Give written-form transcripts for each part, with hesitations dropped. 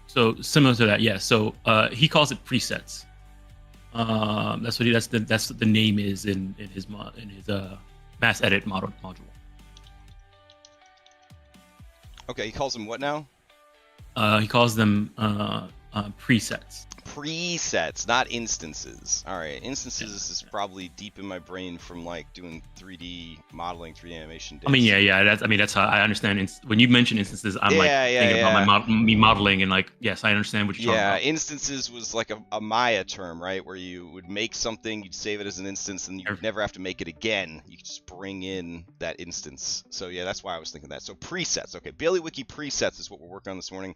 So similar to that, yeah. So he calls it presets. That's what the name is in his mass edit module. Okay, he calls them what now? He calls them presets. Presets, not instances. All right, instances is probably deep in my brain from like doing 3D modeling, 3D animation days. I mean, yeah. That's how I understand. When you mention instances, I'm thinking about me modeling, and like, yes, I understand what you're talking about. Yeah, instances was like a Maya term, right? Where you would make something, you'd save it as an instance, and you'd never have to make it again. You could just bring in that instance. So yeah, that's why I was thinking that. So presets. Okay, BaileyWiki presets is what we're working on this morning.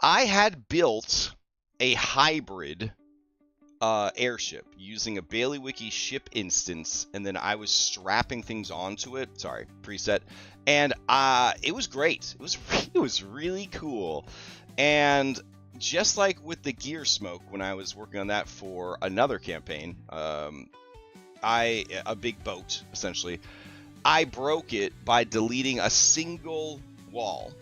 I had built a hybrid airship using a BaileyWiki ship instance, and then I was strapping things onto it. Sorry, preset, and it was great. It was really cool, and just like with the gear smoke when I was working on that for another campaign, a big boat essentially, I broke it by deleting a single wall.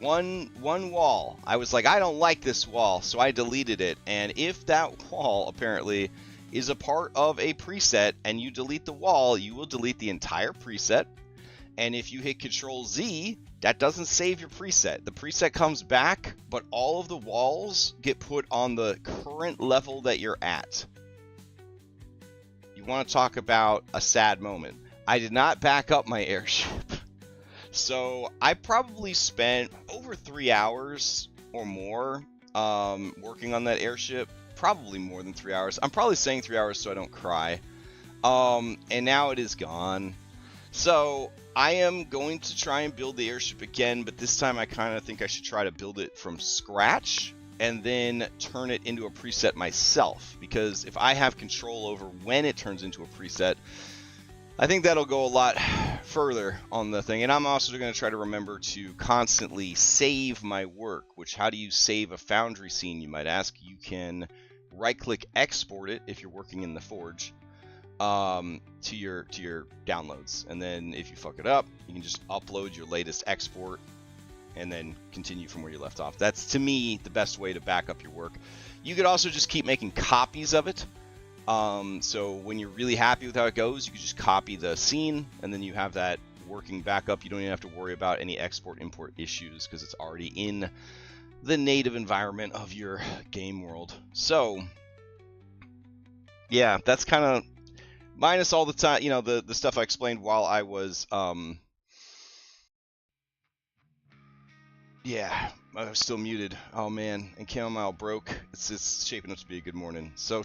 One wall. I was like, I don't like this wall, so I deleted it. And if that wall apparently is a part of a preset and you delete the wall, you will delete the entire preset. And if you hit Control Z, that doesn't save your preset. The preset comes back, but all of the walls get put on the current level that you're at. You want to talk about a sad moment. I did not back up my airship. So I probably spent over 3 hours or more working on that airship. Probably more than 3 hours. I'm probably saying 3 hours so I don't cry. And now it is gone. So I am going to try and build the airship again, but this time I kind of think I should try to build it from scratch and then turn it into a preset myself. Because if I have control over when it turns into a preset, I think that'll go a lot further on the thing. And I'm also going to try to remember to constantly save my work, which how do you save a Foundry scene, you might ask? You can right-click export it if you're working in the Forge to your downloads. And then if you fuck it up, you can just upload your latest export and then continue from where you left off. That's, to me, the best way to back up your work. You could also just keep making copies of it. So when you're really happy with how it goes, you can just copy the scene and then you have that working back up. You don't even have to worry about any export import issues because it's already in the native environment of your game world. So yeah, that's kind of minus all the time, the stuff I explained while I was, yeah, I was still muted. Oh man, and chamomile broke. It's shaping up to be a good morning. So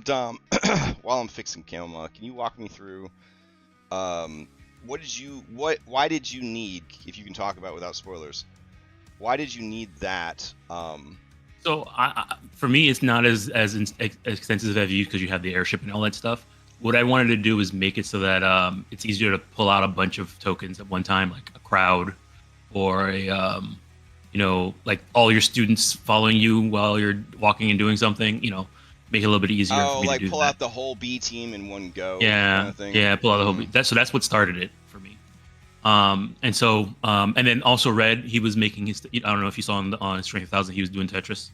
Dom, while I'm fixing chamomile, can you walk me through why did you need, if you can talk about it without spoilers, why did you need that? So for me, it's not as extensive as you because you have the airship and all that stuff. What I wanted to do is make it so that it's easier to pull out a bunch of tokens at one time, like a crowd or a like all your students following you while you're walking and doing something, make it a little bit easier for me like to do pull that. out the whole B team in one go. Yeah, kind of thing. Yeah, pull out the whole B. That's what started it for me. And then also Red, he was making his, I don't know if you saw on Strength 1000, he was doing Tetris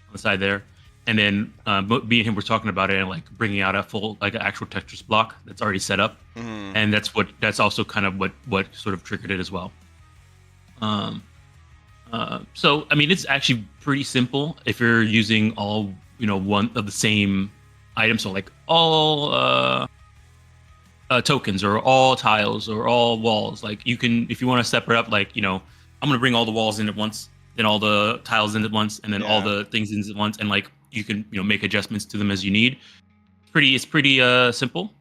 on the side there. And then me and him were talking about it and like bringing out a full, like an actual Tetris block that's already set up. Mm-hmm. And that's also kind of what sort of triggered it as well. So, I mean, it's actually pretty simple if you're using all, one of the same items. So like all tokens or all tiles or all walls. Like you can, if you want to separate up, like, I'm going to bring all the walls in at once, then all the tiles in at once, and then all the things in at once. And like, you can, make adjustments to them as you need. It's pretty simple.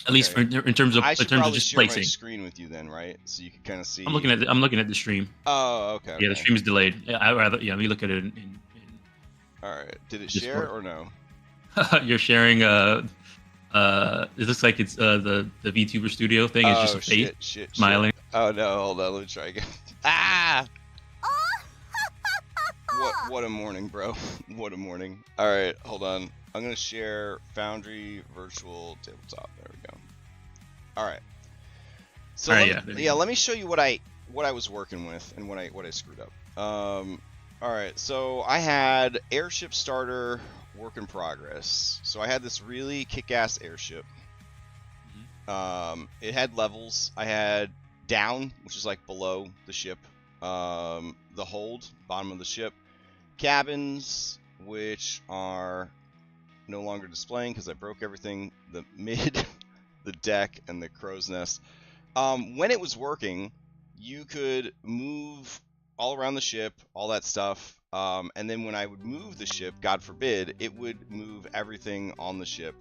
At least in terms of just share placing. My screen with you then, right? So you can kind of see. I'm looking at the stream. Oh, okay. Yeah, the stream is delayed. Yeah, let me look at it in All right. Did it Discord. share or no? You're sharing. It looks like it's the VTuber Studio thing. It's just a face smiling. Shit. Oh no! Hold on. Let me try again. Ah! What a morning, bro. What a morning. All right, hold on. I'm going to share Foundry Virtual Tabletop. There we go. All right. So let me show you what I was working with and what I screwed up. All right. So I had Airship starter work in progress. So I had this really kick-ass airship. It had levels. I had down, which is like below the ship. The hold, bottom of the ship. Cabins, which are no longer displaying because I broke everything. The mid, the deck, and the crow's nest. When it was working, you could move all around the ship, all that stuff. And then when I would move the ship, God forbid, it would move everything on the ship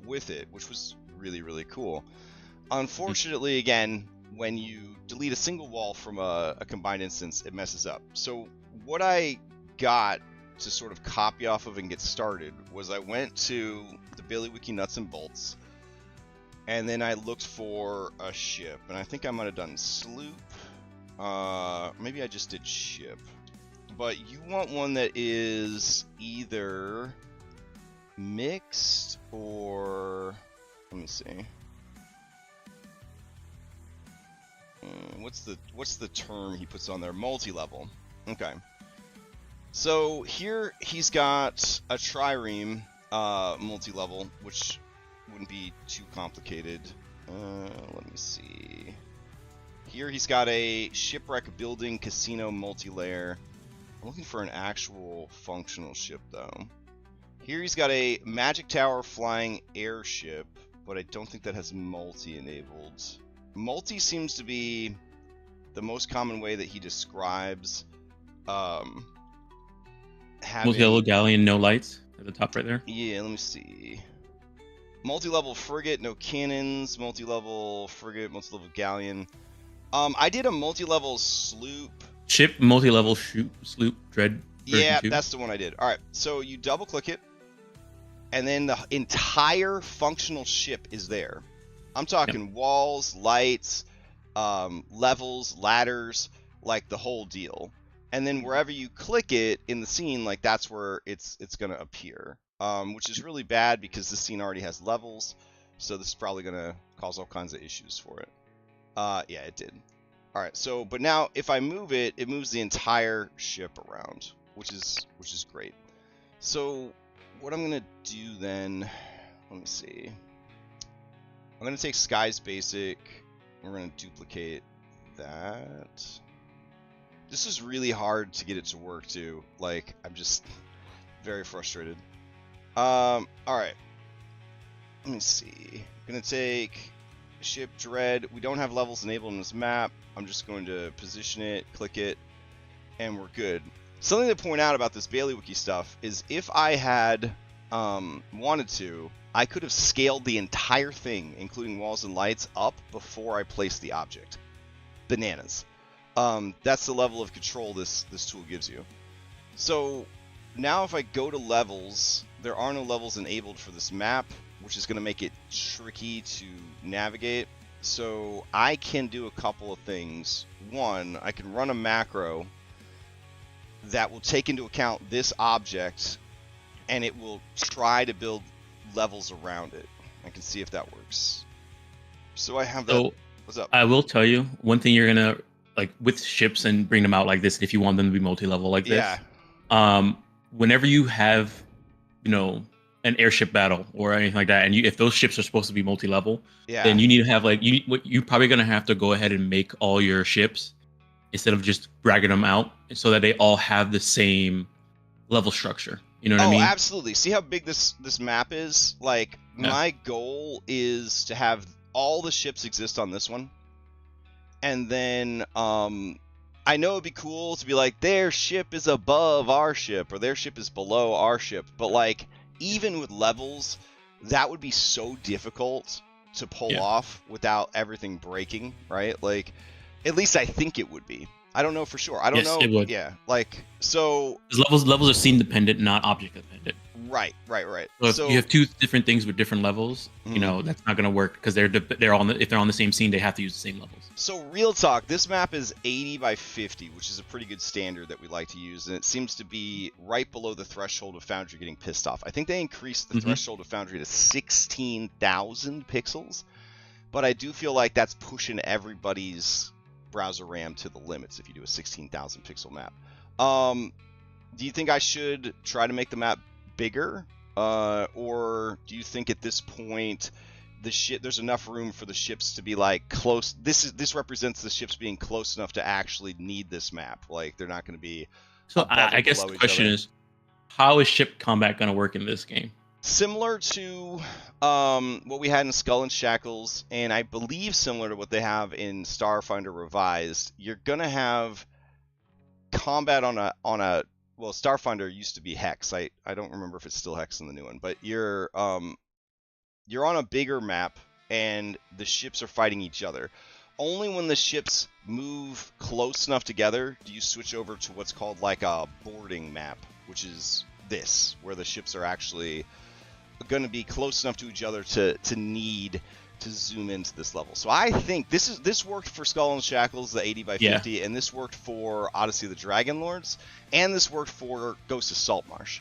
with it, which was really, really cool. Unfortunately, again, when you delete a single wall from a combined instance, it messes up. So what I got to sort of copy off of and get started was I went to the BaileyWiki nuts and bolts, and then I looked for a ship, and I think I might have done sloop. Maybe I just did ship. But you want one that is either mixed or, let me see. What's the term he puts on there? Multi-level. Okay. So here he's got a trireme multi-level, which wouldn't be too complicated. Let me see. Here he's got a shipwreck building casino multi-layer. I'm looking for an actual functional ship though. Here he's got a magic tower flying airship, but I don't think that has multi enabled. Multi seems to be the most common way that he describes having... Multi-level galleon, no lights at the top right there. Yeah, let me see. Multi-level frigate, no cannons. Multi-level frigate, multi-level galleon. I did a multi-level sloop. Ship, multi-level sloop, dread. Yeah, 2. that's the one I did. All right, so you double-click it, and then the entire functional ship is there. I'm talking walls, lights, levels, ladders, like the whole deal. And then wherever you click it in the scene, like that's where it's going to appear, which is really bad because this scene already has levels, so this is probably going to cause all kinds of issues for it. Yeah, it did. All right, so but now if I move it, it moves the entire ship around, which is great. So what I'm going to do then, let me see. I'm going to take Sky's Basic. We're going to duplicate that. This is really hard to get it to work too. Like, I'm just very frustrated. All right. Let me see. I'm gonna take Ship Dread. We don't have levels enabled in this map. I'm just going to position it, click it, and we're good. Something to point out about this BaileyWiki stuff is if I had wanted to, I could have scaled the entire thing, including walls and lights, up before I placed the object. Bananas. That's the level of control this tool gives you. So now if I go to levels, there are no levels enabled for this map, which is going to make it tricky to navigate. So I can do a couple of things. One, I can run a macro that will take into account this object, and it will try to build levels around it. I can see if that works. So I have that. So what's up? I will tell you one thing you're gonna like with ships and bring them out like this. If you want them to be multi-level like this, whenever you have, an airship battle or anything like that, and if those ships are supposed to be multi-level, then you need to have you're probably gonna have to go ahead and make all your ships instead of just bragging them out so that they all have the same level structure. You know what I mean? Oh, absolutely. See how big this map is? Like, my goal is to have all the ships exist on this one. And then, I know it'd be cool to be like, their ship is above our ship, or their ship is below our ship. But, like, even with levels, that would be so difficult to pull off without everything breaking, right? Like, at least I think it would be. I don't know for sure. I don't know. It would. Yeah, like, so... Levels are scene dependent, not object dependent. Right. So if you have two different things with different levels, you know, that's not going to work because they're on if they're on the same scene, they have to use the same levels. So real talk, this map is 80 by 50, which is a pretty good standard that we like to use, and it seems to be right below the threshold of Foundry getting pissed off. I think they increased the threshold of Foundry to 16,000 pixels, but I do feel like that's pushing everybody's browser RAM to the limits if you do a 16,000 pixel map. Do you think I should try to make the map bigger, or do you think at this point there's enough room for the ships to be like close? This represents the ships being close enough to actually need this map. Like they're not going to be. So I guess the question is, how is ship combat going to work in this game? Similar to what we had in Skull and Shackles, and I believe similar to what they have in Starfinder Revised. You're gonna have combat on a well, Starfinder used to be Hex. I don't remember if it's still Hex in the new one, but you're on a bigger map and the ships are fighting each other. Only when the ships move close enough together do you switch over to what's called like a boarding map, which is this, where the ships are actually going to be close enough to each other to need to zoom into this level. So I think this worked for Skull and Shackles, the 80 by 50, and this worked for Odyssey of the Dragon Lords, and this worked for Ghost of Saltmarsh.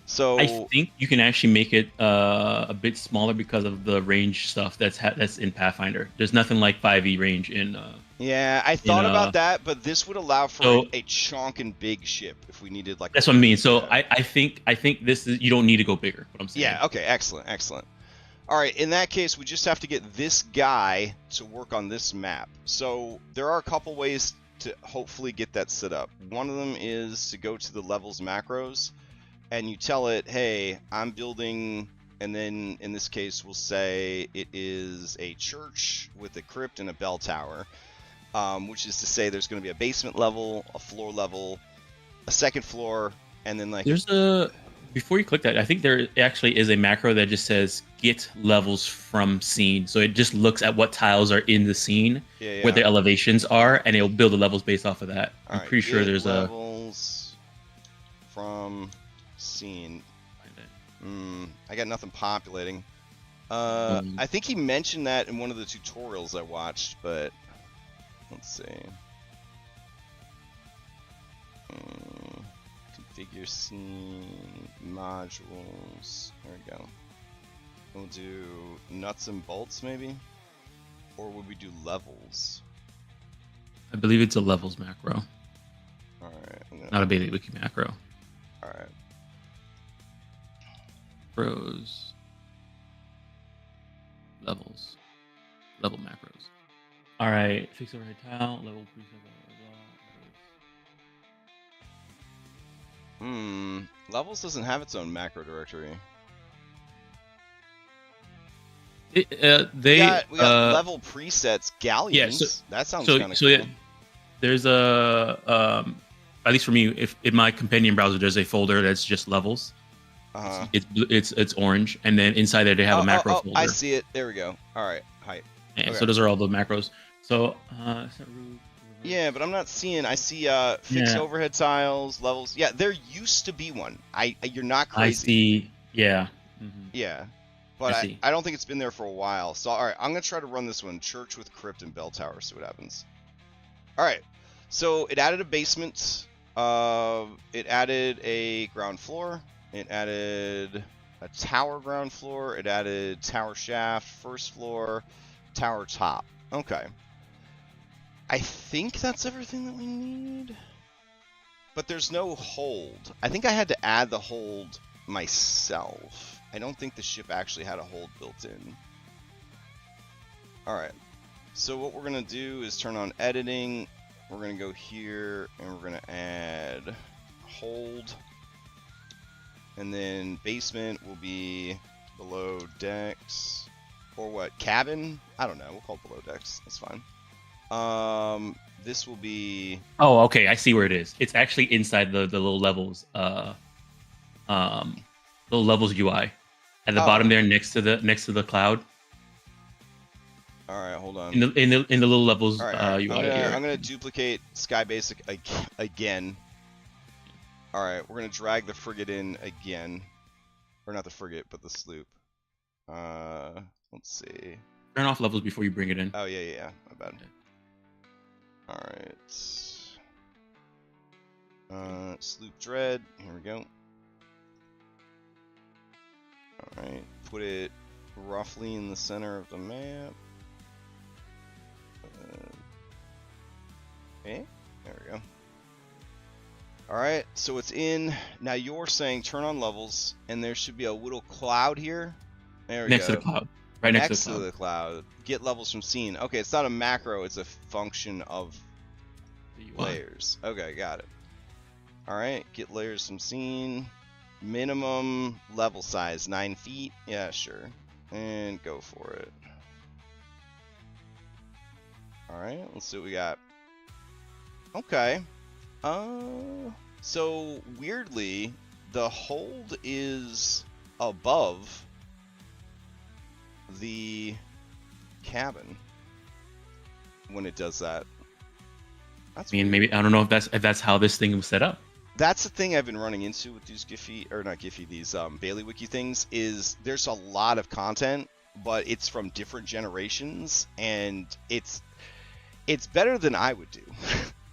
So I think you can actually make it a bit smaller because of the range stuff that's in Pathfinder. There's nothing like 5e range in. Yeah, I thought about that, but this would allow for a chonkin' big ship if we needed like. That's what I mean. So I think this is, you don't need to go bigger. What I'm saying. Yeah. Okay. Excellent. All right. In that case, we just have to get this guy to work on this map. So there are a couple ways to hopefully get that set up. One of them is to go to the levels macros, and you tell it, hey, I'm building, and then in this case, we'll say it is a church with a crypt and a bell tower, which is to say there's going to be a basement level, a floor level, a second floor, and then like... Before you click that, I think there actually is a macro that just says get levels from scene. So it just looks at what tiles are in the scene, where the elevations are, and it'll build the levels based off of that. I'm pretty sure there's levels from scene. I got nothing populating. I think he mentioned that in one of the tutorials I watched, but let's see. Configure scene modules. There we go. We'll do nuts and bolts maybe, or would we do levels? I believe it's a levels macro. All right. Not a BaileyWiki macro. All right. Pros. Levels. Level macros. All right. Fix overhead tile. Level preset. Levels doesn't have its own macro directory. We got level presets, galleons. Yeah, that sounds kind of cool. Yeah, there's at least for me, if in my companion browser, there's a folder that's just levels. It's orange, and then inside there they have a macro folder. I see it. There we go. All right, height. Yeah, so those are all the macros. So yeah, but I'm not seeing. I see fix overhead tiles, levels. Yeah, there used to be one. You're not crazy. I see. Yeah. Yeah, but I don't think it's been there for a while. So all right, I'm gonna try to run this one. Church with crypt and bell tower. See what happens. All right. So it added a basement. It added a ground floor. It added a tower ground floor. It added tower shaft, first floor, tower top. Okay. I think that's everything that we need. But there's no hold. I think I had to add the hold myself. I don't think the ship actually had a hold built in. Alright. So what we're going to do is turn on editing. We're going to go here and we're going to add hold. And then basement will be below decks. Or what? Cabin? I don't know. We'll call it below decks. That's fine. This will be... Oh, okay. I see where it is. It's actually inside the little levels. Little levels UI at the bottom there, next to the cloud. All right, hold on. In the little levels UI. I'm gonna duplicate Sky Basic again. All right, we're gonna drag the frigate in again. Or not the frigate, but the sloop. Let's see. Turn off levels before you bring it in. Oh, yeah. My bad. Alright. Sloop Dread. Here we go. Alright. Put it roughly in the center of the map. Okay. There we go. Alright, so it's in. Now you're saying turn on levels, and there should be a little cloud here. There we go. Next to the cloud. Right next to the cloud. Get levels from scene. Okay, it's not a macro, it's a function of layers. Okay, got it. Alright, get layers from scene. Minimum level size, 9 feet. Yeah, sure. And go for it. Alright, let's see what we got. Okay. So weirdly, the hold is above the cabin when it does that. That's I mean, maybe I don't know if that's how this thing was set up. That's the thing I've been running into with these these BaileyWiki things, is there's a lot of content, but it's from different generations, and it's better than I would do.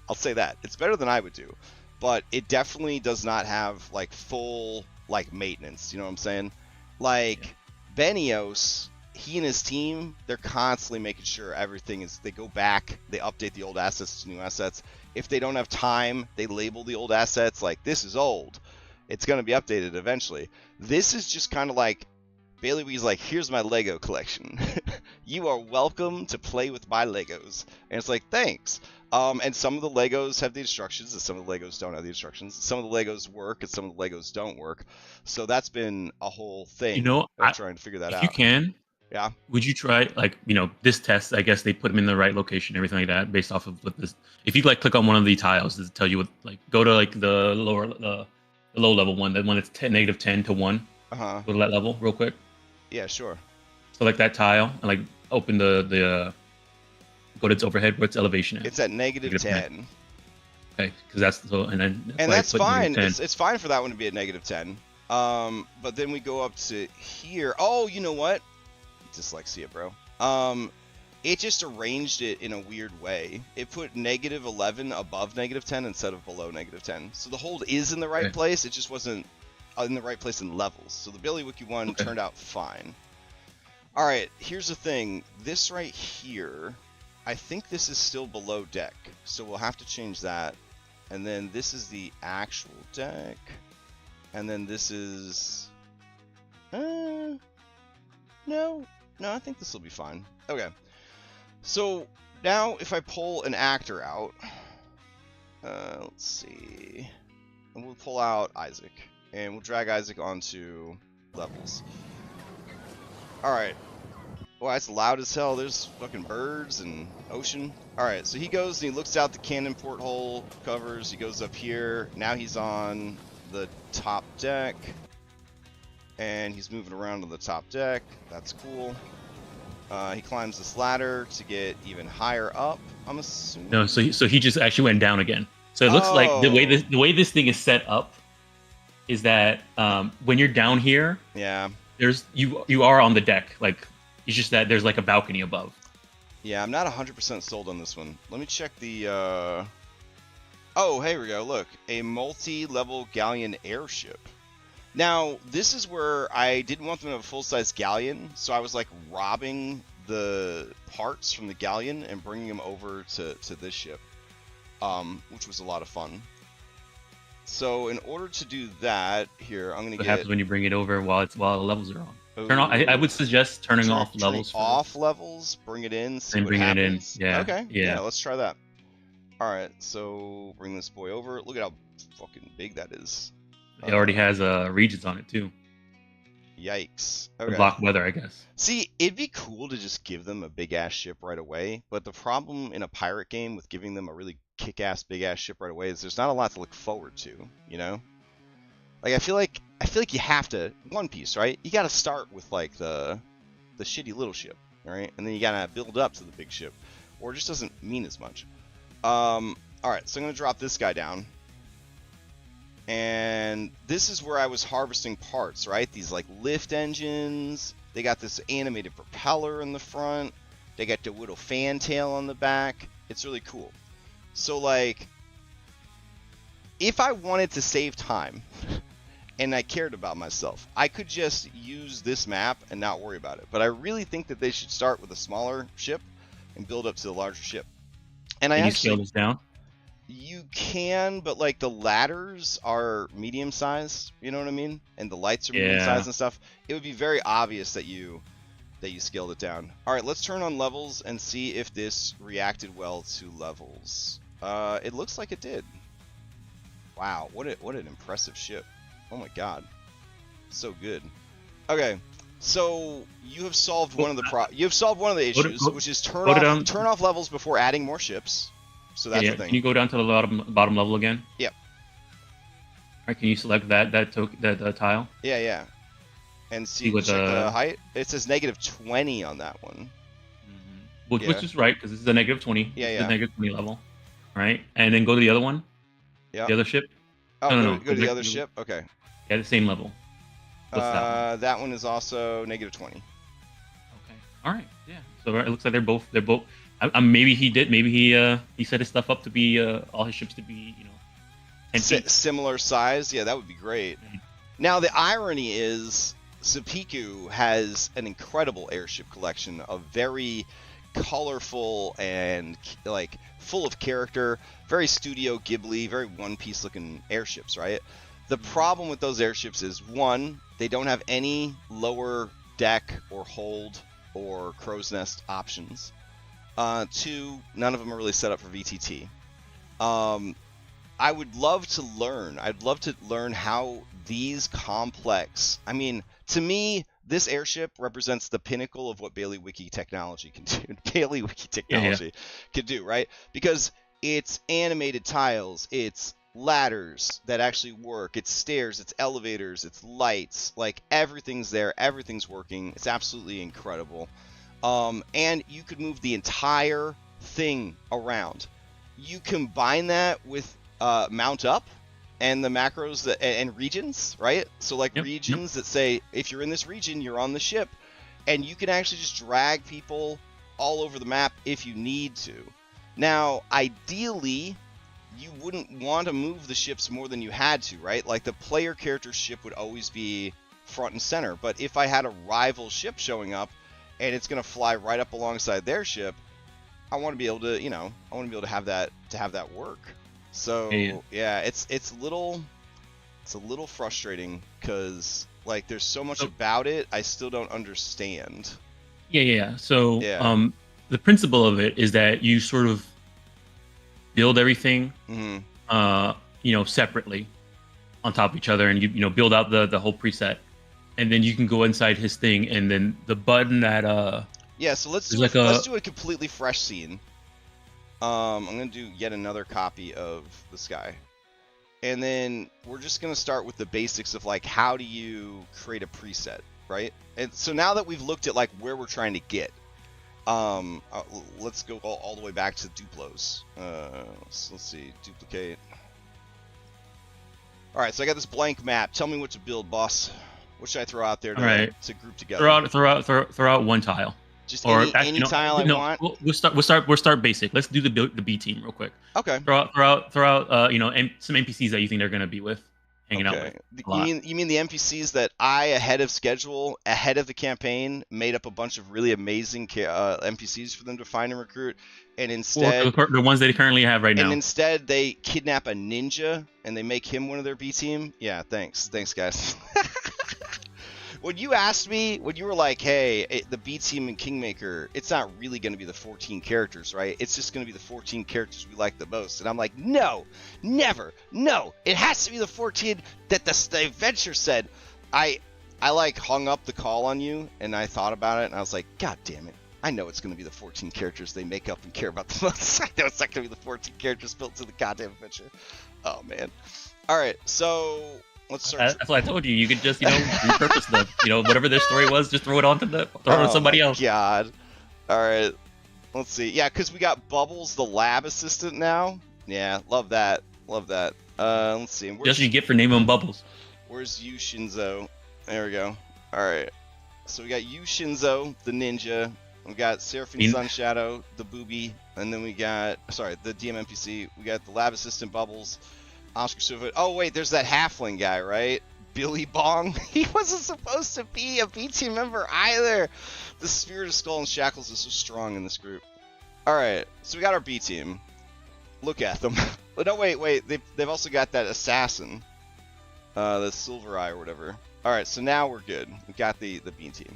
I'll say that. It's better than I would do, but it definitely does not have like full like maintenance, you know what I'm saying? Like Benios, he and his team, they're constantly making sure everything is, they go back, they update the old assets to new assets. If they don't have time, they label the old assets like, this is old. It's going to be updated eventually. This is just kind of like, BaileyWiki's like, here's my Lego collection. You are welcome to play with my Legos. And it's like, thanks. And some of the Legos have the instructions, and some of the Legos don't have the instructions. Some of the Legos work, and some of the Legos don't work. So that's been a whole thing. You know, I'm trying to figure that out. If you can, yeah. Would you try, like, you know, this test? I guess they put them in the right location, everything like that, based off of what this. If you like click on one of the tiles, does it tell you what? Like, go to like the low level one, the one that's -10 to 1. Go to that level real quick. Yeah, sure. So like that tile, and like open the go to its overhead where its elevation is. It's at -10. Okay, because that's so, and then that's fine. It's fine for that one to be at -10. But then we go up to here. Oh, you know what? Dyslexia, bro. It just arranged it in a weird way. It put -11 above -10 instead of below -10. So the hold is in the right place. It just wasn't in the right place in levels. So the BaileyWiki one turned out fine. All right, here's the thing. This right here, I think this is still below deck. So we'll have to change that. And then this is the actual deck. And then this is... No, I think this will be fine. Okay. So now if I pull an actor out, let's see, and we'll pull out Isaac, and we'll drag Isaac onto levels. All right. Well, it's loud as hell. There's fucking birds and ocean. All right, so he goes and he looks out the cannon porthole covers. He goes up here. Now he's on the top deck, and he's moving around on the top deck. That's cool. He climbs this ladder to get even higher up, I'm assuming. No, so he just actually went down again. So it looks like the way this thing is set up is that when you're down here, there's you are on the deck. Like, it's just that there's like a balcony above. Yeah, I'm not 100% sold on this one. Let me check the. Oh, here we go. Look, a multi-level galleon airship. Now, this is where I didn't want them to have a full-size galleon, so I was like robbing the parts from the galleon and bringing them over to this ship, which was a lot of fun. So in order to do that, here I'm gonna what happens when you bring it over while the levels are on. Turn off. I would suggest turning off levels. Off levels, bring it in, see what happens. It in. Yeah. Okay. Yeah. Let's try that. All right. So bring this boy over. Look at how fucking big that is. It already has regions on it too. Yikes. Okay. To block weather, I guess. See, it'd be cool to just give them a big-ass ship right away, but the problem in a pirate game with giving them a really kick-ass, big-ass ship right away is there's not a lot to look forward to, you know? Like, I feel like you have to... One Piece, right? You gotta start with, like, the shitty little ship, right? And then you gotta build up to the big ship, or it just doesn't mean as much. Alright, so I'm gonna drop this guy down. And this is where I was harvesting parts, right? These like lift engines. They got this animated propeller in the front. They got the little fantail on the back. It's really cool. So like, if I wanted to save time and I cared about myself, I could just use this map and not worry about it. But I really think that they should start with a smaller ship and build up to the larger ship. And Can you scale this down? You can, but like the ladders are medium sized, you know what I mean? And the lights are medium sized and stuff. It would be very obvious that you scaled it down. All right, let's turn on levels and see if this reacted well to levels. It looks like it did. Wow, what an impressive ship. Oh my god. So good. Okay. So you have solved one of the issues, which is turn off levels before adding more ships. So that's the thing. Can you go down to the bottom level again? Yep. All right, can you select that tile? Yeah. And see what the height. It says -20 on that one. Which is right, because this is a -20. Yeah. It's a -20 level. Right? And then go to the other one. Yeah. The other ship. Oh, no. Go to the other ship? Okay. Yeah, the same level. What's that one is also -20. Okay. All right. Yeah. So it looks like they're both. Maybe he set his stuff up to be all his ships to be 10 feet. Similar size. Yeah, that would be great. Now the irony is, Seppuku has an incredible airship collection of very colorful and like full of character, very Studio Ghibli, very One Piece looking airships, right? The problem with those airships is, one, they don't have any lower deck or hold or crow's nest options. Two, none of them are really set up for VTT. I would love to learn. I'd love to learn how these complex. I mean, to me, this airship represents the pinnacle of what BaileyWiki technology can do. BaileyWiki technology can do, right? Because it's animated tiles, it's ladders that actually work, it's stairs, it's elevators, it's lights. Like everything's there, everything's working. It's absolutely incredible. And you could move the entire thing around. You combine that with mount up and the macros and regions, right? So like regions that say, if you're in this region, you're on the ship, and you can actually just drag people all over the map if you need to. Now, ideally, you wouldn't want to move the ships more than you had to, right? Like the player character's ship would always be front and center. But if I had a rival ship showing up and it's going to fly right up alongside their ship, I want to be able to, I want to be able to have that work. So yeah, it's a little frustrating because like there's so much about it I still don't understand. Yeah. So the principle of it is that you sort of build everything, separately on top of each other, and you build out the whole preset, and then you can go inside his thing, and then the button that so let's do a completely fresh scene. I'm gonna do yet another copy of this guy, and then we're just gonna start with the basics of like how do you create a preset, right? And so now that we've looked at like where we're trying to get, let's go all the way back to Duplos. So let's see, duplicate. All right, so I got this blank map. Tell me what to build, boss. What should I throw out there to group together? Throw out one tile. Just any tile I want. We'll start basic. Let's do the B team real quick. Okay. Throw out some NPCs that you think they're gonna be hanging out with. You mean the NPCs that I, ahead of schedule, ahead of the campaign, made up a bunch of really amazing NPCs for them to find and recruit, and instead the ones they currently have right now. And instead they kidnap a ninja and they make him one of their B team. Yeah, thanks guys. When you asked me, when you were like, hey, the B team in Kingmaker, it's not really going to be the 14 characters, right? It's just going to be the 14 characters we like the most. And I'm like, no, never. No, it has to be the 14 that the adventure said. I like hung up the call on you and I thought about it and I was like, God damn it. I know it's going to be the 14 characters they make up and care about the most. I know it's not going to be the 14 characters built to the goddamn adventure. Oh, man. All right, so... let's search. That's what I told you. You could just, repurpose the, whatever their story was, just throw it onto somebody else. God. All right. Let's see. Yeah, because we got Bubbles, the lab assistant now. Yeah, love that. Love that. Let's see. That's what you get for naming them Bubbles. Where's Yu Shinzo? There we go. All right. So we got Yu Shinzo, the ninja. We got Seraphine Sun Shadow, the booby, and then we got the DM NPC. We got the lab assistant Bubbles, Oscar Swift. Oh wait, there's that halfling guy, right? Billy Bong. He wasn't supposed to be a B team member either. The spirit of Skull and Shackles is so strong in this group. All right, so we got our B team. Look at them. No, wait. They've also got that assassin, the Silver Eye or whatever. All right, so now we're good. We got the B team.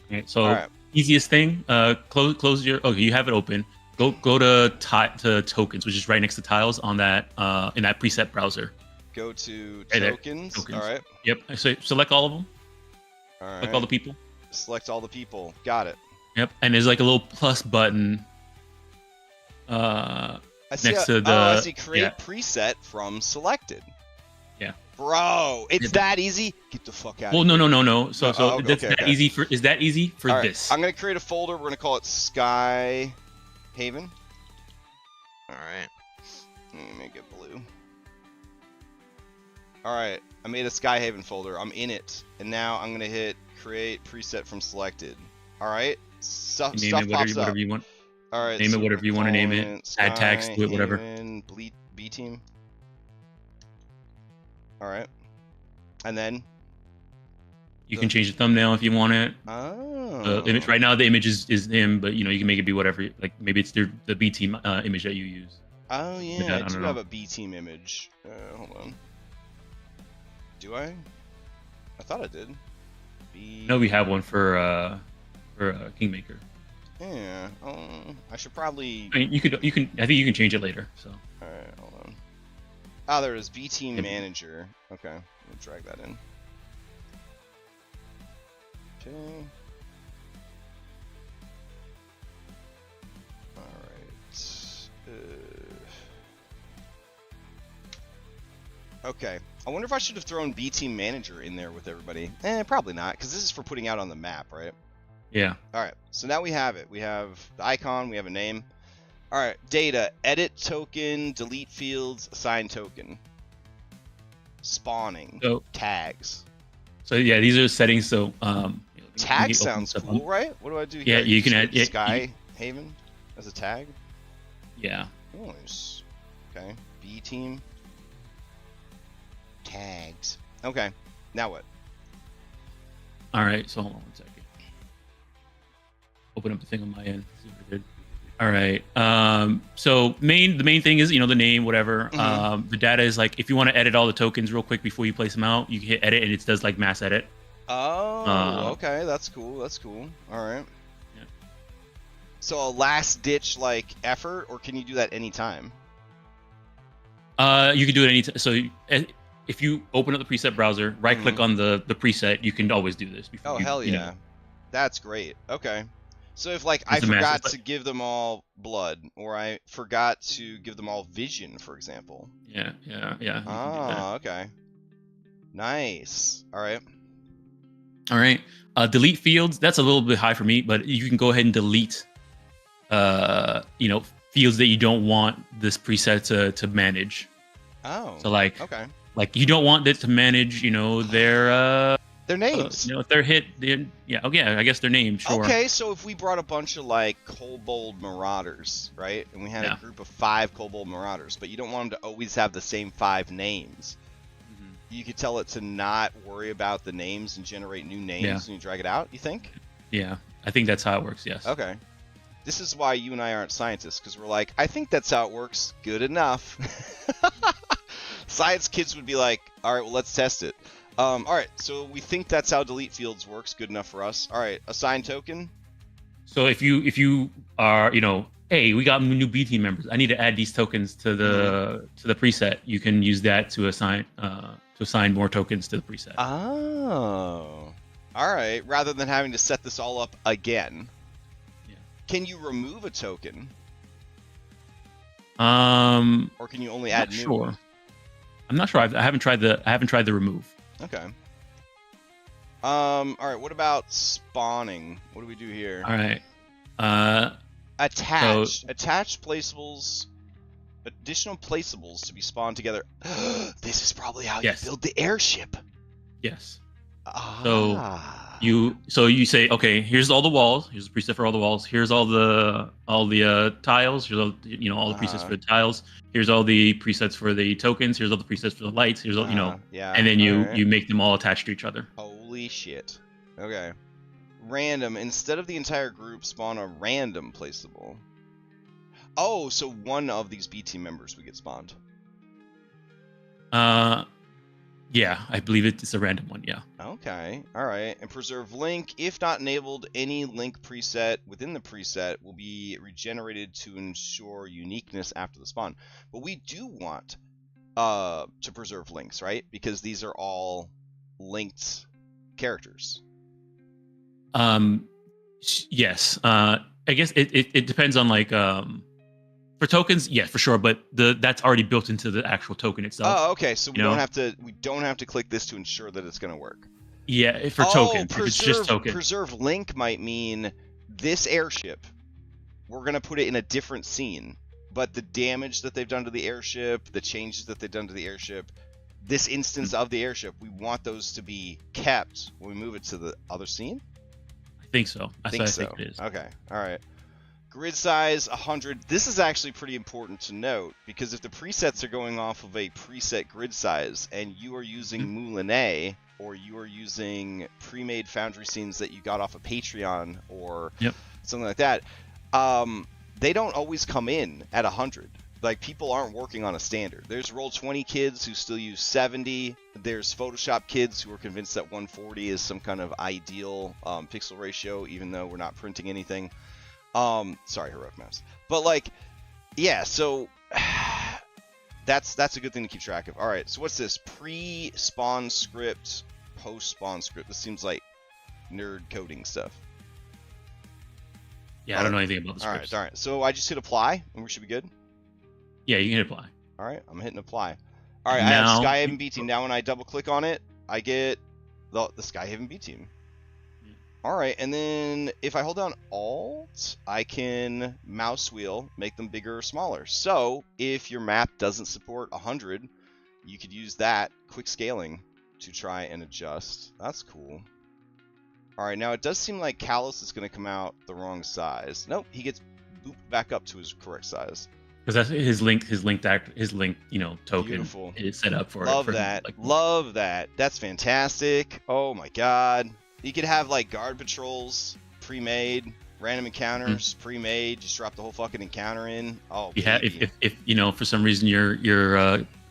Okay, so easiest thing, close your. Okay, you have it open. Go to tokens, which is right next to tiles on that in that preset browser. Go to right tokens. Tokens. All right. Yep. So select all of them. All right. Select all the people. Select all the people. Got it. Yep. And there's like a little plus button. Next to the. I see create preset from selected. Yeah. Bro, it's that easy. Get the fuck out. Well, of here. no. So that's okay. easy for. Is that easy for all this? Right. I'm gonna create a folder. We're gonna call it Sky Haven. All right. Let me make it blue. All right. I made a Sky Haven folder. I'm in it, and now I'm gonna hit create preset from selected. All right. Stuff pops up. Whatever you want. All right. Name it whatever you want to name it. Sky Add tags to it, whatever. Haven, B team. All right. And then you can change the thumbnail if you want it. Oh. Image, right now the image is him, but you can make it be whatever. Like maybe it's the B team image that you use. Oh yeah, I do have a B team image. Hold on. Do I? I thought I did. No, we have one for Kingmaker. Yeah. I should probably. I mean, you can. I think you can change it later. So. All right. Hold on. Oh, there is B team manager. Okay. Let me drag that in. Okay. Okay. I wonder if I should have thrown B Team Manager in there with everybody. Probably not, because this is for putting out on the map, right? Yeah. Alright, so now we have it. We have the icon, we have a name. Alright, data, edit token, delete fields, assign token. Spawning, tags. So yeah, these are settings, so... tag sounds cool, right? What do I do here? Yeah, you can add... Sky Haven as a tag? Yeah. Nice. Okay, B Team. Tags. Okay, now what? All right, so hold on 1 second. Open up the thing on my end. See what I did. All right. So the main thing is the name, whatever. Mm-hmm. The data is like if you want to edit all the tokens real quick before you place them out, you can hit edit and it does like mass edit. Oh, okay, that's cool. That's cool. All right. Yeah. So a last ditch like effort, or can you do that anytime? You can do it anytime. So if you open up the preset browser, right click on the preset, you can always do this. Before hell yeah. That's great. Okay. So if like I forgot to give them all blood, or I forgot to give them all vision, for example. Yeah. Oh, okay. Nice. All right. Delete fields. That's a little bit high for me, but you can go ahead and delete. Fields that you don't want this preset to manage. Oh. So like you don't want it to manage, their names. If they're hit, I guess their names. Sure. Okay, so if we brought a bunch of like Kobold Marauders, right, and we had a group of 5 Kobold Marauders, but you don't want them to always have the same 5 names. Mm-hmm. You could tell it to not worry about the names and generate new names when you drag it out. You think? Yeah, I think that's how it works. Yes. Okay. This is why you and I aren't scientists, because we're like, I think that's how it works. Good enough. Science kids would be like, all right, well, let's test it. All right, so we think that's how delete fields works. Good enough for us. All right, assign token. So if you are, hey, we got new B team members. I need to add these tokens to the preset. You can use that to assign more tokens to the preset. Oh, all right. Rather than having to set this all up again. Yeah. Can you remove a token? Or can you only add new? Sure. I'm not sure. I haven't tried the remove. Okay. All right. What about spawning? What do we do here? All right. Attached placeables additional placeables to be spawned together. This is probably how Yes. you build the airship. Yes. Ah. So you say, okay, here's all the walls. Here's the preset for all the walls. Here's all the tiles. Here's all all the presets for the tiles. Here's all the presets for the tokens. Here's all the presets for the lights. Here's all yeah. and then Alright. you make them all attached to each other. Holy shit. Okay. Random. Instead of the entire group, spawn a random placeable. Oh, so one of these B team members would get spawned. Yeah, I believe it's a random one. Yeah. Okay. All right. And preserve link. If not enabled, any link preset within the preset will be regenerated to ensure uniqueness after the spawn. But we do want to preserve links, right? Because these are all linked characters. Yes. I guess it depends on like for tokens, yeah, for sure, but that's already built into the actual token itself. Oh, okay. So we don't have to click this to ensure that it's going to work. Yeah, for tokens, if it's just token. Preserve link might mean this airship. We're going to put it in a different scene, but the damage that they've done to the airship, the changes that they've done to the airship, this instance of the airship, we want those to be kept when we move it to the other scene. I think so. I think it is. Okay. All right. Grid size 100. This is actually pretty important to note because if the presets are going off of a preset grid size and you are using Moulinet or you are using pre-made Foundry scenes that you got off of Patreon or something like that, they don't always come in at 100. Like, people aren't working on a standard. There's Roll20 kids who still use 70. There's Photoshop kids who are convinced that 140 is some kind of ideal pixel ratio, even though we're not printing anything. Sorry, Heroic Mouse. But like, yeah, so that's a good thing to keep track of. All right, so what's this? Pre-spawn script, post-spawn script. This seems like nerd coding stuff. Yeah, I don't know anything about the scripts. All right. So I just hit apply, and we should be good. Yeah, you can hit apply. All right, I'm hitting apply. All right, I have Skyhaven B team. Now when I double-click on it, I get the Skyhaven B team. All right, and then if I hold down Alt, I can mouse wheel, make them bigger or smaller. So if your map doesn't support 100, you could use that quick scaling to try and adjust. That's cool. All right, now it does seem like Callus is going to come out the wrong size. Nope, he gets booped back up to his correct size. Because that's his link, token Beautiful. Is set up for. Love that. Love that. That's fantastic. Oh my god. You could have like guard patrols pre-made, random encounters pre-made. Just drop the whole fucking encounter in. Oh, yeah. If for some reason your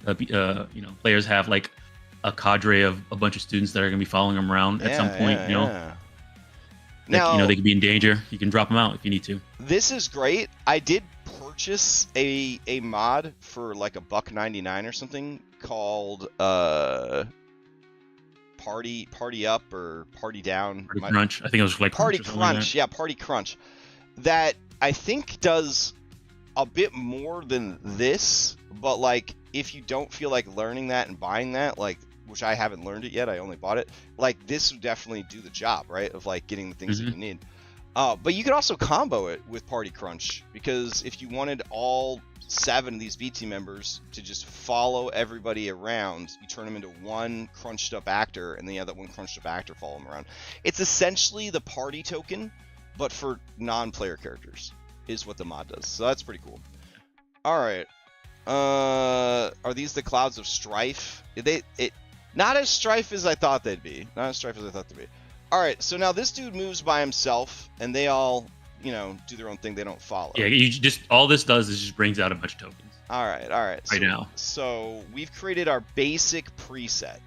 players have like a cadre of a bunch of students that are going to be following them around at some point, Now, they could be in danger. You can drop them out if you need to. This is great. I did purchase a mod for like $1.99 or something called Party Up or Party Down. Party Crunch. I think it was like Party Crunch. Yeah, Party Crunch. That I think does a bit more than this, but like if you don't feel like learning that and buying that, like, which I haven't learned it yet, I only bought it, like this would definitely do the job, right? Of like getting the things that you need. But you could also combo it with Party Crunch, because if you wanted all 7 of these BT members to just follow everybody around, you turn them into one crunched up actor, and then you have that one crunched up actor follow them around. It's essentially the party token, but for non-player characters, is what the mod does. So that's pretty cool. All right. Are these the Clouds of Strife? Not as strife as I thought they'd be. Not as strife as I thought they'd be. All right, so now this dude moves by himself, and they all, do their own thing. They don't follow. Yeah, all this does is just brings out a bunch of tokens. All right. Now. So we've created our basic preset.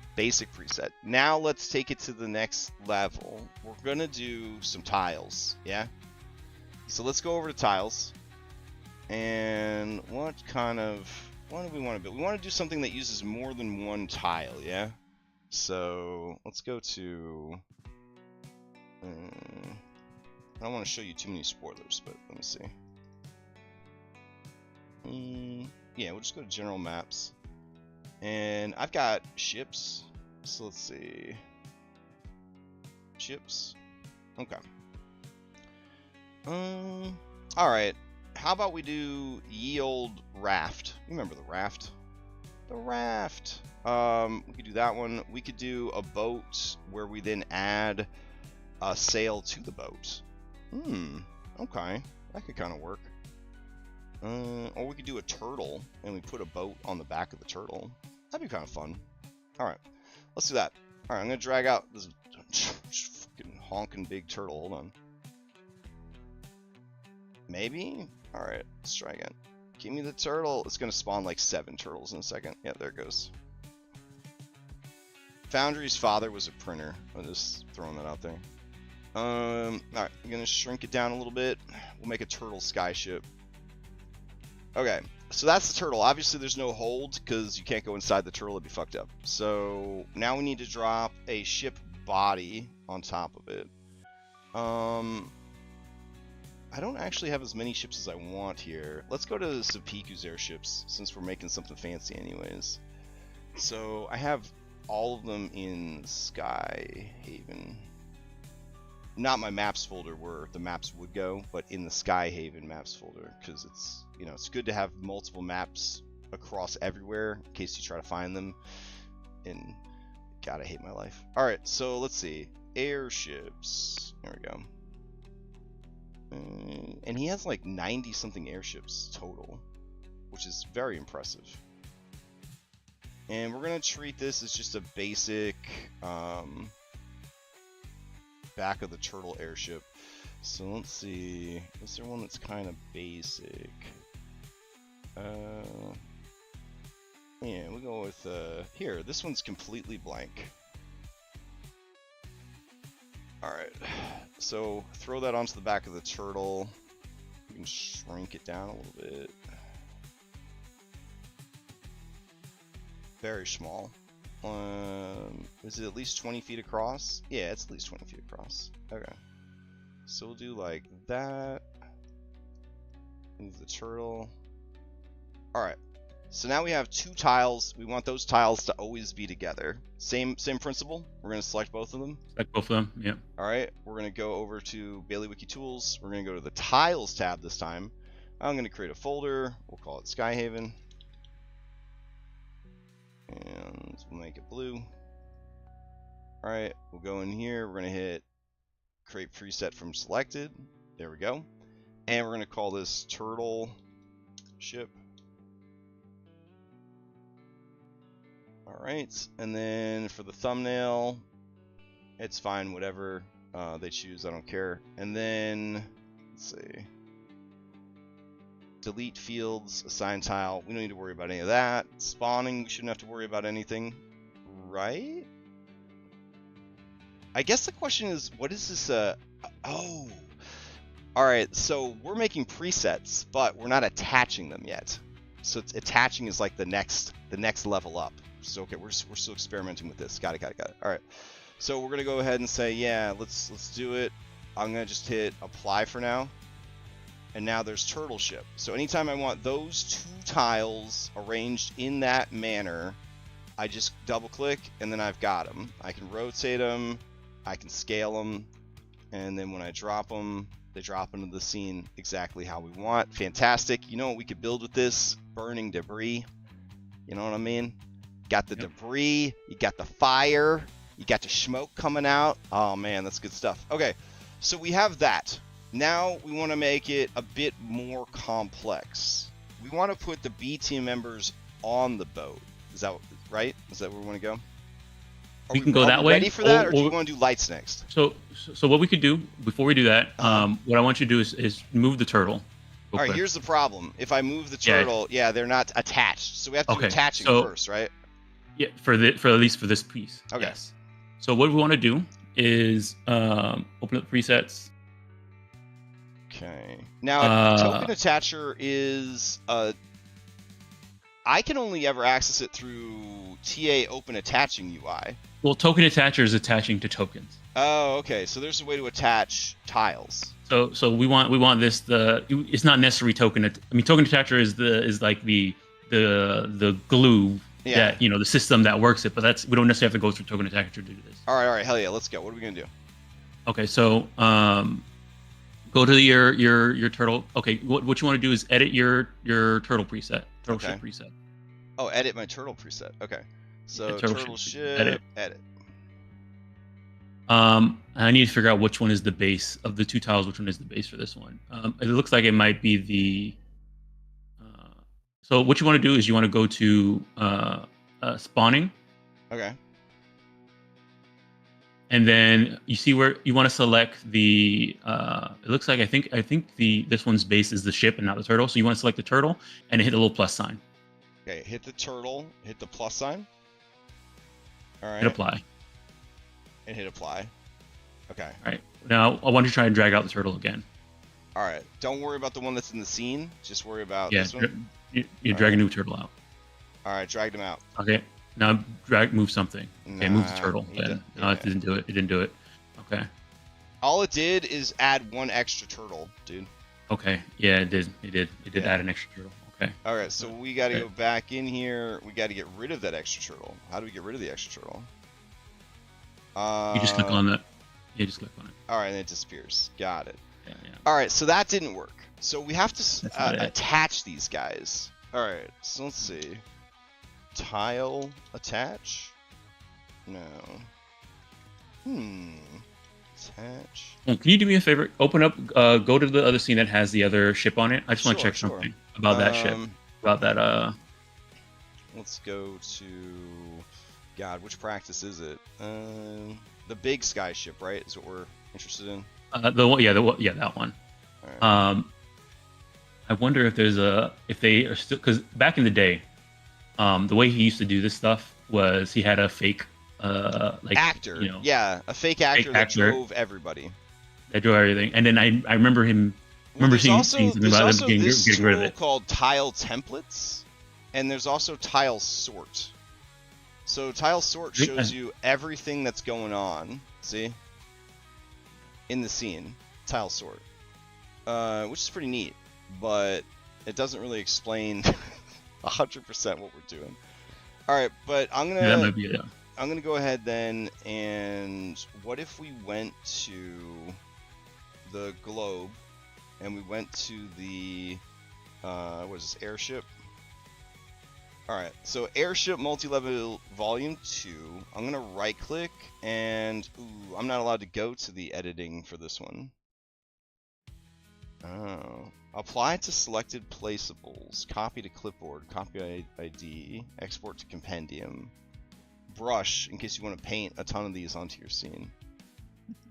Now let's take it to the next level. We're gonna do some tiles. Yeah. So let's go over to tiles. And what do we want to build? We want to do something that uses more than one tile. Yeah. So let's go to. I don't want to show you too many spoilers, but let me see. Yeah, we'll just go to general maps. And I've got ships. So let's see. Ships. Okay. Alright. How about we do ye old raft? Remember the raft. The raft. We could do that one. We could do a boat where we then add a sail to the boat. Okay. That could kind of work. Or we could do a turtle and we put a boat on the back of the turtle. That'd be kind of fun. All right. Let's do that. All right. I'm going to drag out this fucking honking big turtle. Hold on. Maybe? All right. Let's try again. Give me the turtle. It's going to spawn like 7 turtles in a second. Yeah, there it goes. Foundry's father was a printer. I'm just throwing that out there. All right. I'm going to shrink it down a little bit. We'll make a turtle skyship. Okay. So that's the turtle. Obviously, there's no hold because you can't go inside the turtle. It'd be fucked up. So now we need to drop a ship body on top of it. I don't actually have as many ships as I want here. Let's go to Sapiku's airships since we're making something fancy anyways. So I have all of them in Sky Haven. Not my maps folder where the maps would go, but in the Sky Haven maps folder because it's, you know, it's good to have multiple maps across everywhere in case you try to find them. And God, I hate my life. All right, so let's see. Airships. There we go. And he has like 90 something airships total, which is very impressive. And we're gonna treat this as just a basic back of the turtle airship. So let's see, is there one that's kind of basic? Yeah, we'll go with here. This one's completely blank. Alright, so throw that onto the back of the turtle. You can shrink it down a little bit. Very small. Is it at least 20 feet across? Yeah, it's at least 20 feet across. Okay. So we'll do like that. Move the turtle. Alright. So now we have 2 tiles. We want those tiles to always be together. Same principle. We're going to select both of them. Select both of them, yeah. All right. We're going to go over to BaileyWiki Tools. We're going to go to the Tiles tab this time. I'm going to create a folder. We'll call it Sky Haven. And we'll make it blue. All right. We'll go in here. We're going to hit Create Preset from Selected. There we go. And we're going to call this Turtle Ship. Alright, and then for the thumbnail, it's fine, whatever they choose, I don't care. And then, let's see, delete fields, assign tile, we don't need to worry about any of that. Spawning, we shouldn't have to worry about anything, right? I guess the question is, what is this, oh, alright, so we're making presets, but we're not attaching them yet. So it's, attaching is like the next level up. So okay, we're still experimenting with this. Got it. All right. So we're gonna go ahead and say, yeah, let's do it. I'm gonna just hit apply for now. And now there's turtle ship. So anytime I want those 2 tiles arranged in that manner, I just double click and then I've got them. I can rotate them, I can scale them, and then when I drop them, they drop into the scene exactly how we want. Fantastic. You know what we could build with this? Burning debris. You know what I mean? Got the debris, you got the fire, you got the smoke coming out. Oh man, that's good stuff. Okay, so we have that. Now we want to make it a bit more complex. We want to put the B team members on the boat. Is that right? Is that where we want to go? We can go that way. Ready for that, or do you want to do lights next? So what we could do before we do that, what I want you to do is move the turtle. All right, here's the problem. If I move the turtle, yeah, they're not attached. So we have to do attaching first, right? Yeah, for at least for this piece. Okay. Yes. So what we want to do is open up presets. Okay. Now, token attacher is I can only ever access it through TA Open Attaching UI. Well, token attacher is attaching to tokens. Oh, okay. So there's a way to attach tiles. So we want this. It's not necessary token. Token attacher is like the glue. Yeah. That, the system that works it, but we don't necessarily have to go through token attacher to do this. All right, hell yeah, let's go. What are we gonna do? Okay, so Go to your turtle. Okay, what you want to do is edit your turtle preset, turtle ship preset. Oh, edit my turtle preset. Okay, so turtle ship, edit. I need to figure out which one is the base of the two tiles. Which one is the base for this one? It looks like it might be the. So what you want to do is you want to go to spawning. Okay. And then you see where you want to select the. It looks like I think this one's base is the ship and not the turtle. So you want to select the turtle and hit the little plus sign. Okay, hit the turtle, hit the plus sign. All right. Hit apply. And hit apply. Okay. All right. Now I want you to try and drag out the turtle again. All right. Don't worry about the one that's in the scene. Just worry about this one. You drag a new turtle out. All right, dragged him out. Okay. Now move something. Okay, move the turtle. No, it didn't do it. It didn't do it. Okay. All it did is add one extra turtle, dude. Okay. Yeah, it did. It did add an extra turtle. Okay. All right, so we got to go back in here. We got to get rid of that extra turtle. How do we get rid of the extra turtle? You just click on it. Yeah, just click on it. All right, and it disappears. Got it. Yeah. All right, so that didn't work. So we have to attach these guys. All right, so let's see. Tile attach? No. Attach. Well, can you do me a favor? Open up, go to the other scene that has the other ship on it. I just want to check something about that ship. About that, Let's go to... God, which practice is it? The big sky ship, right? Is what we're interested in? that one. Right. I wonder if they are still... Because back in the day, the way he used to do this stuff was he had a fake actor. A fake actor that drove everybody. That drove everything, and then I remember him. Seeing something about them getting rid of it. Called tile templates, and there's also tile sort. So tile sort shows you everything that's going on. See, in the scene, tile sort, which is pretty neat, but it doesn't really explain 100% what we're doing. All right, but I'm gonna go ahead then, and what if we went to the globe and we went to the what is this, airship? All right, so airship multi-level volume 2. I'm gonna right click and I'm not allowed to go to the editing for this one. Oh. Apply to selected placeables. Copy to clipboard. Copy ID. Export to compendium. Brush, in case you want to paint a ton of these onto your scene.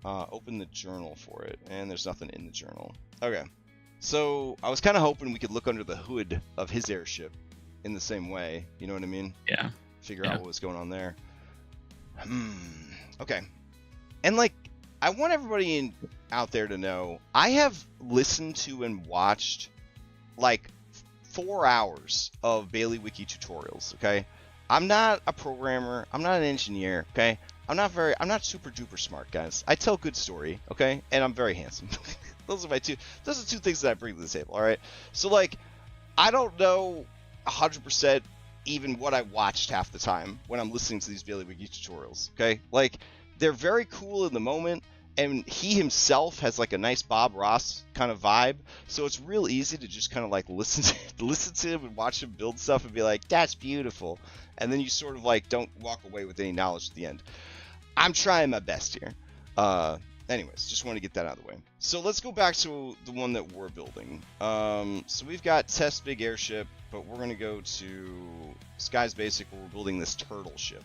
Open the journal for it. And there's nothing in the journal. Okay. So, I was kind of hoping we could look under the hood of his airship in the same way. You know what I mean? Yeah. Figure out what was going on there. Okay. And, I want everybody out there to know, I have listened to and watched 4 hours of BaileyWiki tutorials, okay? I'm not a programmer, I'm not an engineer, okay? I'm not super duper smart, guys. I tell good story, okay? And I'm very handsome. Those are two things that I bring to the table, all right? So I don't know 100% even what I watched half the time when I'm listening to these BaileyWiki tutorials, okay? They're very cool in the moment, and he himself has a nice Bob Ross kind of vibe, so it's real easy to just kind of listen to him and watch him build stuff and be like, that's beautiful, and then you sort of don't walk away with any knowledge at the end. I'm trying my best here. Anyways, just want to get that out of the way. So let's go back to the one that we're building. So we've got test big airship, but we're going to go to Sky's Basic where we're building this turtle ship.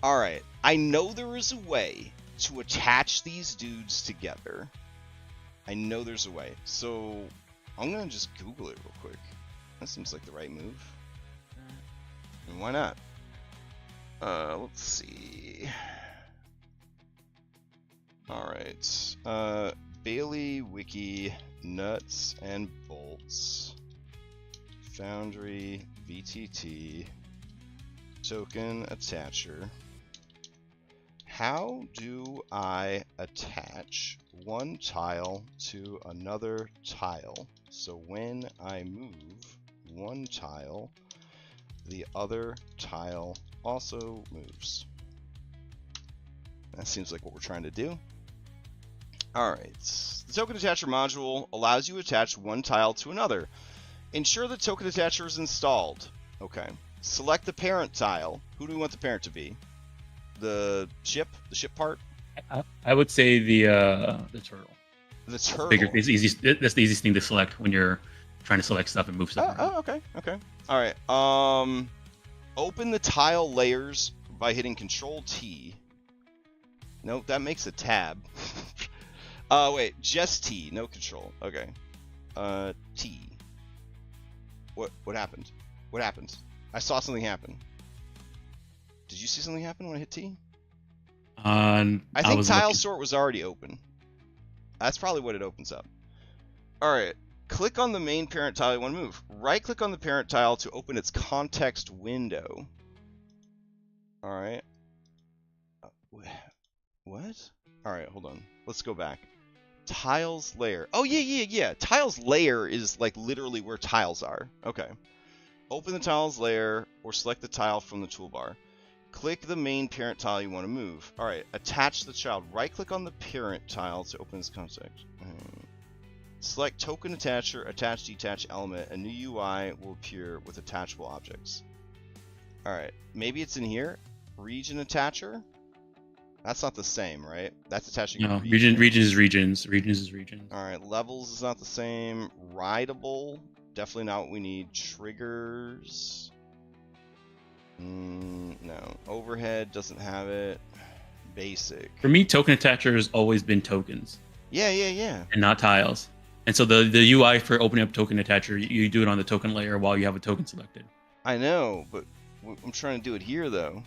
Alright, I know there is a way to attach these dudes together. I know there's a way. So I'm going to just Google it real quick. That seems like the right move. And why not? Let's see. Alright. BaileyWiki nuts and bolts. Foundry VTT. Token attacher. How do I attach one tile to another tile? So when I move one tile, the other tile also moves. That seems like what we're trying to do. Alright, The token attacher module allows you to attach one tile to another. Ensure the token attacher is installed. Okay. Select the parent tile. Who do we want the parent to be? The ship part? I would say the turtle. The turtle. That's the easiest thing to select when you're trying to select stuff and move stuff around. Okay. All right. Open the tile layers by hitting Control T. Nope, that makes a tab. Wait, just T, no Control. Okay. T. What happened? What happened? I saw something happen. Did you see something happen when I hit T? I think tile sort was already open. That's probably what it opens up. All right. Click on the main parent tile you want to move. Right-click on the parent tile to open its context window. All right. What? All right, hold on. Let's go back. Tiles layer. Oh, yeah. Tiles layer is like literally where tiles are. Okay. Open the tiles layer or select the tile from the toolbar. Click the main parent tile you want to move. All right. Attach the child. Right-click on the parent tile to open its context. Select token attacher, attach detach element. A new UI will appear with attachable objects. All right. Maybe it's in here. Region attacher. That's not the same, right? That's attaching. No, regions is regions. Regions is regions. All right, levels is not the same. Rideable, definitely not what we need. Triggers. No. Overhead doesn't have it. Basic. For me, token attacher has always been tokens. Yeah. And not tiles. And so the UI for opening up token attacher, you do it on the token layer while you have a token selected. I know, but I'm trying to do it here though.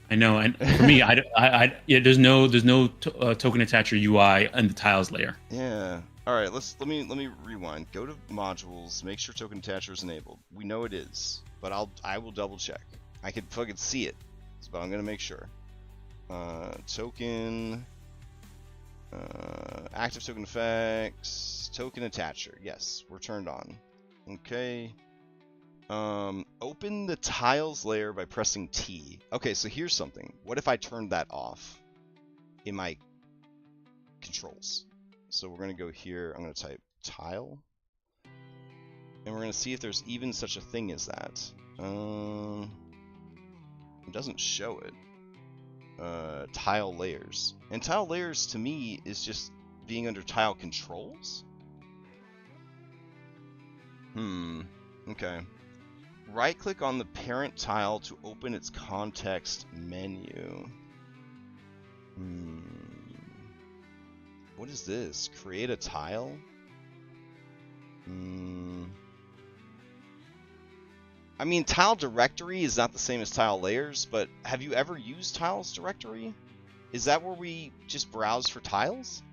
I know, and for me, there's no token attacher UI in the tiles layer. Yeah. All right. Let me rewind. Go to modules. Make sure token attacher is enabled. We know it is, but I will double check. I can fucking see it, but I'm gonna make sure. Token. Active token effects. Token attacher. Yes, we're turned on. Okay. Open the tiles layer by pressing T. Okay, so here's something. What if I turned that off in my controls? So we're going to go here. I'm going to type tile. And we're going to see if there's even such a thing as that. It doesn't show it. Tile layers. And tile layers to me is just being under tile controls? Okay. Right-click on the parent tile to open its context menu. What is this? Create a tile? I mean, tile directory is not the same as tile layers, but have you ever used tiles directory? Is that where we just browse for tiles?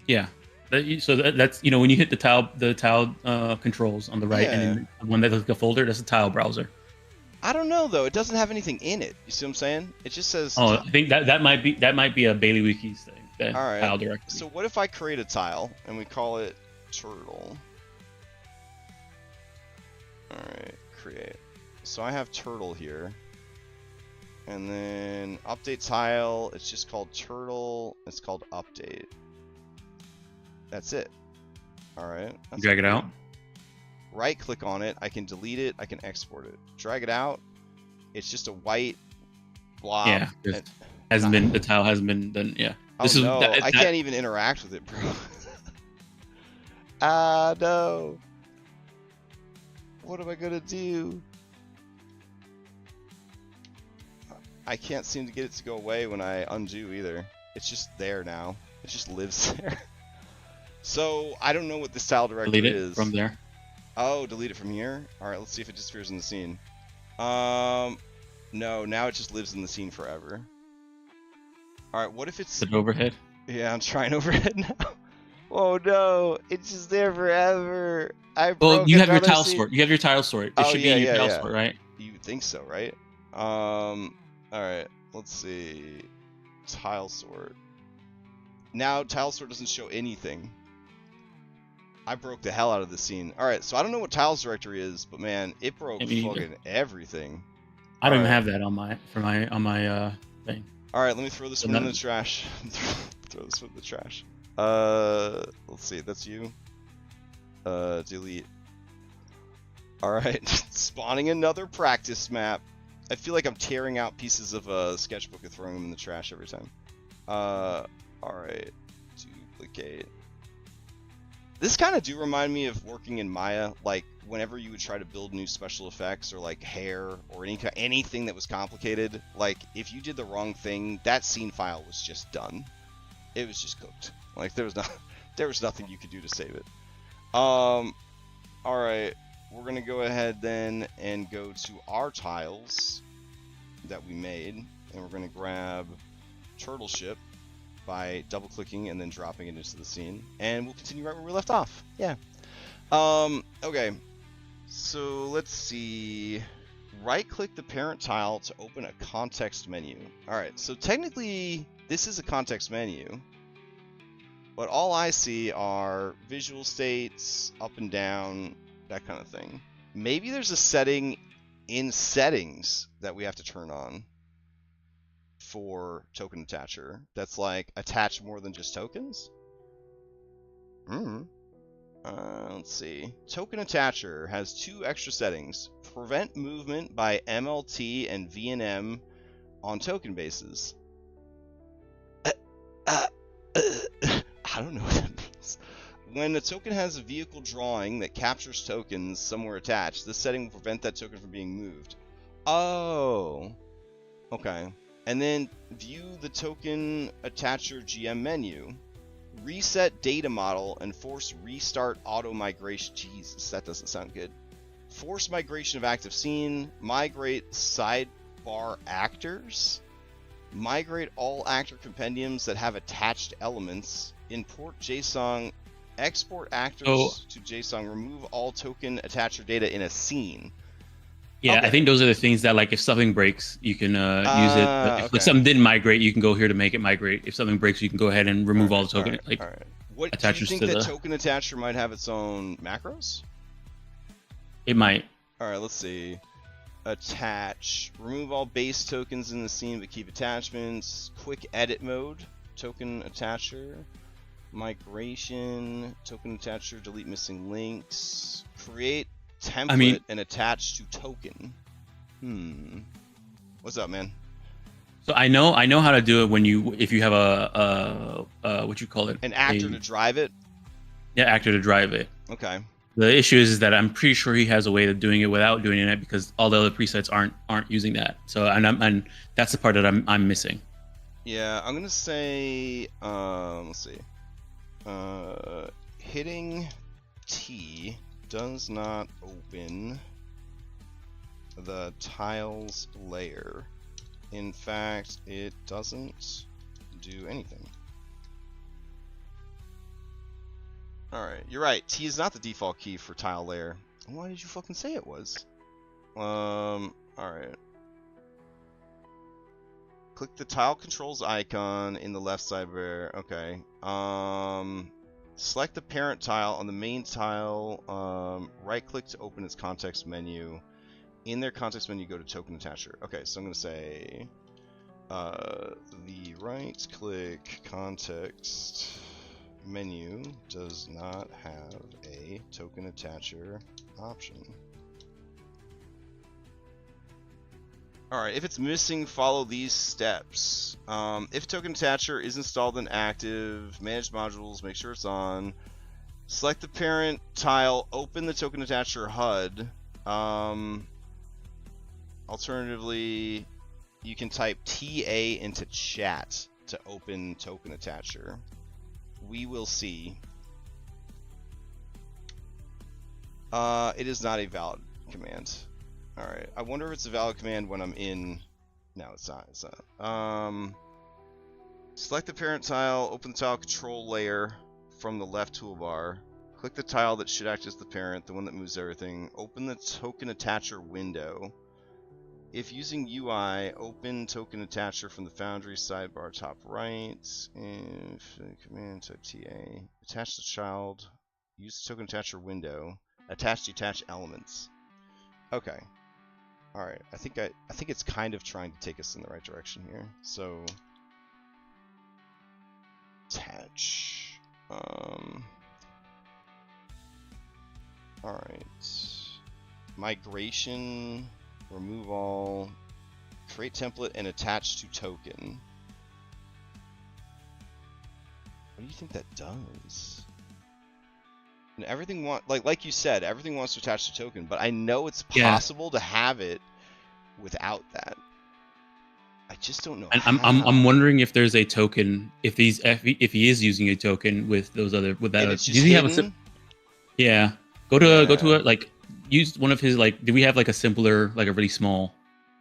Yeah. So that's when you hit the tile controls on the right, and then the one that looks like a folder, that's a tile browser. I don't know though. It doesn't have anything in it. You see what I'm saying? It just says. Oh, I think that might be a BaileyWiki thing. All right. Tile directory. So what if I create a tile and we call it turtle? All right, create. So I have turtle here, and then update tile. It's just called turtle. It's called update. That's it. All right. Drag it out. Right click on it. I can delete it. I can export it. Drag it out. It's just a white blob. Yeah. The tile hasn't been done. Yeah. Oh, I can't even interact with it, bro. No. What am I gonna do? I can't seem to get it to go away when I undo either. It's just there now. It just lives there. So I don't know what this tile directory is. Delete it from there. Oh, delete it from here? Alright, let's see if it disappears in the scene. No, now it just lives in the scene forever. Alright, what if it's... Is it overhead? Yeah, I'm trying overhead now. Oh no, it's just there forever. You have your tile sort. You have your tile sort. It should be in your tile sort, right? You think so, right? Alright, let's see. Tile sort. Now tile sort doesn't show anything. I broke the hell out of the scene. Alright, so I don't know what tiles directory is, but man, it broke fucking everything. I don't even have that on my thing. Alright, let me throw this one in the trash. Throw this one in the trash. Let's see. That's you. Delete. All right, spawning another practice map. I feel like I'm tearing out pieces of a sketchbook and throwing them in the trash every time. All right, duplicate. This kind of do remind me of working in Maya, like whenever you would try to build new special effects or like hair or anything that was complicated. Like if you did the wrong thing, that scene file was just done. It was just cooked. Like there was nothing you could do to save it. All right, we're gonna go ahead then and go to our tiles that we made, and we're gonna grab Turtle Ship by double clicking and then dropping it into the scene, and we'll continue right where we left off. Yeah. Okay. So let's see. Right click the parent tile to open a context menu. Alright, so technically this is a context menu, but all I see are visual states, up and down, that kind of thing. Maybe there's a setting in settings that we have to turn on for token attacher that's like attach more than just tokens. Let's see. Token attacher has 2 extra settings: prevent movement by MLT and VNM on token bases. I don't know what that means. When a token has a vehicle drawing that captures tokens somewhere attached, this setting will prevent that token from being moved. Oh, okay. And then view the token attacher GM menu. Reset data model and force restart auto migration. Jesus, that doesn't sound good. Force migration of active scene. Migrate sidebar actors. Migrate all actor compendiums that have attached elements. Import JSON. Export actors to JSON. Remove all token attacher data in a scene. Yeah, okay. I think those are the things that, like, if something breaks, you can use it. If something didn't migrate, you can go here to make it migrate. If something breaks, you can go ahead and remove all the token What do you think that token attacher might have its own macros? It might. All right, let's see. Attach. Remove all base tokens in the scene, but keep attachments. Quick edit mode. Token attacher. Migration. Token attacher. Delete missing links. Create template and attach to token. What's up, man? So I know how to do it if you have a what you call it, an actor to drive it. Yeah, actor to drive it. Okay. The issue is that I'm pretty sure he has a way of doing it without doing it because all the other presets aren't using that. So and that's the part that I'm missing. Yeah, I'm gonna say let's see. Hitting T does not open the tiles layer. In fact, it doesn't do anything. Alright, you're right. T is not the default key for tile layer. Why did you fucking say it was? Alright. Click the tile controls icon in the left sidebar. Okay. Select the parent tile on the main tile. Right click to open its context menu. In their context menu, go to token attacher. Okay, so I'm going to say the right click context menu does not have a token attacher option. Alright, if it's missing, follow these steps. If token attacher is installed and active, manage modules, make sure it's on. Select the parent tile, open the token attacher HUD. Alternatively, you can type TA into chat to open token attacher. We will see. It is not a valid command. Alright, I wonder if it's a valid command when I'm in... No, it's not. It's not. Select the parent tile, open the tile control layer from the left toolbar. Click the tile that should act as the parent, the one that moves everything. Open the token attacher window. If using UI, open token attacher from the Foundry sidebar top right. If command type TA, attach the child. Use the token attacher window. Attach detach elements. Okay. All right. I think it's kind of trying to take us in the right direction here. So attach. All right. Migration. Remove all. Create template and attach to token. What do you think that does? And everything like you said, everything wants to attach to token, but I know it's possible to have it without that. I just don't know. And I'm wondering if there's a token, if he is using a token with those other with that. Does he have a? Yeah. Go to a, like, use one of his, like, do we have like a simpler, like a really small,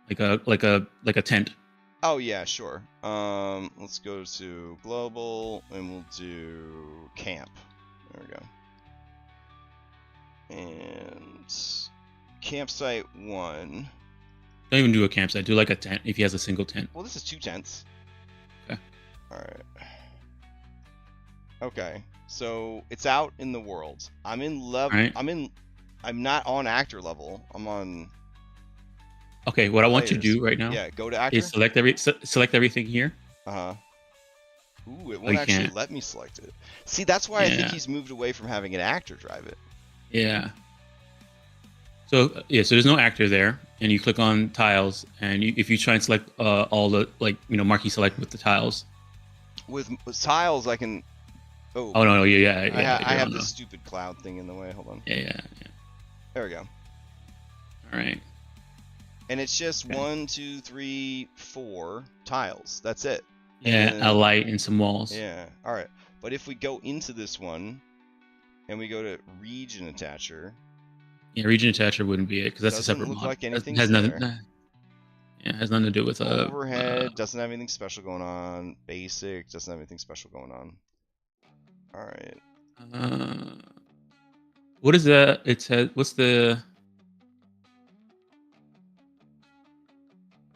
like a tent? Oh yeah, sure. Let's go to global and we'll do camp. There we go. And campsite 1. Don't even do a campsite. Do like a tent if he has a single tent. Well, this is 2 tents. Okay. All right. Okay. So it's out in the world. I'm in level. Right. I'm not on actor level. I'm on. Okay. What I want you to do right now. Yeah. Go to actor. Is select everything here. Ooh, it won't actually let me select it. See, that's why I think he's moved away from having an actor drive it. Yeah. So so there's no actor there, and you click on tiles, and if you try and select all the, like, marquee select with the tiles. With tiles, I can. Oh no, yeah. I have this stupid cloud thing in the way. Hold on. Yeah. There we go. All right. And it's just 1, 2, 3, 4 tiles. That's it. Yeah, a light and some walls. Yeah. All right. But if we go into this one, and we go to region attacher. Yeah, region attacher wouldn't be it because that's a separate mod. Doesn't look like anything has nothing. there. Yeah, it has nothing to do with overhead. Doesn't have anything special going on. Basic doesn't have anything special going on. All right. What is that? It says, what's the?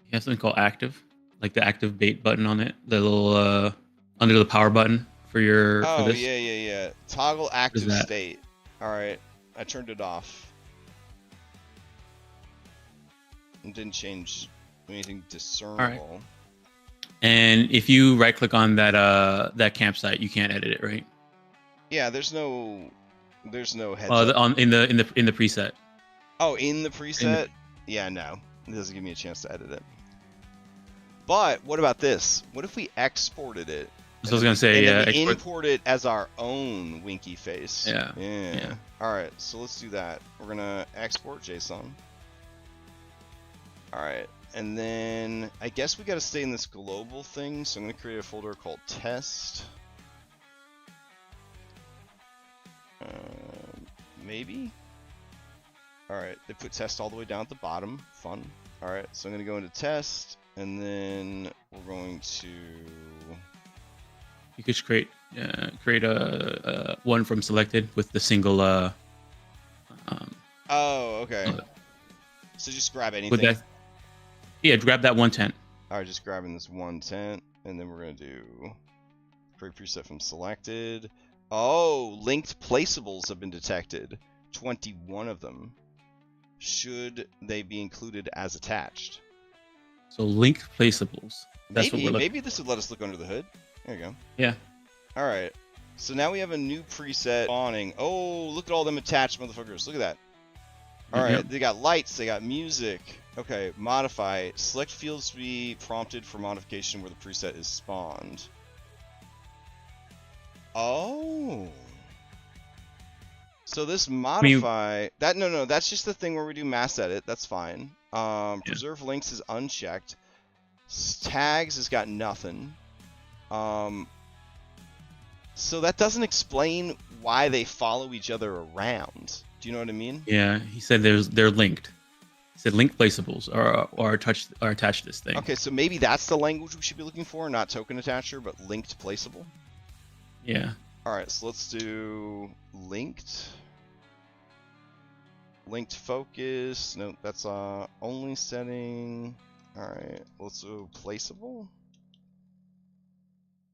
You have something called active, like the active bait button on it, the little under the power button for your. Oh, for this. Yeah. Toggle active state. All right, I turned it off. It didn't change anything discernible. All right. And if you right click on that campsite, you can't edit it, right? Yeah, there's no heads up. In the preset. Oh, in the preset? Yeah, no. It doesn't give me a chance to edit it. But what about this? What if we exported it? So I was gonna say, import it as our own winky face. Yeah. All right, so let's do that. We're gonna export JSON. All right, and then I guess we got to stay in this global thing. So I'm gonna create a folder called test. Maybe. All right, they put test all the way down at the bottom. Fun. All right, so I'm gonna go into test, and then we're going to. You could just create a one from selected with the single. Oh, okay. So just grab anything. With that, yeah, grab that one tent. All right, just grabbing this one tent, and then we're gonna do create preset from selected. Oh, linked placeables have been detected. 21 of them. Should they be included as attached? So linked placeables. That's maybe this would let us look under the hood. There you go. Yeah. All right. So now we have a new preset spawning. Oh, look at all them attached motherfuckers. Look at that. All right. They got lights. They got music. Okay. Modify. Select fields to be prompted for modification where the preset is spawned. Oh. So this modify that's just the thing where we do mass edit. That's fine. Preserve links is unchecked. Tags has got nothing. So that doesn't explain why they follow each other around. Do you know what I mean? Yeah, he said they're linked. He said link placeables are attached to this thing. Okay, so maybe that's the language we should be looking for, not token attacher, but linked placeable. Yeah. All right, so let's do linked. Linked focus. No, that's only setting. All right, let's do placeable.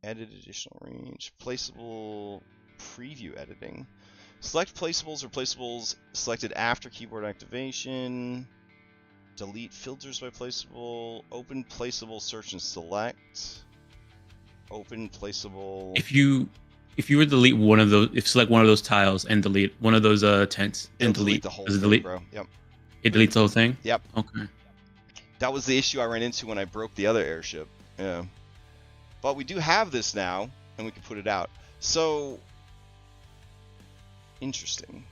Edit additional range. Placeable preview editing. Select placeables or placeables selected after keyboard activation. Delete filters by placeable. Open placeable search and select. Open placeable. If you if you were to delete one of those, if select one of those tiles and delete one of those tents and delete the whole does it thing, delete? bro. Yep. It deletes the whole thing. Yep. Okay. That was the issue I ran into when I broke the other airship. Yeah. But we do have this now, and we can put it out. So interesting.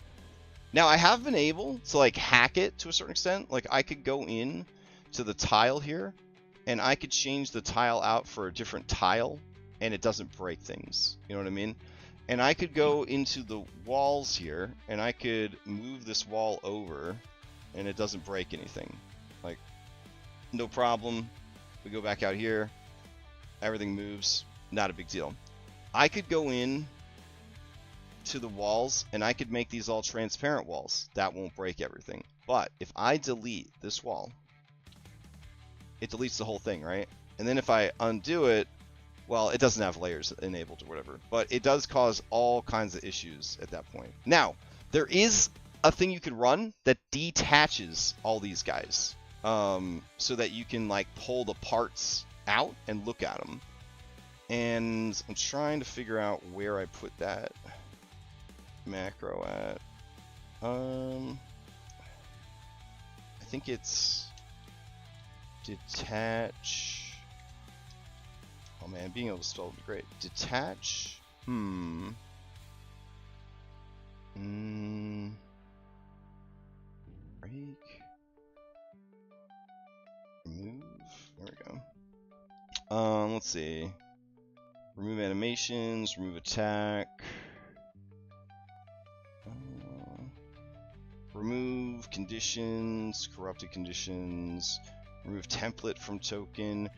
Now I have been able to like hack it to a certain extent. Like I could go in to the tile here, and I could change the tile out for a different tile, and it doesn't break things. You know what I mean? And I could go into the walls here, and I could move this wall over, and it doesn't break anything. Like, no problem. We go back out here, everything moves, not a big deal. I could go in to the walls, and I could make these all transparent walls. That won't break everything. But if I delete this wall, it deletes the whole thing, right? And then if I undo it, well, it doesn't have layers enabled or whatever, but it does cause all kinds of issues at that point. Now, there is a thing you could run that detaches all these guys, so that you can like pull the parts out and look at them. And I'm trying to figure out where I put that macro at. I think it's detach. Oh man, being able to spell would be great. Detach. Break. Remove. There we go. Let's see. Remove animations. Remove attack. Remove conditions. Corrupted conditions. Remove template from token.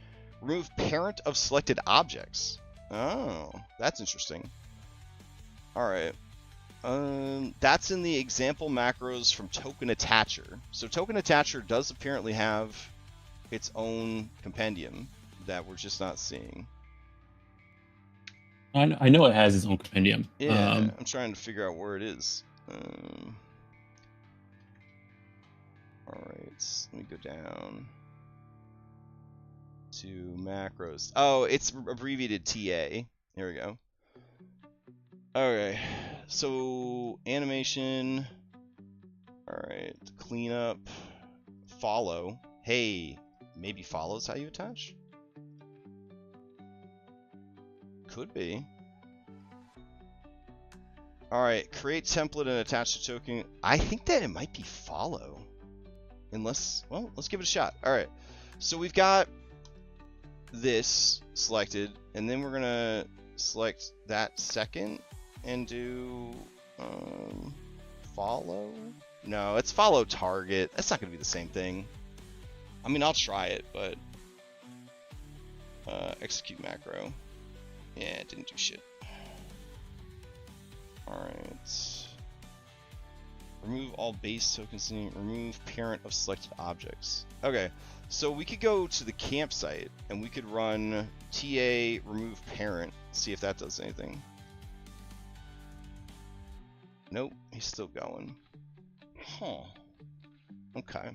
Remove parent of selected objects. Oh, that's interesting. Alright. That's in the example macros from token attacher. So token attacher does apparently have its own compendium that we're just not seeing. I know it has its own compendium. Yeah, I'm trying to figure out where it is. Alright, let me go down to macros. Oh, it's abbreviated TA. Here we go. Okay, so animation. Alright, cleanup. Follow. Hey, maybe follows how you attach? Could be. Alright, create template and attach to token. I think that it might be follow. Unless, well, let's give it a shot. Alright, so we've got this selected, and then we're gonna select that second and do follow. No, it's follow target. That's not gonna be the same thing. I mean, I'll try it, but execute macro. Yeah, it didn't do shit. Alright. Remove all base tokens. Remove parent of selected objects. Okay, so we could go to the campsite and we could run TA remove parent, see if that does anything. Nope, he's still going. Huh. Okay.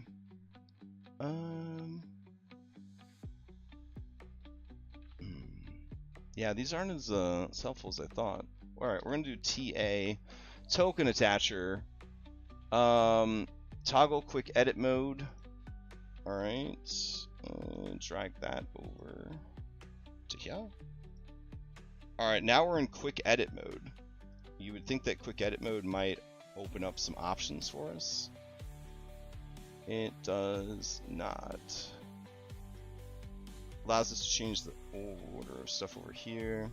Yeah, these aren't as helpful as I thought. Alright, we're gonna do TA token attacher. Toggle quick edit mode. Alright, drag that over to here. Alright, now we're in quick edit mode. You would think that quick edit mode might open up some options for us. It does not. Allows us to change the order of stuff over here.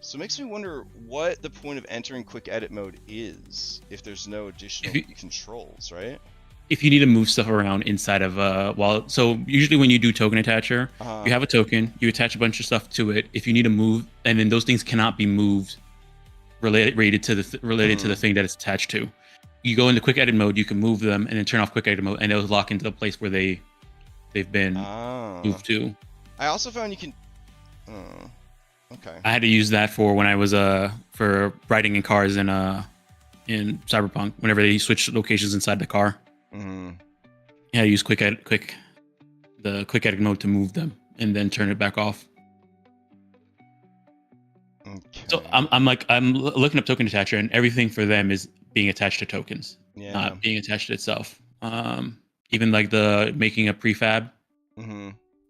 So it makes me wonder what the point of entering quick edit mode is if there's no additional controls, right? If you need to move stuff around inside of so usually when you do token attacher, you have a token, you attach a bunch of stuff to it. If you need to move, and then those things cannot be moved related to the thing that it's attached to. You go into quick edit mode, you can move them, and then turn off quick edit mode, and they'll lock into the place where they've been moved to. I also found you can. Okay. I had to use that for when I was for riding in cars in Cyberpunk. Whenever they switch locations inside the car, yeah, I use quick edit mode to move them, and then turn it back off. Okay. So I'm looking up token attacher, and everything for them is being attached to tokens, not being attached to itself. Even like the making a prefab,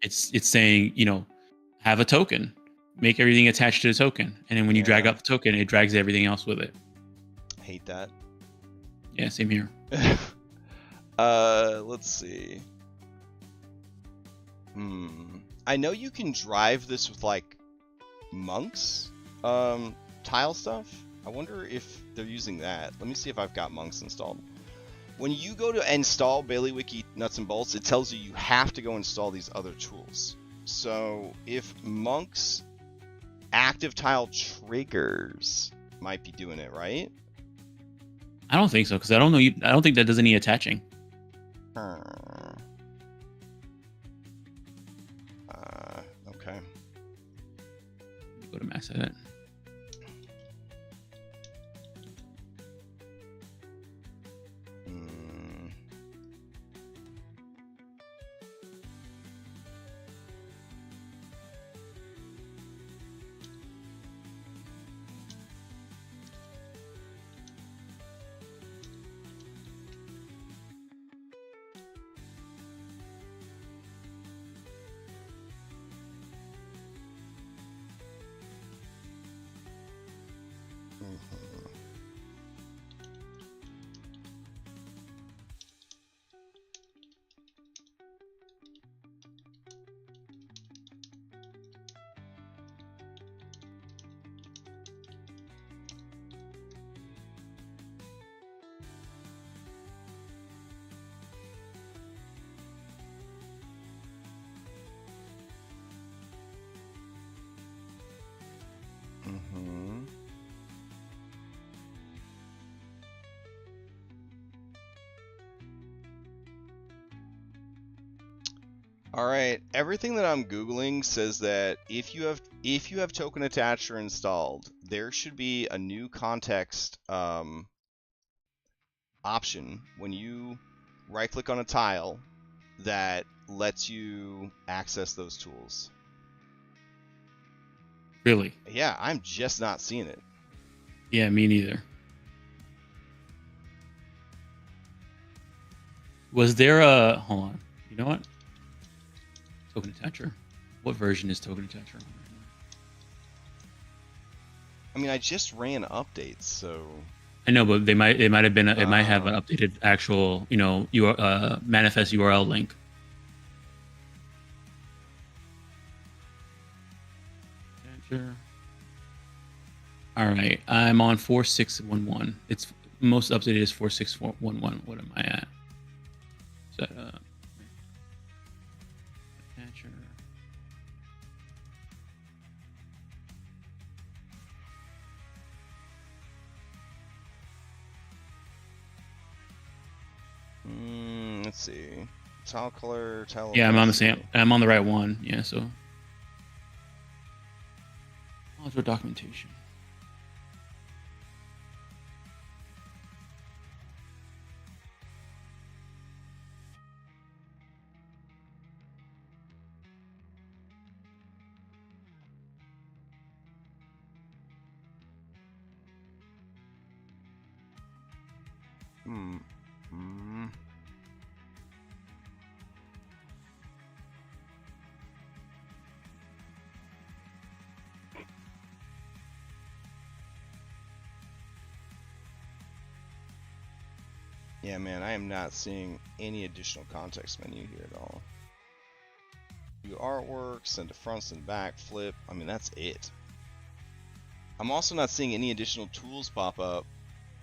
it's saying, have a token, make everything attached to the token, and then when you drag out the token, it drags everything else with it. Hate that. Yeah, same here. Let's see. I know you can drive this with like monks tile stuff. I wonder if they're using that. Let me see if I've got monks installed. When you go to install BaileyWiki nuts and bolts, it tells you have to go install these other tools. So if monks active tile triggers might be doing it, right? I don't think so, because I don't know. I don't think that does any attaching. Okay. Go to max edit. All right, everything that I'm Googling says that if you have token attacher installed, there should be a new context option when you right click on a tile that lets you access those tools. Really? Yeah, I'm just not seeing it. Yeah, me neither. Was there a... Hold on. You know what? Token attacher. What version is token attacher? I mean, I just ran updates, so... I know, but it might have been it might have an updated actual, manifest URL link. All right, I'm on 4611. It's most updated is 4611. What am I at? Set up. Attacher. Let's see. Tile color, tile. Yeah, I'm on the same. I'm on the right one. Yeah, so. Module documentation. Yeah, man, I am not seeing any additional context menu here at all. Do artwork, send to front, send back, flip. I mean, that's it. I'm also not seeing any additional tools pop up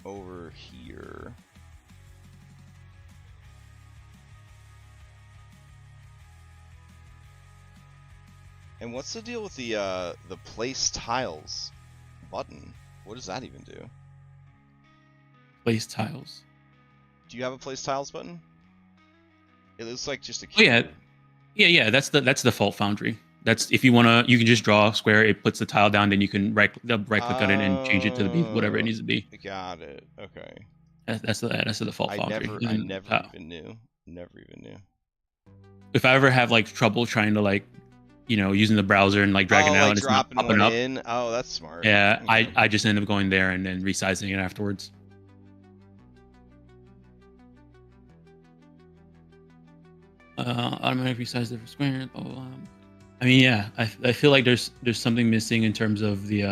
over here. And what's the deal with the place tiles button? What does that even do? Place tiles. Do you have a place tiles button? It looks like just a keyboard. Yeah. That's the default Foundry. That's if you wanna, you can just draw a square. It puts the tile down, then you can right click on it and change it to be whatever it needs to be. Got it. Okay. That's the default Foundry. I never even knew. Never even knew. If I ever have like trouble trying to like using the browser and like dragging Oh, it out, like and it's not dropping popping one up. in. Oh, that's smart. Yeah, Okay. I just end up going there and then resizing it afterwards. Automatic resize the square. I mean, yeah, I feel like there's something missing in terms of the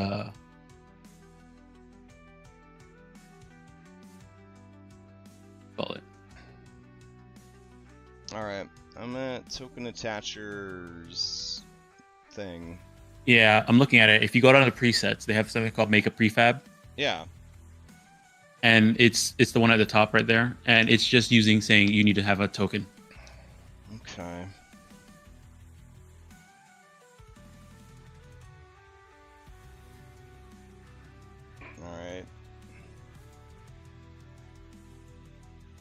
call it. All right, I'm at token attachers thing. Yeah, I'm looking at it. If you go down to presets, they have something called make a prefab. Yeah. And it's the one at the top right there, and it's just saying you need to have a token. Okay. All right.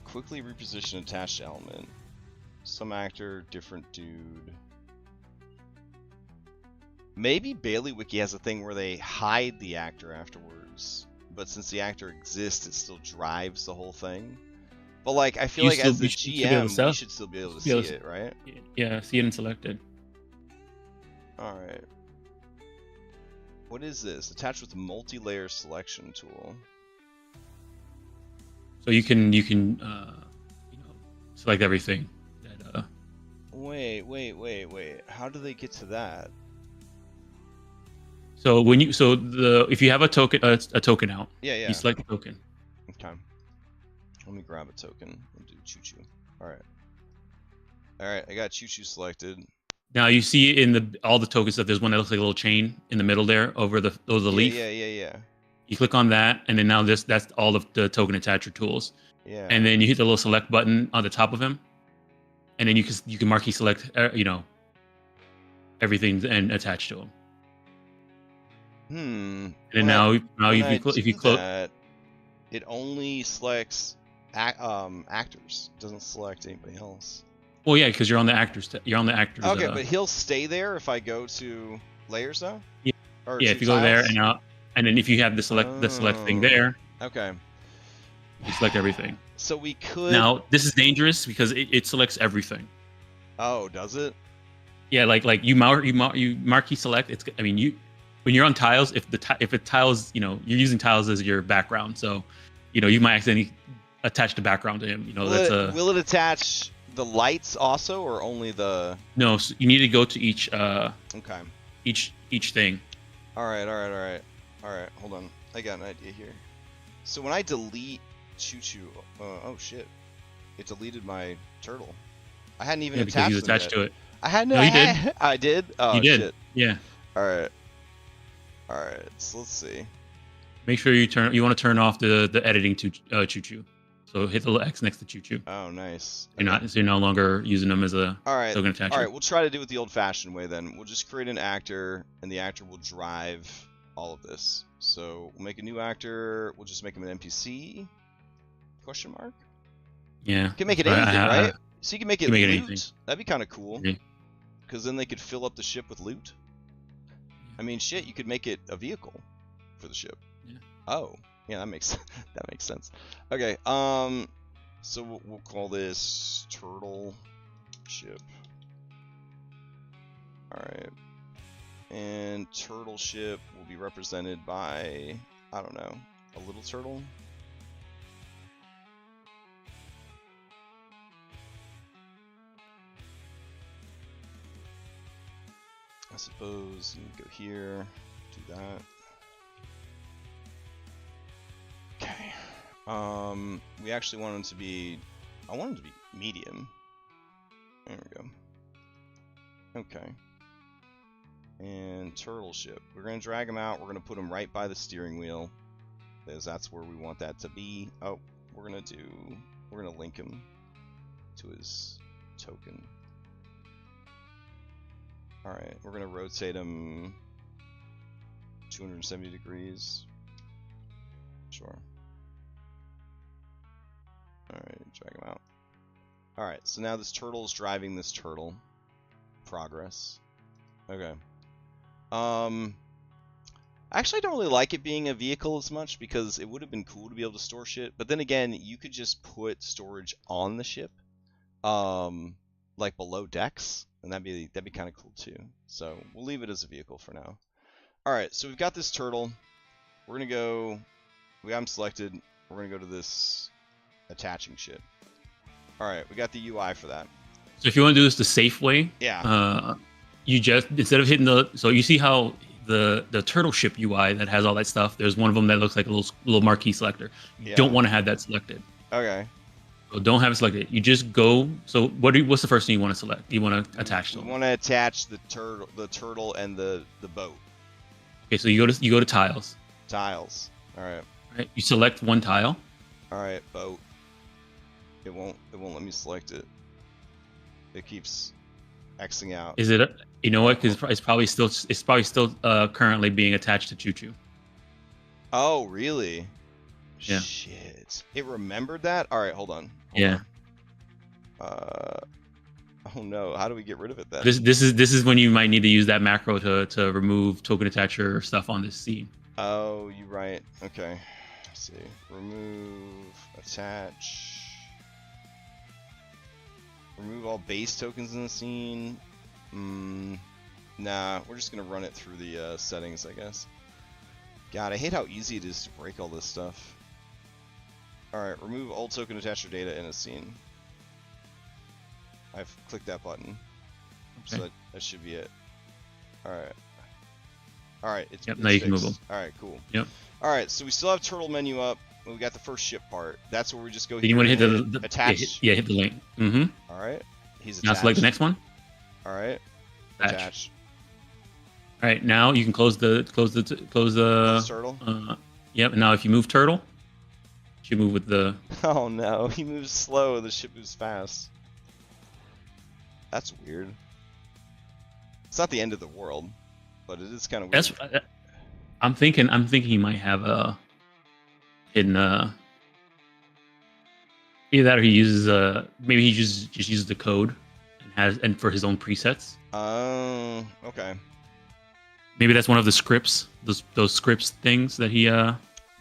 Quickly reposition attached element. Some actor, different dude. Maybe BaileyWiki has a thing where they hide the actor afterwards, but since the actor exists, it still drives the whole thing. But like, I feel like as the GM, we should still be able to see it, right? Yeah, see it and selected. All right. What is this? Attached with multi-layer selection tool. So you can select everything. Wait. How do they get to that? So if you have a token out, Yeah. you select the token. Okay. Let me grab a token and do choo-choo. All right. I got choo-choo selected. Now you see in all the tokens that there's one that looks like a little chain in the middle there over the leaf. Yeah. You click on that, and then now that's all of the token attacher tools. Yeah. And then you hit the little select button on the top of him, and then you can marquee select everything and attach to him. And then now if you close that, it only selects actors. It doesn't select anybody else. Well, yeah, because you're on the actors. Okay, but he'll stay there if I go to layers though. Yeah. Or if you go there and then if you have the select thing there. Okay. You select everything. So we could. Now this is dangerous because it selects everything. Oh, does it? Yeah, like you marquee select. When you're on tiles, if it tiles, you're using tiles as your background, so you might accidentally attach the background to him. Will it attach the lights also, or only the? No, so you need to go to each. Okay. Each thing. All right. Hold on, I got an idea here. So when I delete choo-choo, oh shit, it deleted my turtle. I hadn't even attached because you attached to it. I hadn't. No, you did. I did. Oh, you did. Shit. Yeah. All right. So let's see. Make sure you want to turn off the editing to choo-choo. So hit the little X next to choo-choo. Oh, nice. You're no longer using them as a token attacher. All right, we'll try to do it the old-fashioned way then. We'll just create an actor, and the actor will drive all of this. So we'll make a new actor. We'll just make him an NPC? Question mark? Yeah. You can make it anything, right? So you can make it loot. Anything. That'd be kind of cool. Okay. Because then they could fill up the ship with loot. I mean, shit, you could make it a vehicle for the ship. Yeah. Oh, yeah, that makes sense. Okay, so we'll call this turtle ship. All right, and turtle ship will be represented by, I don't know, a little turtle. I suppose you can go here, do that. Okay. We actually want him to be, I want him to be medium. There we go. Okay. And turtle ship. We're gonna drag him out. We're gonna put him right by the steering wheel, because that's where we want that to be. Oh, we're gonna link him to his token. Alright, we're going to rotate him 270 degrees. Sure. Alright, drag him out. Alright, so now this turtle is driving this turtle. Progress. Okay. Actually, I don't really like it being a vehicle as much because it would have been cool to be able to store shit. But then again, you could just put storage on the ship. Like below decks. and that'd be kind of cool too. So we'll leave it as a vehicle for now. All right, so we've got this turtle. We're gonna go. We got him selected. We're gonna go to this attaching ship. All right, we got the UI for that. So if you want to do this the safe way, Yeah. You just, instead of hitting so you see how the turtle ship UI that has all that stuff, there's one of them that looks like a little marquee selector. You don't want to have that selected. Okay. So don't have it selected. You just go. So what's the first thing you want to select? You want to attach to them. We want to attach the turtle and the boat. Okay, so you go to tiles. Tiles. All right. All right. You select one tile. All right, boat. It won't let me select it. It keeps Xing out. Is it? You know what? Because it's probably still currently being attached to Choo Choo. Oh, really? Yeah. Shit. It remembered that? All right, hold on. Yeah. Oh no. How do we get rid of it then? This is when you might need to use that macro to remove token attacher stuff on this scene. Oh, you're right. Okay. Let's see. Remove, attach. Remove all base tokens in the scene. Nah, we're just gonna run it through the settings, I guess. God, I hate how easy it is to break all this stuff. Alright, remove all token attacher data in a scene. I've clicked that button. Okay. So that should be it. Alright. Alright, it's now you can move them. Alright, cool. Yep. Alright, so we still have turtle menu up. We got the first ship part. That's where we just go So you want to hit the attach. hit the link. Mm-hmm. Alright. He's attached. Now select the next one. Alright. Attach. All right, now you can close the turtle. Yep. And now if you move turtle, you should move with the. Oh no, he moves slow. The ship moves fast. That's weird. It's not the end of the world, but it is kind of weird. That's. I'm thinking he might have a hidden. Either that or he uses maybe he just uses the code and for his own presets. Oh, okay. Maybe that's one of the scripts, those scripts things that he.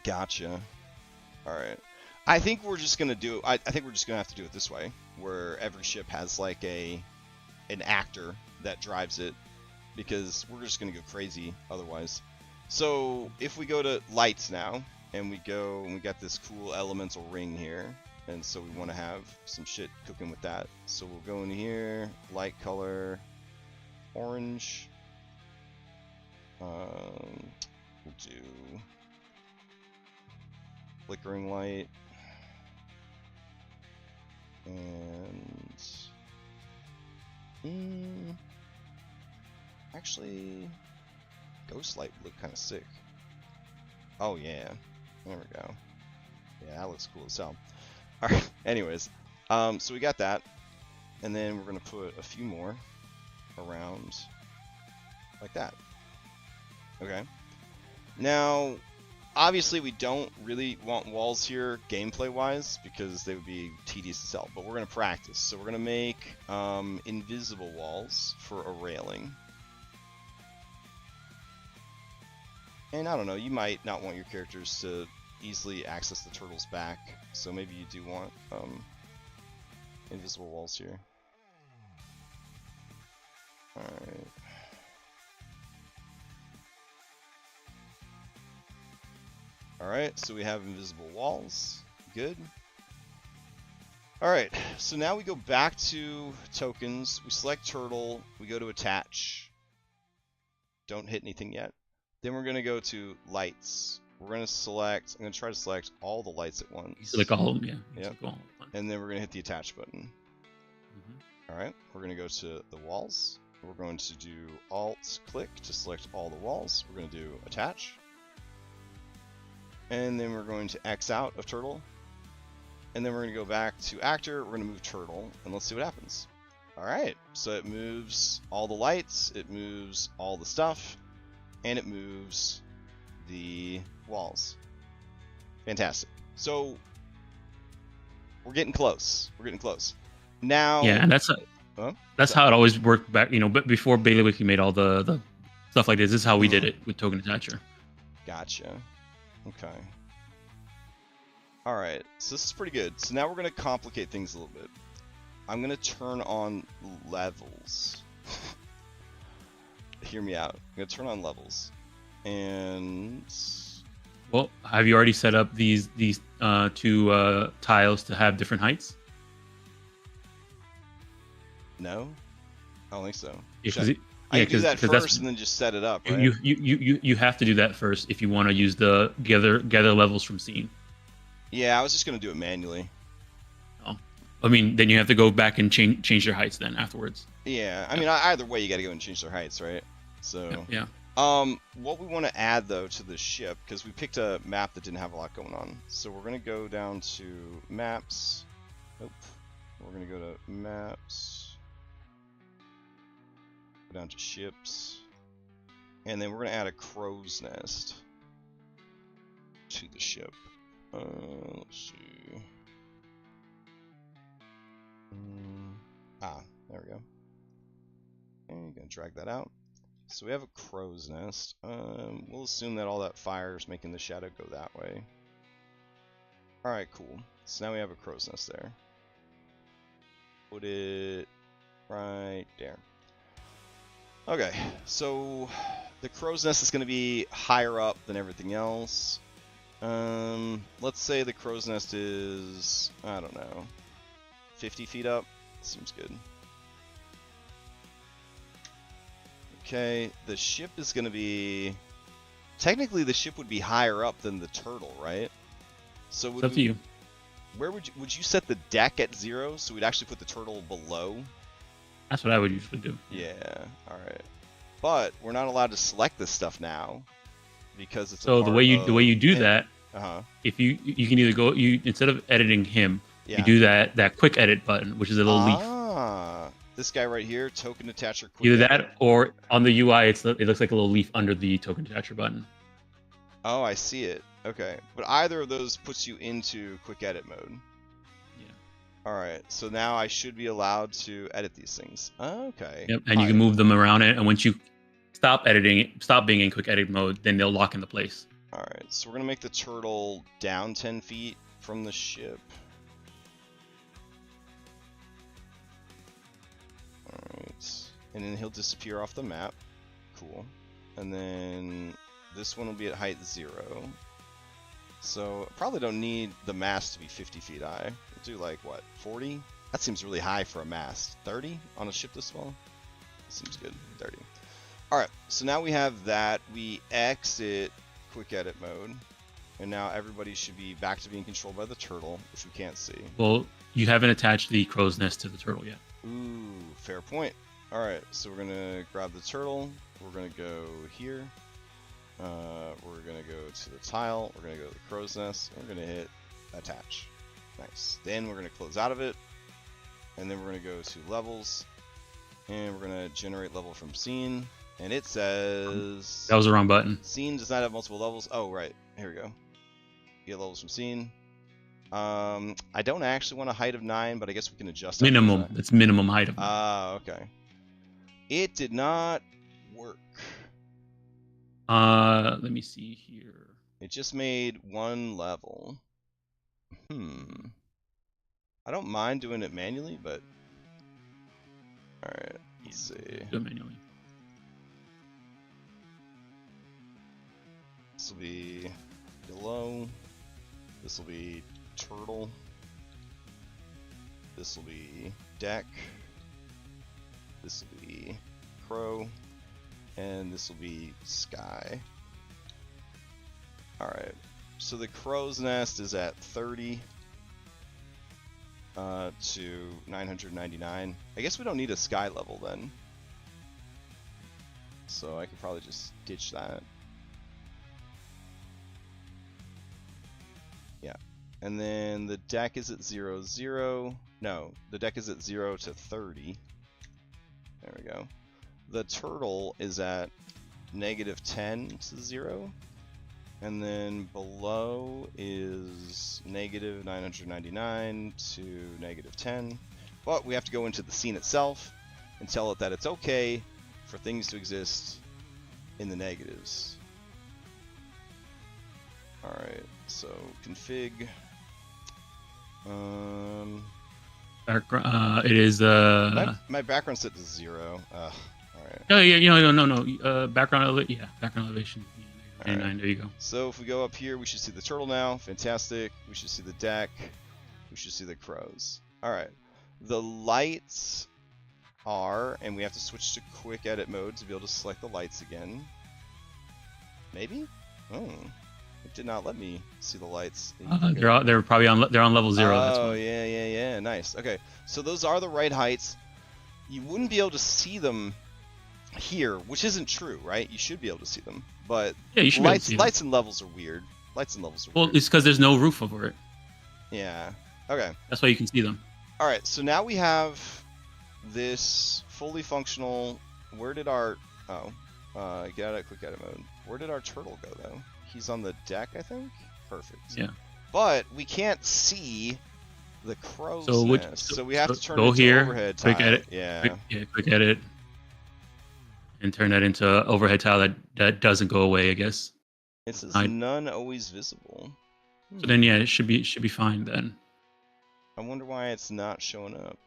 Gotcha. All right. I think we're just gonna do. I think we're just gonna have to do it this way, where every ship has like an actor that drives it, because we're just gonna go crazy otherwise. So if we go to lights now, and we got this cool elemental ring here, and so we want to have some shit cooking with that. So we'll go in here, light color, orange. We'll do flickering light, and actually, ghost light would look kind of sick. Oh yeah, there we go. Yeah, that looks cool as hell. All right. Anyways, so we got that, and then we're gonna put a few more around like that. Okay. Now, obviously, we don't really want walls here gameplay-wise because they would be tedious as hell. But we're gonna practice, so we're gonna make invisible walls for a railing. And I don't know, you might not want your characters to easily access the turtle's back, so maybe you do want invisible walls here. Alright. Alright, so we have invisible walls. Good. Alright, so now we go back to tokens, we select turtle, we go to attach. Don't hit anything yet. Then we're going to go to lights. We're going to select, I'm going to try to select all the lights at once. Select all of them, yeah. Yep. And then we're going to hit the attach button. Alright, we're going to go to the walls. We're going to do Alt-click to select all the walls. We're going to do attach. And then we're going to X out of turtle. And then we're going to go back to actor. We're going to move turtle. And let's see what happens. Alright, so it moves all the lights. It moves all the stuff. And it moves the walls. Fantastic. So we're getting close. We're getting close. Now. Yeah, and that's how it always worked back. But before BaileyWiki made all the stuff like this is how we did it with token attacher. Gotcha. Okay. All right. So this is pretty good. So now we're gonna complicate things a little bit. I'm gonna turn on levels. hear me out. I'm gonna turn on levels, and Well, have you already set up these two tiles to have different heights? no, I don't think so. Yeah, I can do that first that's and then just set it up, right? you have to do that first if you want to use the gather levels from scene. Yeah, I was just gonna do it manually. Oh, I mean, then you have to go back and change their heights then afterwards. Yeah, I mean, either way, you got to go and change their heights, right? So Yeah. what we want to add though to the ship, because we picked a map that didn't have a lot going on, so we're gonna go down to maps. Nope. We're gonna go to maps. Go down to ships, and then we're gonna add a crow's nest to the ship. Let's see. There we go. And you're gonna drag that out. So we have a crow's nest. We'll assume that all that fire is making the shadow go that way. Alright, cool. So now we have a crow's nest there. Put it right there. Okay, so the crow's nest is going to be higher up than everything else. Let's say the crow's nest is, I don't know, 50 feet up. Seems good. Okay, the ship is going to be... Technically, the ship would be higher up than the turtle, right? So It's up to you. Where would you set the deck at 0, so we'd actually put the turtle below? That's what I would usually do. Yeah, alright. But we're not allowed to select this stuff now because it's so the way you do that, uh-huh. if you can either go instead of editing him, yeah. you do that quick edit button, which is a little leaf. This guy right here, token attacher. Quick either edit. that or on the UI, it looks like a little leaf under the token attacher button. Oh, I see it. Okay, but either of those puts you into quick edit mode. Yeah. All right, so now I should be allowed to edit these things. Okay. Yep, and you can move them around it, and once you stop being in quick edit mode, then they'll lock into place. All right, so we're gonna make the turtle down 10 feet from the ship. All right, and then he'll disappear off the map. Cool. And then this one will be at height 0. So probably don't need the mast to be 50 feet high. We'll do like, what, 40? That seems really high for a mast. 30 on a ship this small? Seems good. 30. Alright, so now we have that. We exit quick edit mode. And now everybody should be back to being controlled by the turtle, which we can't see. Well, you haven't attached the crow's nest to the turtle yet. Ooh, fair point. Alright, so we're going to grab the turtle. We're going to go here. We're going to go to the tile, we're going to go to the crow's nest, and we're going to hit attach. Nice. Then we're going to close out of it, and then we're going to go to levels, and we're going to generate level from scene, and it says... That was the wrong button. Scene does not have multiple levels. Oh, right. Here we go. Get levels from scene. I don't actually want a height of 9, but I guess we can adjust minimum. It's minimum height of 9. Ah, okay. It did not work. Let me see here. It just made 1 level. I don't mind doing it manually, but... Alright, let's see. Do it manually. This will be below. This will be turtle. This will be deck. This will be crow. And this will be sky. Alright, so the crow's nest is at 30 to 999. I guess we don't need a sky level then. So I could probably just ditch that. Yeah, and then the deck is at 0, 0. No, the deck is at 0 to 30. There we go. The turtle is at -10 to 0, and then below is -999 to -10. But we have to go into the scene itself and tell it that it's okay for things to exist in the negatives. Alright, so config. It is My background set to 0. Alright. right. Oh yeah, no. Background elevation. Yeah, 29. Right. There you go. So if we go up here, we should see the turtle now. Fantastic. We should see the deck. We should see the crows. All right. The lights are, and we have to switch to quick edit mode to be able to select the lights again. Maybe? Oh, it did not let me see the lights. They're probably on level 0. Oh, That's why. yeah. Nice. Okay, so those are the right heights. You wouldn't be able to see them here, which isn't true, right? You should be able to see them, but Yeah, you should lights, be able to see lights and levels are weird. Lights and levels are Well, weird. it's because there's no roof over it. Yeah. Okay. That's why you can see them. All right. So now we have this fully functional. Where did our get out of quick edit mode? Where did our turtle go though? He's on the deck, I think. Perfect. Yeah. But we can't see the crow's So nest, so we have to turn it go into here, overhead quick tile. edit. Yeah. Quick edit, and turn that into overhead tile that doesn't go away, I guess. It says none always visible. So then, yeah, it should be fine then. I wonder why it's not showing up.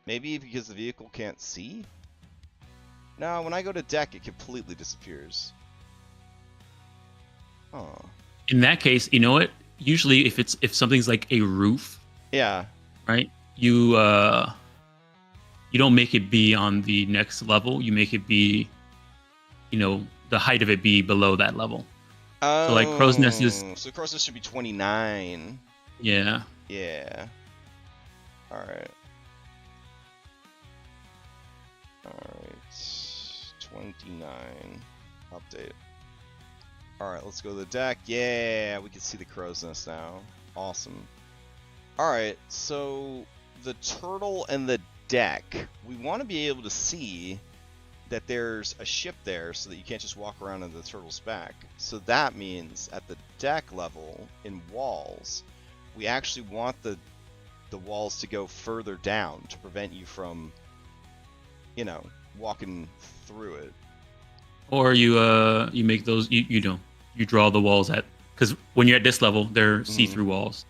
Maybe because the vehicle can't see? No, when I go to deck, it completely disappears. Oh. In that case, you know what? Usually, if something's like a roof, Yeah. right? You don't make it be on the next level. You make it be, the height of it be below that level. Oh. So like crow's nest is. So crow's nest should be 29. Yeah. Yeah. All right. 29. Update. All right, let's go to the deck. Yeah, we can see the crow's nest now. Awesome. All right, so the turtle and the deck. We want to be able to see that there's a ship there so that you can't just walk around on the turtle's back. So that means at the deck level in walls, we actually want the walls to go further down to prevent you from, walking through it. Or you make those you draw the walls because when you're at this level, they're see-through walls.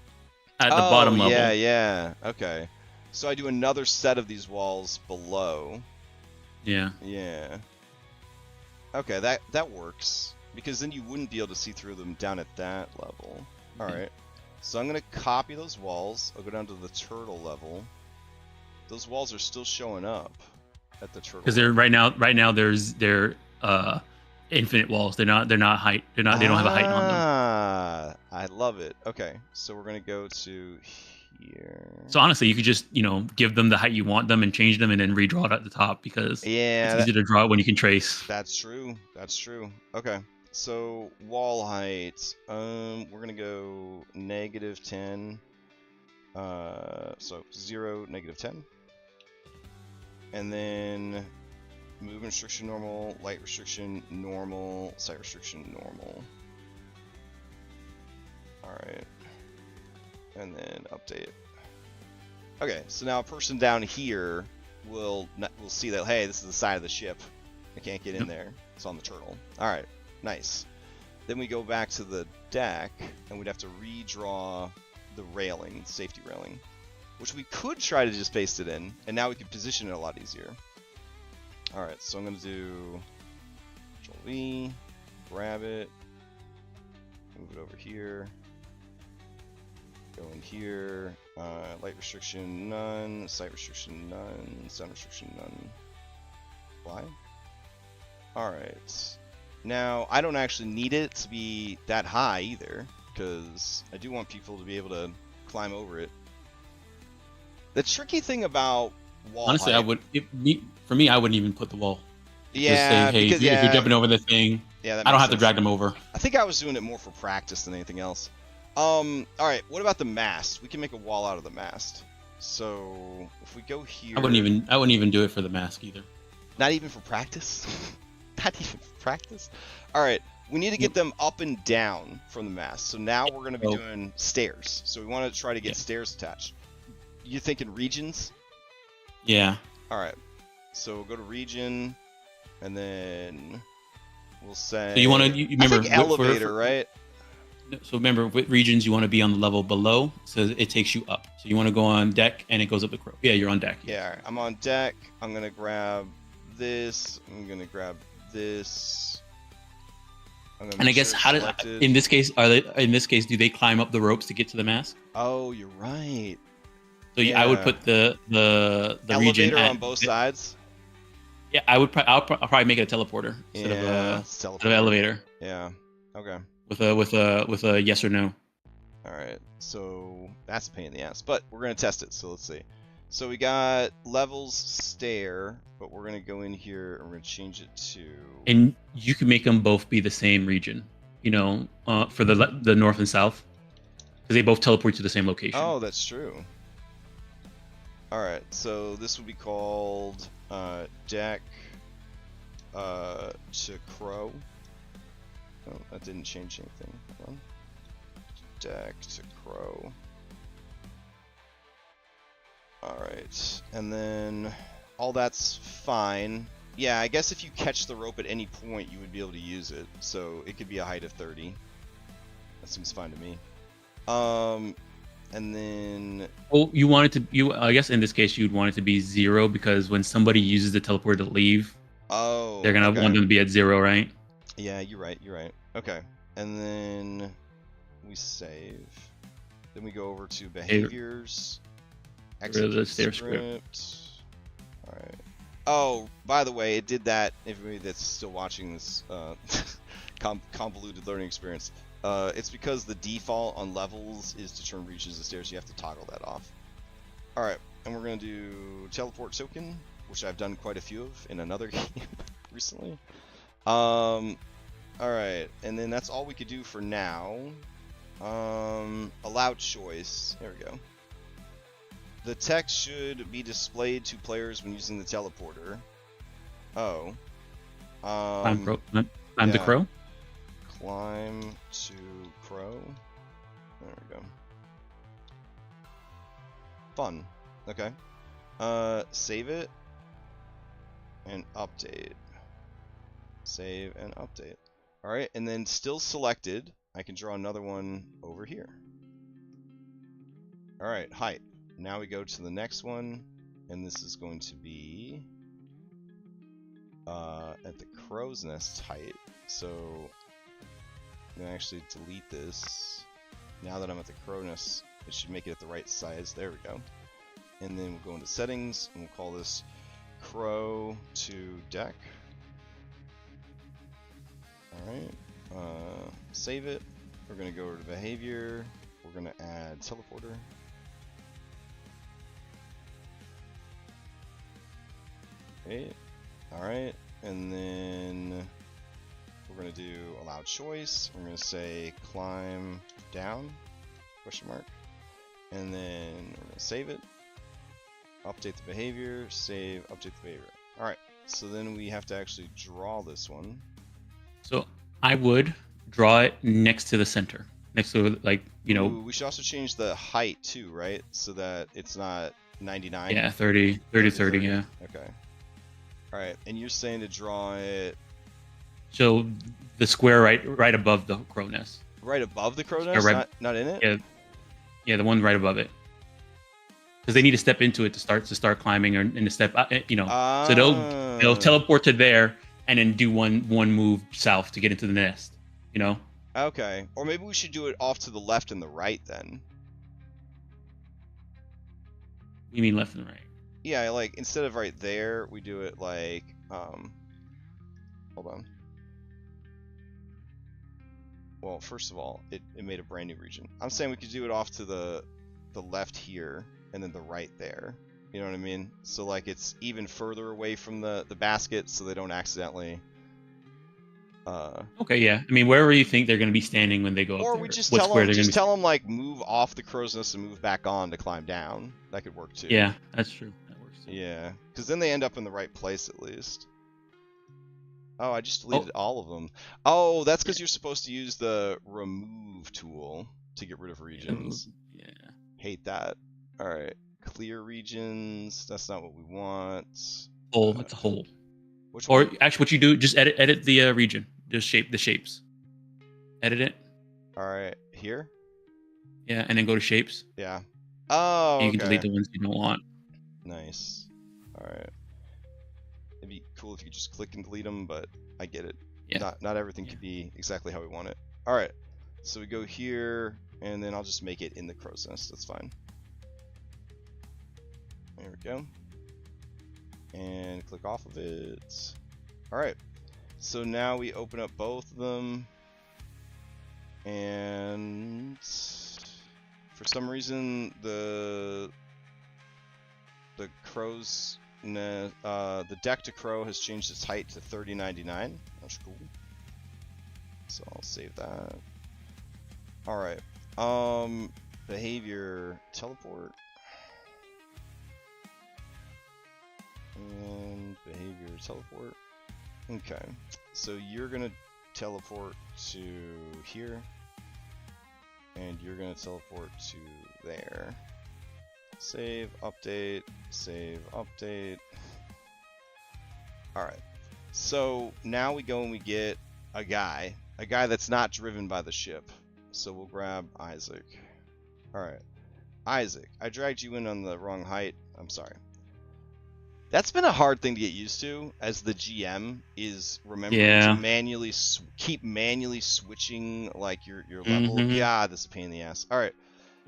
At the bottom level. Yeah. Okay. So I do another set of these walls below. Yeah. Yeah. Okay, that works. Because then you wouldn't be able to see through them down at that level. Alright. So I'm going to copy those walls. I'll go down to the turtle level. Those walls are still showing up at the turtle. Because they're right now they're infinite walls. They're not height. They don't have a height on them. I love it. Okay. So we're going to go to here. So honestly, you could just, give them the height you want them and change them and then redraw it at the top because it's easy to draw it when you can trace. That's true. Okay. So wall height, we're gonna go -10. So 0, -10, and then move restriction normal, light restriction normal, sight restriction normal. All right, and then update. Okay, so now a person down here will see that, hey, this is the side of the ship. I can't get in there. It's on the turtle. All right. Nice. Then we go back to the deck, and we'd have to redraw the railing, safety railing, which we could try to just paste it in, and now we can position it a lot easier. Alright, so I'm going to do Control-V, grab it, move it over here, go in here, light restriction none, sight restriction none, sound restriction none. Apply. Alright. Now, I don't actually need it to be that high either, because I do want people to be able to climb over it. The tricky thing about wall Honestly, height, for me, I wouldn't even put the wall. Yeah, just say, hey, because, if you're jumping over the thing, yeah, I don't have to drag them over. I think I was doing it more for practice than anything else. Alright, what about the mast? We can make a wall out of the mast. So, if we go here... I wouldn't even do it for the mask either. Not even for practice? Not even for practice? Alright, we need to get them up and down from the mast. So now we're going to be doing stairs. So we want to try to get stairs attached. You thinking regions? Yeah. Alright, so we'll go to region, and then we'll say... So you want to... remember, I think elevator, right? So remember, with regions, you want to be on the level below, so it takes you up. So you want to go on deck, and it goes up the crow. Yeah, you're on deck. Yeah, all right. I'm on deck. I'm gonna grab this. I'm gonna grab this. And I guess in this case, do they climb up the ropes to get to the mast? Oh, you're right. So yeah. I would put the elevator region on both sides. Yeah, I'll probably make it a teleporter instead of an elevator. Yeah. Okay. With a yes or no. All right. So that's a pain in the ass, but we're gonna test it. So let's see. So we got levels stair, but we're gonna go in here and we're gonna change it to. And you can make them both be the same region. For the north and south, because they both teleport to the same location. Oh, that's true. All right. So this would be called deck to crow. Oh, that didn't change anything. Hold on. Deck to crow. Alright, and then all that's fine. Yeah, I guess if you catch the rope at any point, you would be able to use it. So it could be a height of 30. That seems fine to me. And then... Well, I guess in this case, you'd want it to be 0, because when somebody uses the teleporter to leave, they're going to want them to be at 0, right? Yeah, you're right. Okay, and then we save. Then we go over to behaviors. Execute script. All right. Oh, by the way, it did that. Everybody that's still watching this convoluted learning experience, it's because the default on levels is to turn reaches of stairs. You have to toggle that off. All right, and we're gonna do teleport token, which I've done quite a few of in another game recently. All right, and then that's all we could do for now. Allow choice. There we go. The text should be displayed to players when using the teleporter. Oh. Climb to crow? Climb to crow. There we go. Fun. Okay. Save it. And update. Save and update. Alright, and then still selected, I can draw another one over here. Alright, height. Now we go to the next one, and this is going to be at the crow's nest height. So I'm going to actually delete this. Now that I'm at the crow's nest, it should make it at the right size. There we go. And then we'll go into settings, and we'll call this crow to deck. Alright, save it. We're going to go over to behavior. We're going to add teleporter. Okay. Alright, and then we're going to do allow choice. We're going to say climb down, question mark. And then we're going to save it. Update the behavior, save, update the behavior. Alright, so then we have to actually draw this one. So I would draw it next to the center. Next to, Ooh, we should also change the height too, right? So that it's not 99. Yeah, 30, 30, yeah. Okay. Alright, and you're saying to draw it... So the square right above the crow nest. Right above the crow nest? Not in it? Yeah, the one right above it. Because they need to step into it to start climbing, and to step, So they'll teleport to there, and then do one move south to get into the nest, Okay. Or maybe we should do it off to the left and the right then. You mean left and right? Yeah, like instead of right there, we do it like hold on. Well, first of all, it made a brand new region. I'm saying we could do it off to the left here and then the right there. You know what I mean? So like it's even further away from the basket so they don't accidentally Okay, yeah. I mean, wherever you think they're going to be standing when they go up there. Or we just tell them like move off the crow's nest and move back on to climb down. That could work too. Yeah, that's true. That works too. Yeah, because then they end up in the right place at least. Oh, I just deleted all of them. Oh, that's because you're supposed to use the remove tool to get rid of regions. Yeah. Hate that. All right, clear regions. That's not what we want. Hole. It's a hole. Which or one? actually, what you do, just edit the region. Just shape the shapes. Edit it. All right, here. Yeah, and then go to shapes. Yeah. Oh, And you okay. can delete the ones you don't want. Nice. All right. It'd be cool if you could just click and delete them, but I get it. Yeah. Not everything can be exactly how we want it. All right. So we go here, and then I'll just make it in the crow's nest. That's fine. There we go. And click off of it. All right. So now we open up both of them, and for some reason the crow's the deck to crow has changed its height to 3099. That's cool. So I'll save that. All right. Behavior teleport. And behavior teleport. Okay. So you're gonna teleport to here. And you're gonna teleport to there. Save, update, save, update. Alright. So now we go and we get a guy that's not driven by the ship. So we'll grab Isaac. Alright. Isaac, I dragged you in on the wrong height. I'm sorry. That's been a hard thing to get used to as the GM, is remembering to manually keep manually switching like your level. Yeah, this is a pain in the ass. All right.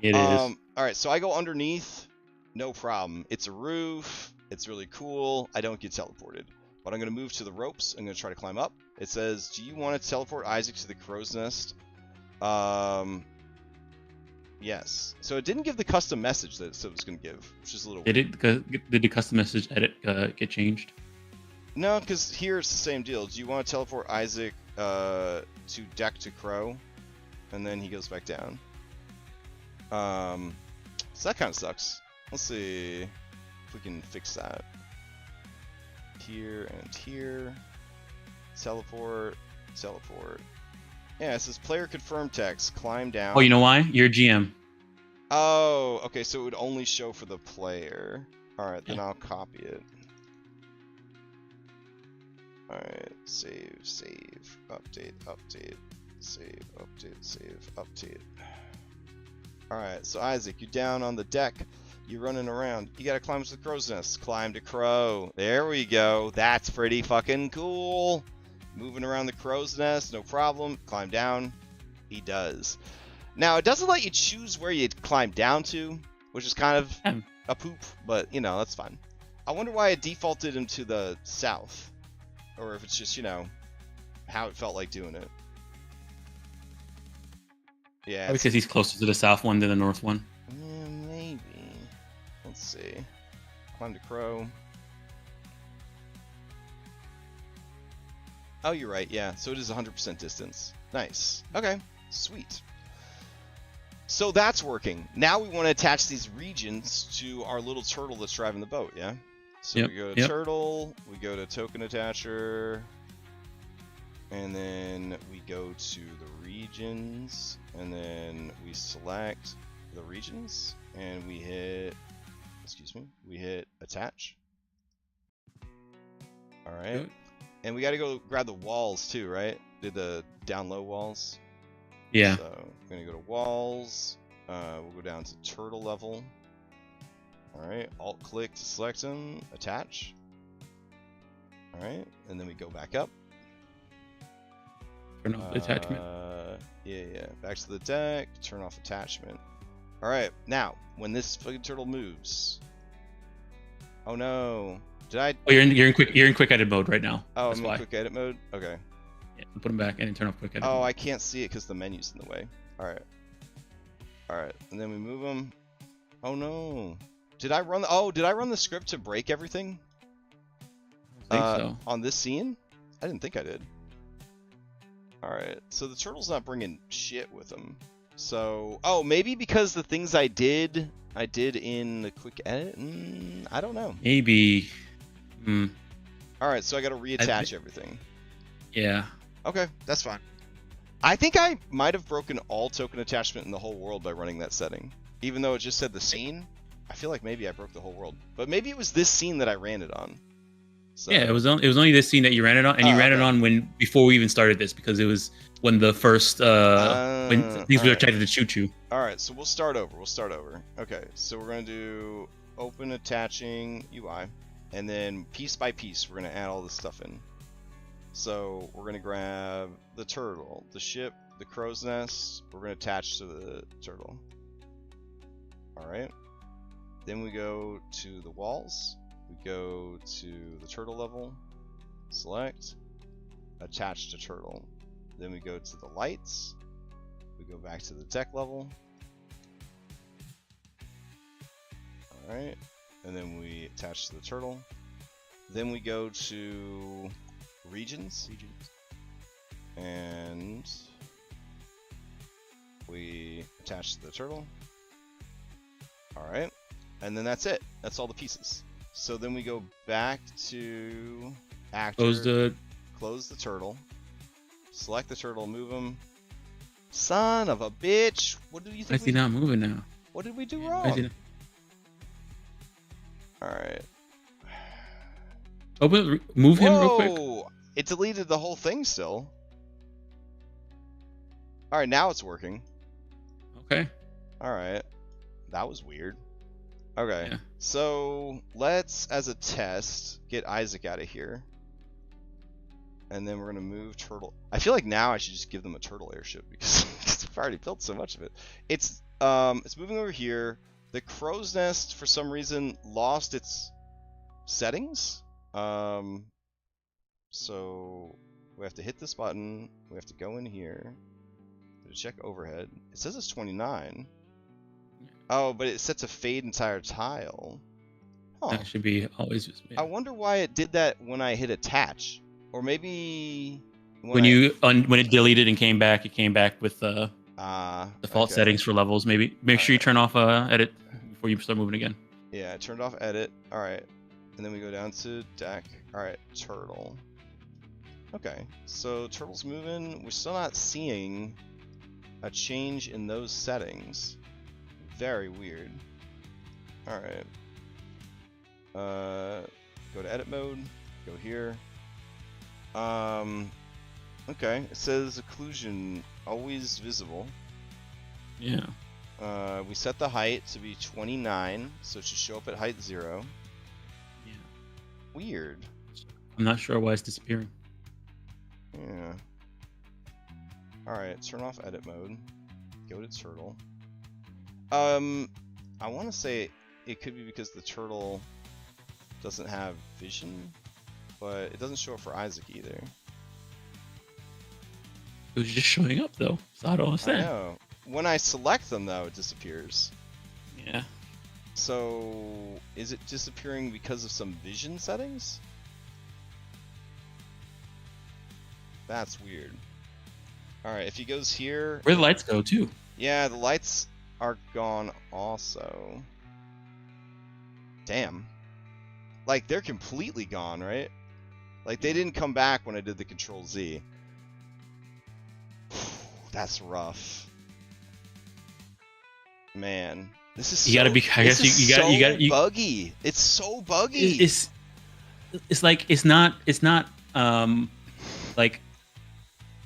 It is. All right, so I go underneath, no problem. It's a roof. It's really cool. I don't get teleported, but I'm going to move to the ropes. I'm going to try to climb up. It says, "Do you want to teleport Isaac to the crow's nest?" Yes. So it didn't give the custom message that it said it was going to give, which is a little weird. Did the custom message edit get changed? No, because here it's the same deal. Do you want to teleport Isaac to deck to crow? And then he goes back down. So that kind of sucks. Let's see if we can fix that. Here and here. Teleport. Teleport. Yeah, it says player confirmed text. Climb down. Oh, you know why? You're a GM. Oh, okay, so it would only show for the player. Alright, then I'll copy it. Alright, save, save, update, update, save, update, save, update. Alright, so Isaac, you're down on the deck. You're running around. You gotta climb to the crow's nest. Climb to crow. There we go. That's pretty fucking cool. Moving around the crow's nest, no problem. Climb down. He does. Now, it doesn't let you choose where you climb down to, which is kind of a poop, but, you know, that's fine. I wonder why it defaulted him to the south. Or if it's just, you know, how it felt like doing it. Yeah. Because he's closer to the south one than the north one. Yeah, maybe. Let's see. Climb to crow. Oh, you're right. Yeah, so it is 100% distance. Nice. Okay, sweet. So that's working. Now we want to attach these regions to our little turtle that's driving the boat, yeah? So we go to turtle, we go to token attacher, and then we go to the regions, and then we select the regions, and we hit, we hit attach. All right. Good. And we got to go grab the walls too, right? Did the down low walls? Yeah. So we're going to go to walls. We'll go down to turtle level. All right. Alt click to select them. Attach. All right. And then we go back up. Turn off the attachment. Yeah. Back to the deck. Turn off attachment. All right. Now, when this fucking turtle moves. Oh no. Did I? Oh, you're in quick edit mode right now. Oh, I'm in quick edit mode. Okay. Yeah, put them back and then turn off quick edit. Oh, mode. I can't see it because the menu's in the way. All right. All right, and then we move them. Oh no! Did I run? Did I run the script to break everything? I think so. On this scene, I didn't think I did. All right, so the turtle's not bringing shit with him. So, maybe because the things I did in the quick edit. I don't know. Maybe. All right, so I got to reattach everything. Yeah. Okay, that's fine. I think I might have broken all token attachment in the whole world by running that setting. Even though it just said the scene, I feel like maybe I broke the whole world. But maybe it was this scene that I ran it on. So. Yeah, it was only this scene that you ran it on, and you ran it on before we even started this because it was when the first when things were attempted to shoot you. All right, so we'll start over. Okay, so we're gonna do open attaching UI, and then piece by piece, we're gonna add all this stuff in. So we're gonna grab the turtle, the ship, the crow's nest. We're gonna attach to the turtle. All right. Then we go to the walls. We go to the turtle level. Select. Attach to turtle. Then we go to the lights. We go back to the deck level. All right. And then we attach to the turtle. Then we go to regions. And we attach to the turtle. All right. And then that's it. That's all the pieces. So then we go back to actor. Close the turtle. Select the turtle. Move him. Son of a bitch! What do you think? Why is he not moving now? What did we do wrong? All right. Move him real quick. It deleted the whole thing still. All right, now it's working. Okay. All right. That was weird. Okay, yeah. So let's, as a test, get Isaac out of here. And then we're going to move turtle. I feel like now I should just give them a turtle airship because I've already built so much of it. It's moving over here. The crow's nest, for some reason, lost its settings. So we have to hit this button. We have to go in here to check overhead. It says it's 29. Oh, but it's set to fade entire tile. Huh. That should be always just. Yeah. I wonder why it did that when I hit attach, or maybe when it deleted and came back, it came back with default settings for levels. Maybe make sure you turn off edit before you start moving again. Yeah, I turned off edit. All right, and then we go down to deck. All right, turtle. Okay, so turtle's moving. We're still not seeing a change in those settings. Very weird. Alright. Go to edit mode. Go here. Okay. It says occlusion always visible. Yeah. We set the height to be 29, so it should show up at height 0. Yeah. Weird. I'm not sure why it's disappearing. Yeah. Alright, turn off edit mode. Go to turtle. I want to say it could be because the turtle doesn't have vision, but it doesn't show up for Isaac either. It was just showing up though. So I don't understand. I know. When I select them though, it disappears. Yeah. So is it disappearing because of some vision settings? That's weird. Alright, if he goes here... Where the lights go too. Yeah, the lights are gone also. Damn. Like, they're completely gone, right? Like, they didn't come back when I did the Control Z. That's rough. Man. This is you gotta be. I guess you gotta. Buggy. It's so buggy. It's like it's not like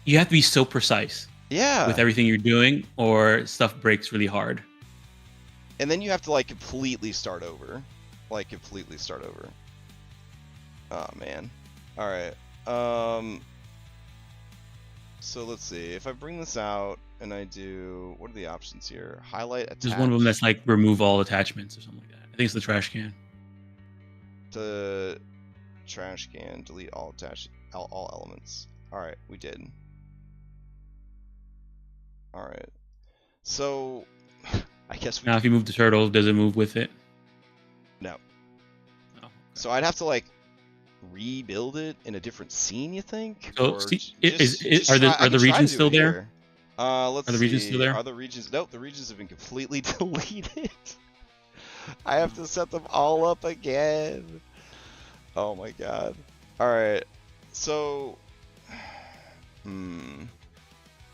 you have to be so precise. Yeah. With everything you're doing, or stuff breaks really hard. And then you have to like completely start over. Oh man. All right. So let's see. If I bring this out and I do, what are the options here? Highlight, attach. There's one of them that's like remove all attachments or something like that. I think it's the trash can. The trash can, delete all elements. All right, we did. All right. So I guess now if you move the turtle, does it move with it? No. Oh. So I'd have to like rebuild it in a different scene, you think? So are the regions still there? Let's see. Are the regions still there? Are the regions? Nope, the regions have been completely deleted. I have to set them all up again. Oh my god. Alright. So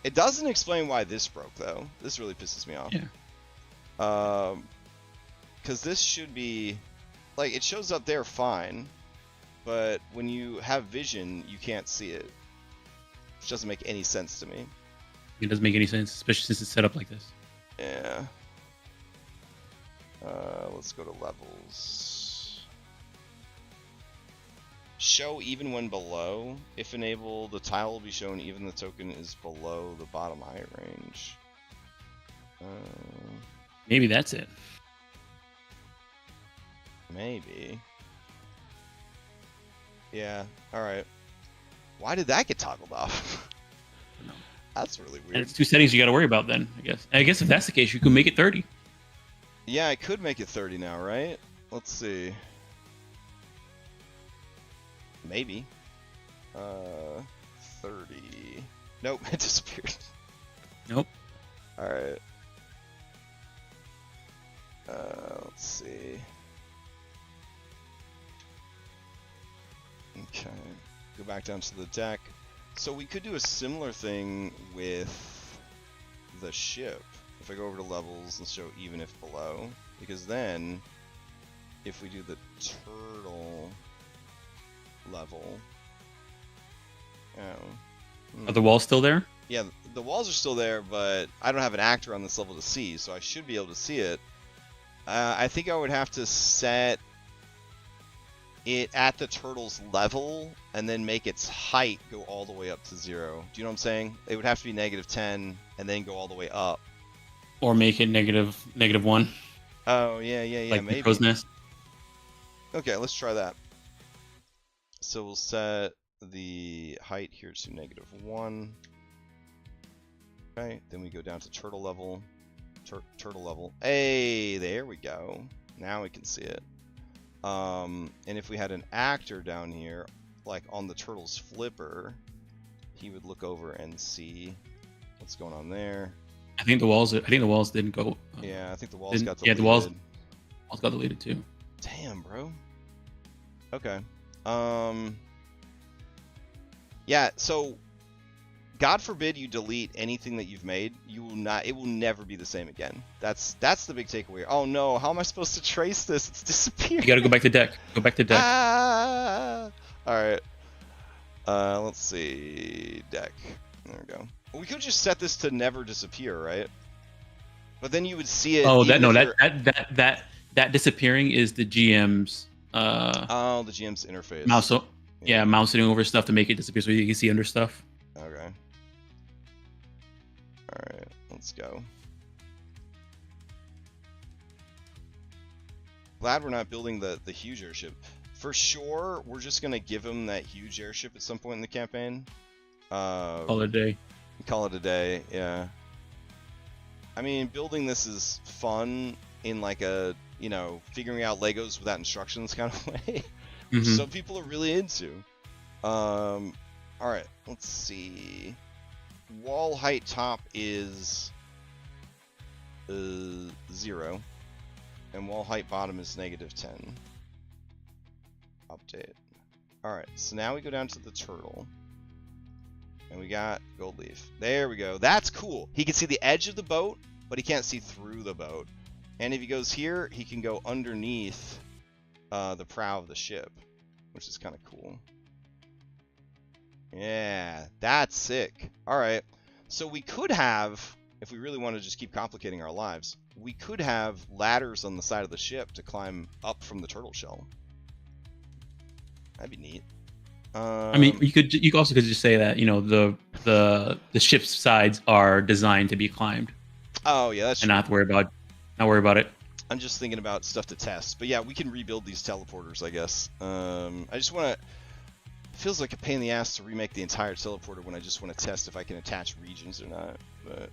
it doesn't explain why this broke though. This really pisses me off. Yeah. Because this should be like, it shows up there fine, but when you have vision, you can't see it. which doesn't make any sense to me. It doesn't make any sense, especially since it's set up like this. Yeah. Let's go to levels. Show even when below. If enabled, the tile will be shown even the token is below the bottom height range. Maybe that's it. Maybe. Yeah, alright. Why did that get toggled off? No. That's really weird. And it's 2 settings you got to worry about then, I guess. I guess if that's the case, you could make it 30. Yeah, I could make it 30 now, right? Let's see. Maybe. 30. Nope, it disappeared. Nope. Alright. Let's see. Okay. Go back down to the deck. So we could do a similar thing with the ship. If I go over to levels and show even if below. Because then, if we do the turtle level... Oh. Are the walls still there? Yeah, the walls are still there, but I don't have an actor on this level to see, so I should be able to see it. I think I would have to set it at the turtle's level and then make its height go all the way up to 0. Do you know what I'm saying? It would have to be -10 and then go all the way up. Or make it -1. Oh, yeah, like maybe. The crow's nest. Okay, let's try that. So we'll set the height here to -1. Okay, then we go down to turtle level. Turtle level. Hey, there we go. Now we can see it. And if we had an actor down here, like on the turtle's flipper, he would look over and see what's going on there. I think the walls didn't go. Yeah, I think the walls got deleted. Yeah, the walls got deleted too. Damn, bro. Okay. Yeah, so God forbid you delete anything that you've made, you will not. It will never be the same again. That's the big takeaway. Oh no, how am I supposed to trace this? It's disappeared. You gotta go back to deck. Go back to deck. Ah! All right. Let's see. Deck. There we go. We could just set this to never disappear, right? But then you would see it. Oh, that disappearing is the GM's. Oh, the GM's interface. Mouse. Yeah, mousing over stuff to make it disappear so you can see under stuff. Okay. Alright, let's go. Glad we're not building the huge airship. For sure, we're just going to give him that huge airship at some point in the campaign. Call it a day. Call it a day, yeah. I mean, building this is fun in like a, figuring out Legos without instructions kind of way. Mm-hmm. Some people are really into. Alright, let's see. Wall height top is 0. And wall height bottom is -10. Update. Alright, so now we go down to the turtle. And we got gold leaf. There we go. That's cool. He can see the edge of the boat, but he can't see through the boat. And if he goes here, he can go underneath the prow of the ship, which is kind of cool. Yeah, that's sick. Alright, so we could have, if we really want to just keep complicating our lives, we could have ladders on the side of the ship to climb up from the turtle shell. That'd be neat. I mean, you also could just say that the ship's sides are designed to be climbed. Oh yeah, that's true. And not worry about it. I'm just thinking about stuff to test, but yeah, we can rebuild these teleporters, I guess. I just want to. Feels like a pain in the ass to remake the entire teleporter when I just want to test if I can attach regions or not. But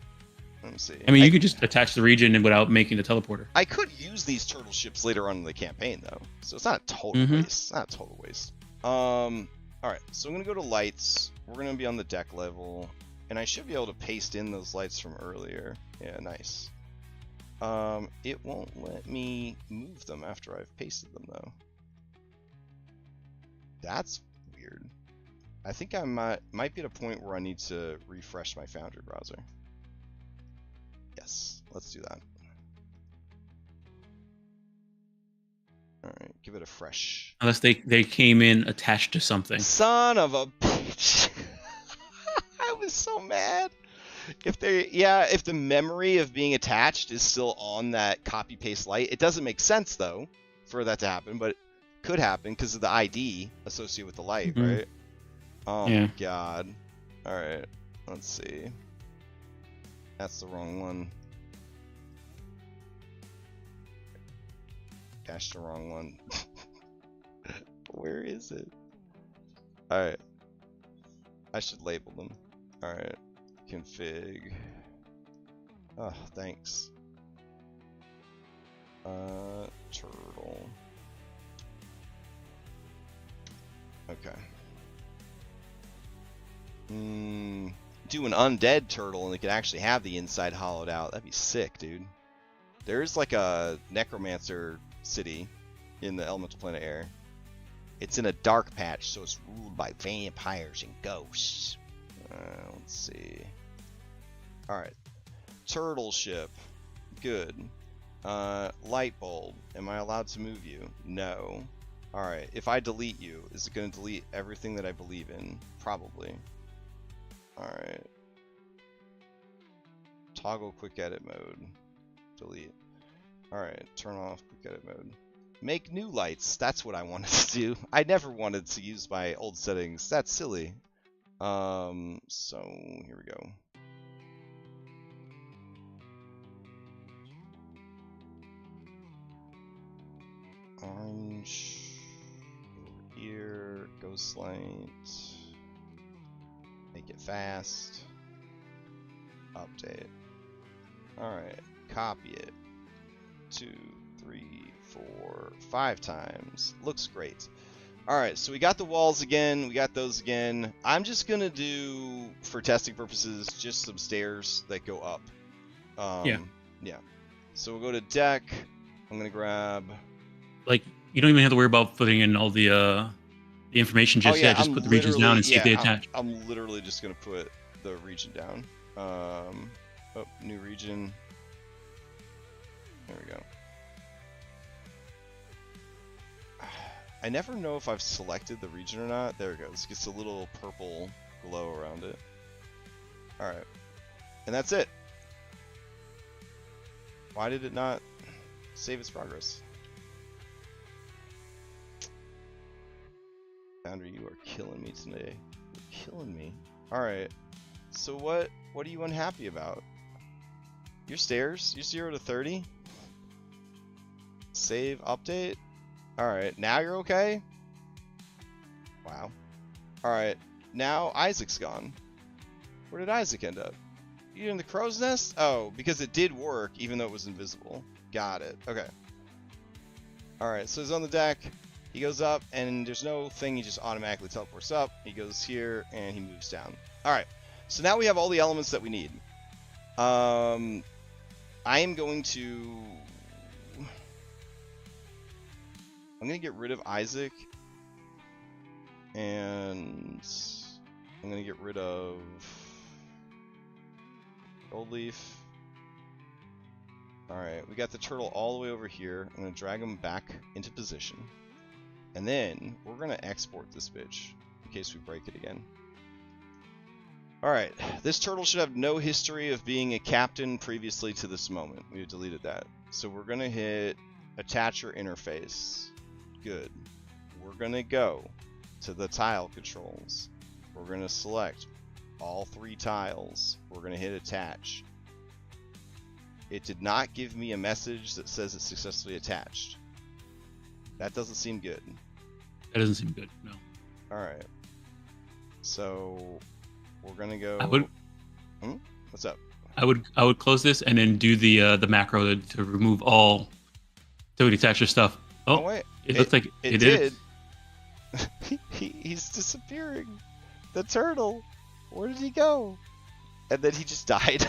let me see. I mean, you could just attach the region without making the teleporter. I could use these turtle ships later on in the campaign, though, so it's not a total waste. It's not a total waste. All right, so I'm gonna go to lights. We're gonna be on the deck level, and I should be able to paste in those lights from earlier. Yeah, nice. It won't let me move them after I've pasted them, though. That's weird. I think I might be at a point where I need to refresh my Foundry browser. Yes, let's do that. Alright, give it a fresh. Unless they came in attached to something. Son of a bitch! was so mad. If the memory of being attached is still on that copy paste light, it doesn't make sense though for that to happen, but it could happen because of the ID associated with the light, right? Oh my god. Alright, let's see. That's the wrong one. Dash the wrong one. Where is it? Alright. I should label them. Alright. Config. Oh, thanks. Turtle. Okay. Do an undead turtle and it could actually have the inside hollowed out. That'd be sick, dude. There's like a necromancer city in the elemental planet air. It's in a dark patch, so it's ruled by vampires and ghosts. Let's see. Alright. Turtle ship. Good. Light bulb. Am I allowed to move you? No. Alright. If I delete you, is it going to delete everything that I believe in? Probably. Alright. Toggle quick edit mode. Delete. Alright. Turn off quick edit mode. Make new lights. That's what I wanted to do. I never wanted to use my old settings. That's silly. So here we go. Orange over here, ghost light. Make it fast. Update. Alright, copy it. 2, 3, 4, 5 times. Looks great. Alright, so we got the walls again, we got those again. I'm just gonna do, for testing purposes, just some stairs that go up. Yeah. So we'll go to deck. I'm gonna grab... Like, you don't even have to worry about putting in all the information just yet. Just put the regions down and see if they attach. I'm literally just gonna put the region down. Oh, new region. There we go. I never know if I've selected the region or not. There it goes. It gets a little purple glow around it. Alright. And that's it. Why did it not save its progress? Foundry, you are killing me today. You're killing me. Alright. So what are you unhappy about? Your stairs? You're 0 to 30? Save, update? Alright, now you're okay? Wow. Alright, now Isaac's gone. Where did Isaac end up? You in the crow's nest? Oh, because it did work even though it was invisible. Got it. Okay. Alright, so he's on the deck. He goes up and there's no thing, he just automatically teleports up. He goes here and he moves down. Alright, so now we have all the elements that we need. I am going to... I'm going to get rid of Isaac, and I'm going to get rid of Gold Leaf. Alright, we got the turtle all the way over here. I'm going to drag him back into position. And then we're going to export this bitch in case we break it again. Alright, this turtle should have no history of being a captain previously to this moment. We've deleted that. So we're going to hit Attacher Interface. Good. We're going to go to the tile controls. We're going to select all 3 tiles. We're going to hit attach. It did not give me a message that says it's successfully attached. That doesn't seem good. That doesn't seem good, no. Alright. So we're going to go... What's up? I would close this and then do the macro to remove all detach stuff. Oh, wait. It looks like it did. He's disappearing. The turtle. Where did he go? And then he just died.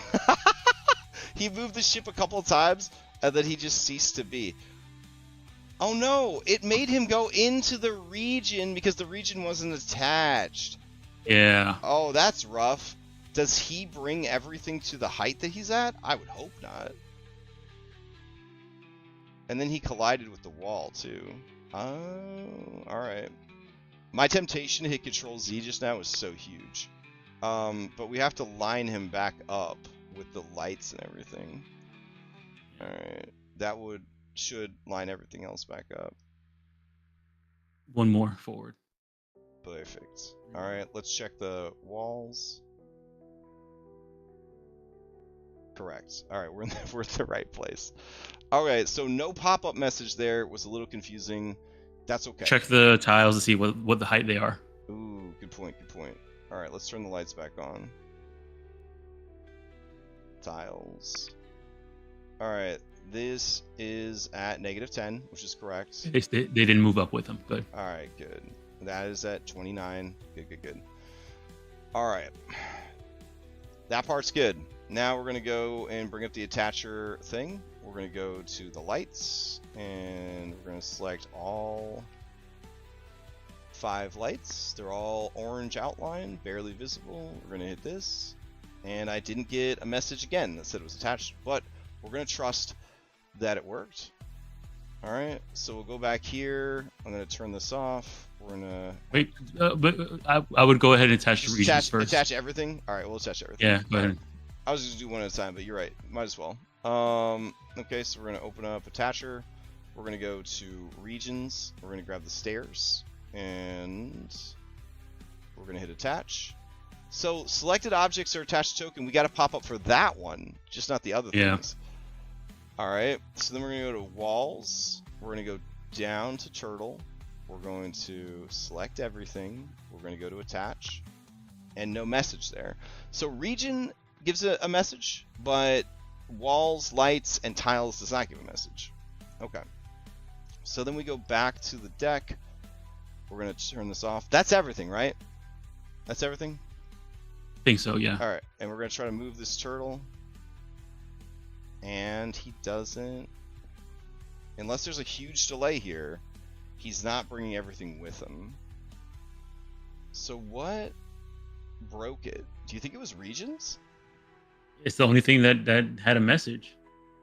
He moved the ship a couple of times, and then he just ceased to be. Oh no! It made him go into the region because the region wasn't attached. Yeah. Oh, that's rough. Does he bring everything to the height that he's at? I would hope not. And then he collided with the wall, too. Oh, alright. My temptation to hit Control Z just now was so huge. But we have to line him back up with the lights and everything. All right, that should line everything else back up. One more forward. Perfect. All right, let's check the walls. Correct. All right, we're in the right place. All right, so no pop-up message there. Was a little confusing. That's okay. Check the tiles to see what the height they are. Ooh, good point, good point. All right, let's turn the lights back on. Tiles. All right, this is at -10, which is correct. They didn't move up with them. Good. All right, good. That is at 29. Good, good, good. All right. That part's good. Now we're going to go and bring up the attacher thing. We're going to go to the lights, and we're going to select all 5 lights. They're all orange outline, barely visible. We're going to hit this, and I didn't get a message again that said it was attached, but we're going to trust that it worked. All right, so we'll go back here. I'm going to turn this off. We're going to... Wait, but I would go ahead and attach the regions first. Attach everything? All right, we'll attach everything. Yeah, go ahead. I was just do one at a time, but you're right. Might as well. Okay, so we're going to open up Attacher. We're going to go to Regions. We're going to grab the stairs. And we're going to hit Attach. So selected objects are attached to token. We got to pop up for that one, just not the other things. All right, so then we're going to go to Walls. We're going to go down to Turtle. We're going to select everything. We're going to go to Attach. And no message there. So Region gives a message, but walls, lights, and tiles does not give a message. Okay. So then we go back to the deck. We're going to turn this off. That's everything, right? That's everything? I think so, yeah. All right. And we're going to try to move this turtle. And he doesn't. Unless there's a huge delay here, he's not bringing everything with him. So what broke it? Do you think it was Regions? It's the only thing that had a message.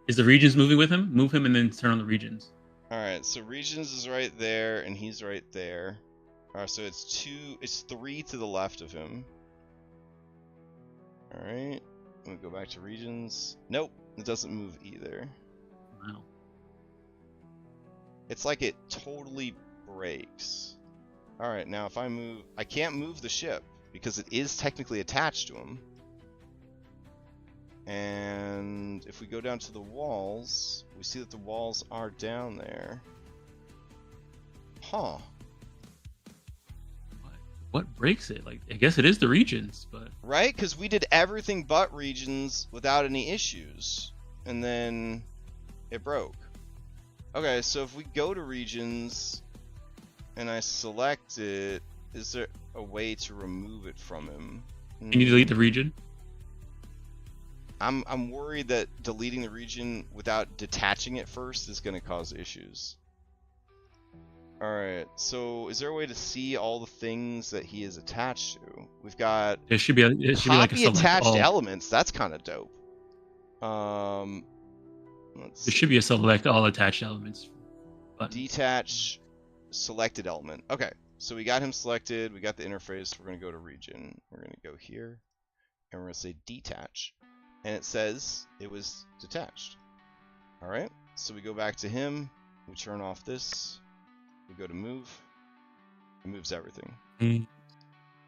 Is the Regions moving with him? Move him and then turn on the Regions. All right, so Regions is right there, and he's right there. All right, so it's 3 to the left of him. All right, I'm gonna go back to Regions. Nope, it doesn't move either. Wow. It's like it totally breaks. All right, now if I move, I can't move the ship because it is technically attached to him. And if we go down to the walls, we see that the walls are down there. Huh. What breaks it? Like, I guess it is the Regions, but... Right? Because we did everything but Regions without any issues. And then it broke. Okay, so if we go to Regions and I select it, is there a way to remove it from him? Can you delete the region? I'm worried that deleting the region without detaching it first is going to cause issues. Alright, so is there a way to see all the things that he is attached to? We've got it should be like a attached elements. That's kind of dope. There should be a select all attached elements button. Detach selected element. Okay, so we got him selected. We got the interface. We're going to go to region. We're going to go here, and we're going to say detach. And it says it was detached. All right, so we go back to him. We turn off this. We go to move. It moves everything.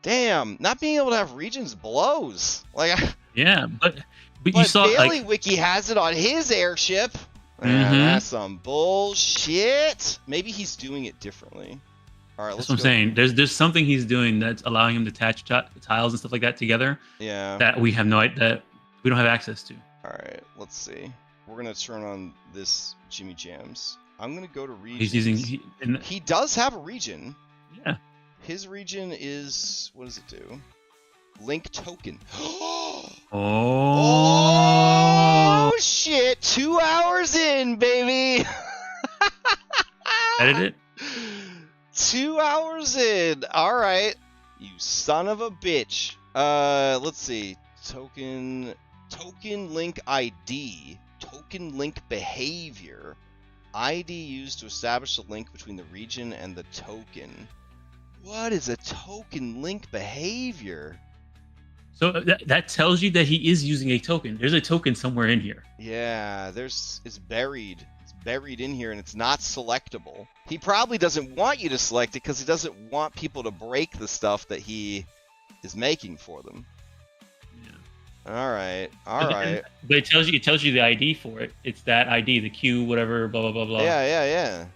Damn, not being able to have regions blows. Like, yeah, but you saw BaileyWiki has it on his airship. That's some bullshit. Maybe he's doing it differently. All right, that's what I'm saying. There's something he's doing that's allowing him to attach tiles and stuff like that together. Yeah. That we have that we don't have access to. All right, let's see. We're gonna turn on this Jimmy Jams. I'm gonna go to regions. He's using. He does have a region. Yeah. His region is, what does it do? Link token. Oh shit! 2 hours in, baby. Edit it. 2 hours in. All right, you son of a bitch. Let's see. Token link ID. Token link behavior. ID used to establish the link between the region and the token. What is a token link behavior? So that tells you that he is using a token. There's a token somewhere in here. Yeah, it's buried. It's buried in here, and it's not selectable. He probably doesn't want you to select it because he doesn't want people to break the stuff that he is making for them. Yeah. All right. But it tells you the ID for it. It's that ID, the Q, whatever, blah blah blah blah. Yeah.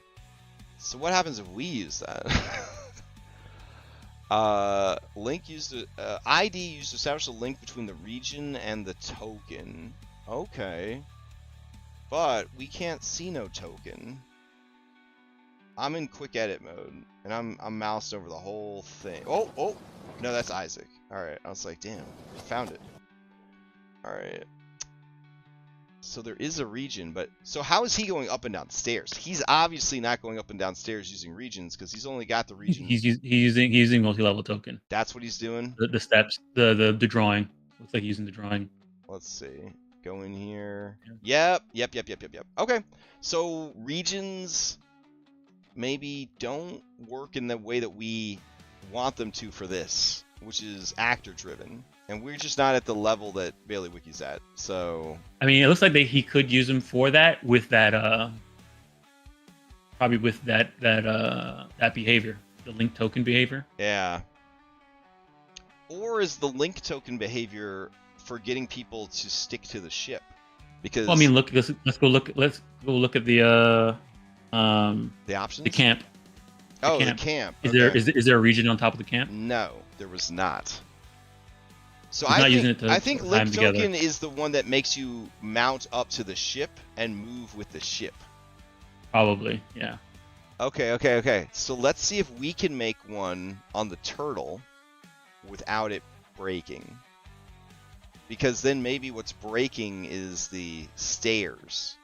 So what happens if we use that? Link used to, ID used to establish a link between the region and the token. Okay. But we can't see no token. I'm in quick edit mode, and I'm moused over the whole thing. Oh, no, that's Isaac. All right, I was like, damn, I found it. All right. So there is a region, but so how is he going up and down stairs? He's obviously not going up and down stairs using regions because he's only got the region. He's using multi-level token. That's what he's doing. The steps, the drawing. Looks like he's using the drawing. Let's see. Go in here. Yep. Okay. So regions maybe don't work in the way that we want them to for this, which is actor driven. And we're just not at the level that BaileyWiki's at. So I mean, it looks like he could use them for that with that probably with that behavior, the link token behavior. Yeah. Or is the link token behavior for getting people to stick to the ship? Because well, I mean, let's go look at the options, the camp. The camp. Is there a region on top of the camp? No, there was not. So I think link token is the one that makes you mount up to the ship and move with the ship. Probably, yeah. Okay. So let's see if we can make one on the turtle without it breaking. Because then maybe what's breaking is the stairs.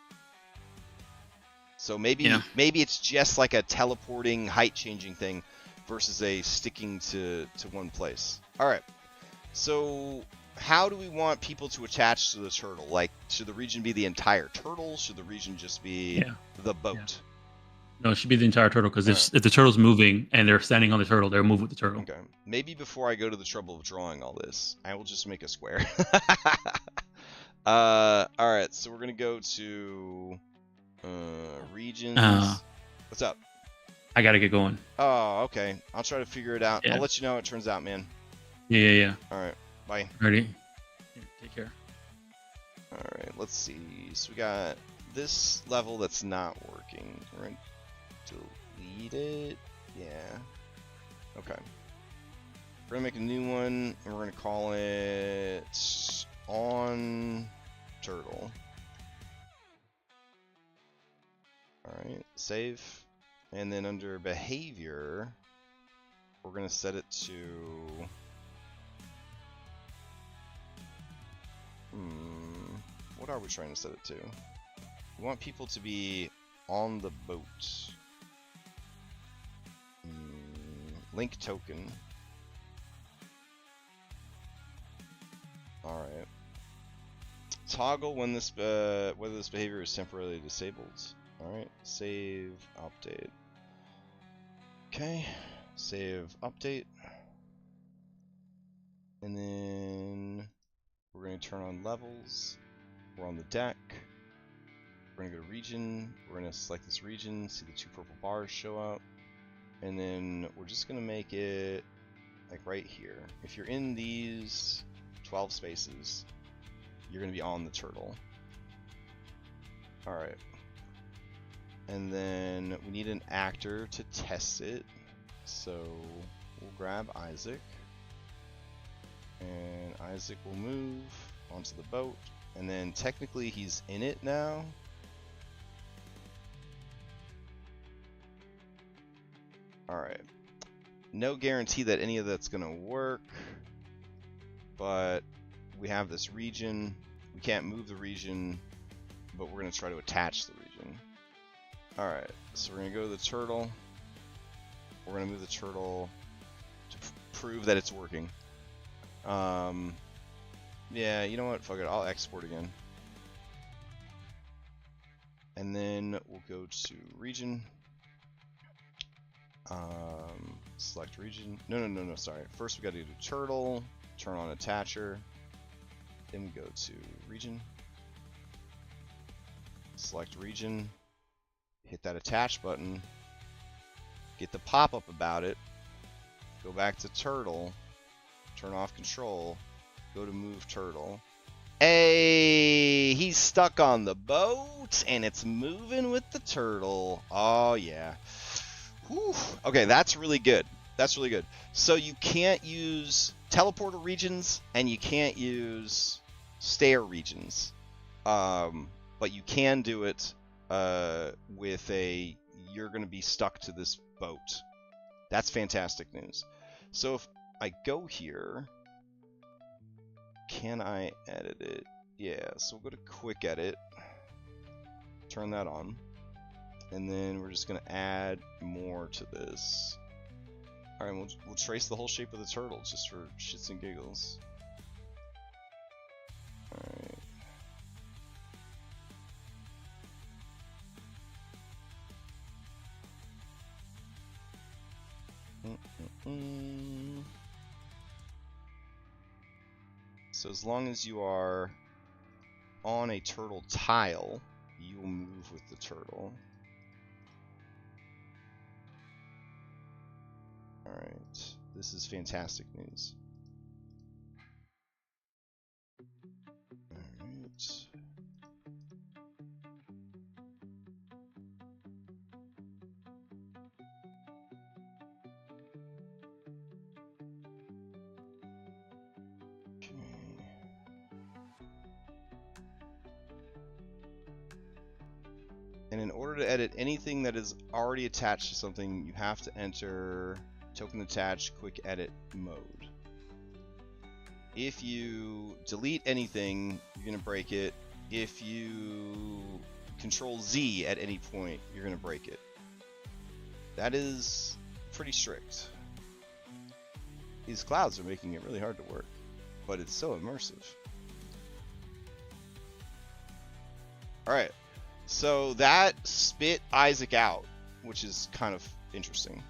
So maybe it's just like a teleporting, height changing thing versus a sticking to one place. All right. So how do we want people to attach to the turtle? Like, should the region be the entire turtle? Should the region just be the boat? Yeah. No, it should be the entire turtle, because if the turtle's moving and they're standing on the turtle, they'll move with the turtle. Okay. Maybe before I go to the trouble of drawing all this, I will just make a square. All right, so we're going to go to regions. What's up? I got to get going. Oh, okay. I'll try to figure it out. Yeah. I'll let you know how it turns out, man. Yeah. All right. Bye. Ready? Yeah, take care. All right. Let's see. So we got this level that's not working. We're going to delete it. Yeah. Okay. We're going to make a new one, and we're going to call it on turtle. All right. Save. And then under behavior, we're going to set it to... what are we trying to set it to? We want people to be on the boat. Link token. All right. Toggle when this whether this behavior is temporarily disabled. All right. Save update. Okay. Save update. And then we're going to turn on levels. We're on the deck. We're going to go to region. We're going to select this region, see the 2 purple bars show up. And then we're just going to make it like right here. If you're in these 12 spaces, you're going to be on the turtle. Alright. And then we need an actor to test it. So we'll grab Isaac. And Isaac will move onto the boat. And then technically he's in it now. Alright. No guarantee that any of that's going to work. But we have this region. We can't move the region. But we're going to try to attach the region. Alright. So we're going to go to the turtle. We're going to move the turtle to prove that it's working. Yeah, you know what? Fuck it. I'll export again. And then we'll go to region. Select region. No, sorry. First we gotta do turtle turn on attacher. Then we go to region. Select region. Hit that attach button. Get the pop-up about it. Go back to turtle. Turn off control. Go to move turtle. Hey, he's stuck on the boat and it's moving with the turtle. Oh yeah. Whew. Okay, that's really good. That's really good. So you can't use teleporter regions and you can't use stair regions, but you can do it with a you're going to be stuck to this boat. That's fantastic news. So if I go here, can I edit it? Yeah, so we'll go to quick edit, turn that on, and then we're just going to add more to this. All right, we'll trace the whole shape of the turtle just for shits and giggles. All right. So as long as you are on a turtle tile, you will move with the turtle. Alright, this is fantastic news. Alright. And in order to edit anything that is already attached to something, you have to enter token attach quick edit mode. If you delete anything, you're going to break it. If you control Z at any point, you're going to break it. That is pretty strict. These clouds are making it really hard to work, but it's so immersive. Alright. So that spit Isaac out, which is kind of interesting.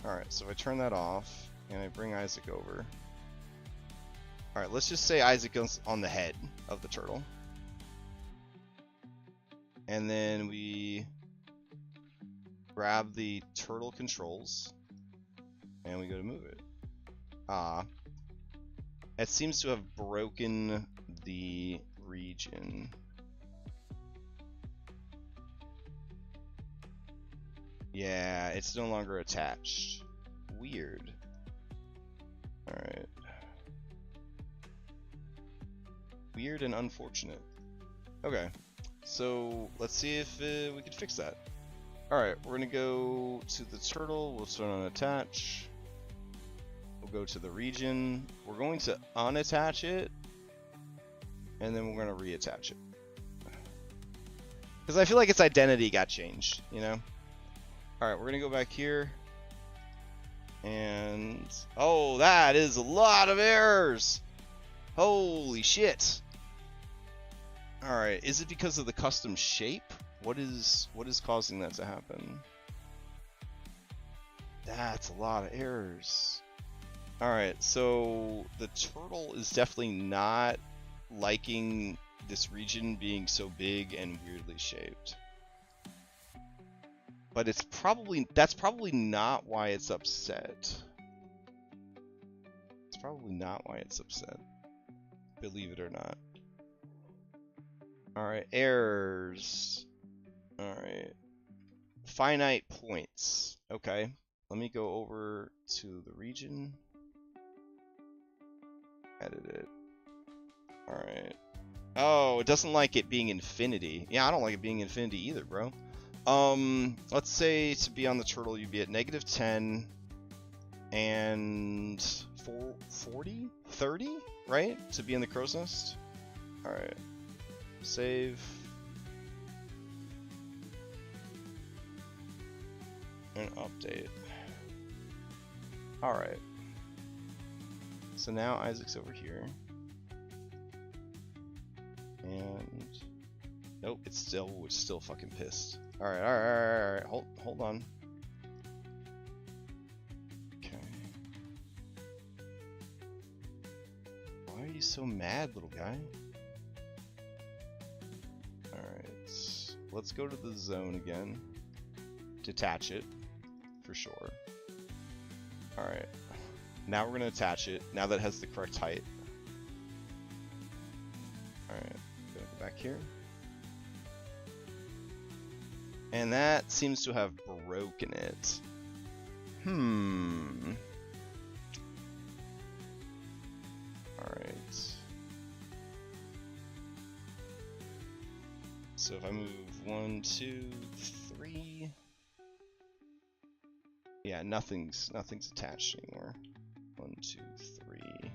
Alright, so if I turn that off, and I bring Isaac over. Alright, let's just say Isaac goes on the head of the turtle. And then we grab the turtle controls, and we go to move it. It seems to have broken the region. Yeah, it's no longer attached. Weird. Alright. Weird and unfortunate. Okay, so let's see if we can fix that. Alright, we're gonna go to the turtle, we'll turn on attach. We'll go to the region. We're going to unattach it, and then we're gonna reattach it. Because I feel like its identity got changed, you know? Alright, we're gonna go back here. And oh, that is a lot of errors! Holy shit! Alright, is it because of the custom shape? What is causing that to happen? That's a lot of errors. Alright, so the turtle is definitely not liking this region being so big and weirdly shaped. But that's probably not why it's upset. It's probably not why it's upset. Believe it or not. Alright, errors. Alright. Finite points. Okay. Let me go over to the region. Edit it. Alright. Oh, it doesn't like it being infinity. Yeah, I don't like it being infinity either, bro. Let's say to be on the turtle, you'd be at -10 and 40? 30, right? To be in the crow's nest? Alright. Save. And update. Alright. So now Isaac's over here. And nope, it's still fucking pissed. Alright. Hold on. Okay. you so mad, little guy? Alright, let's go to the zone again. Detach it, for sure. Alright, now we're going to attach it, now that it has the correct height. Alright, go back here. And that seems to have broken it. Alright. So if I move 1, 2, 3. Yeah, nothing's attached anymore. 1, 2, 3.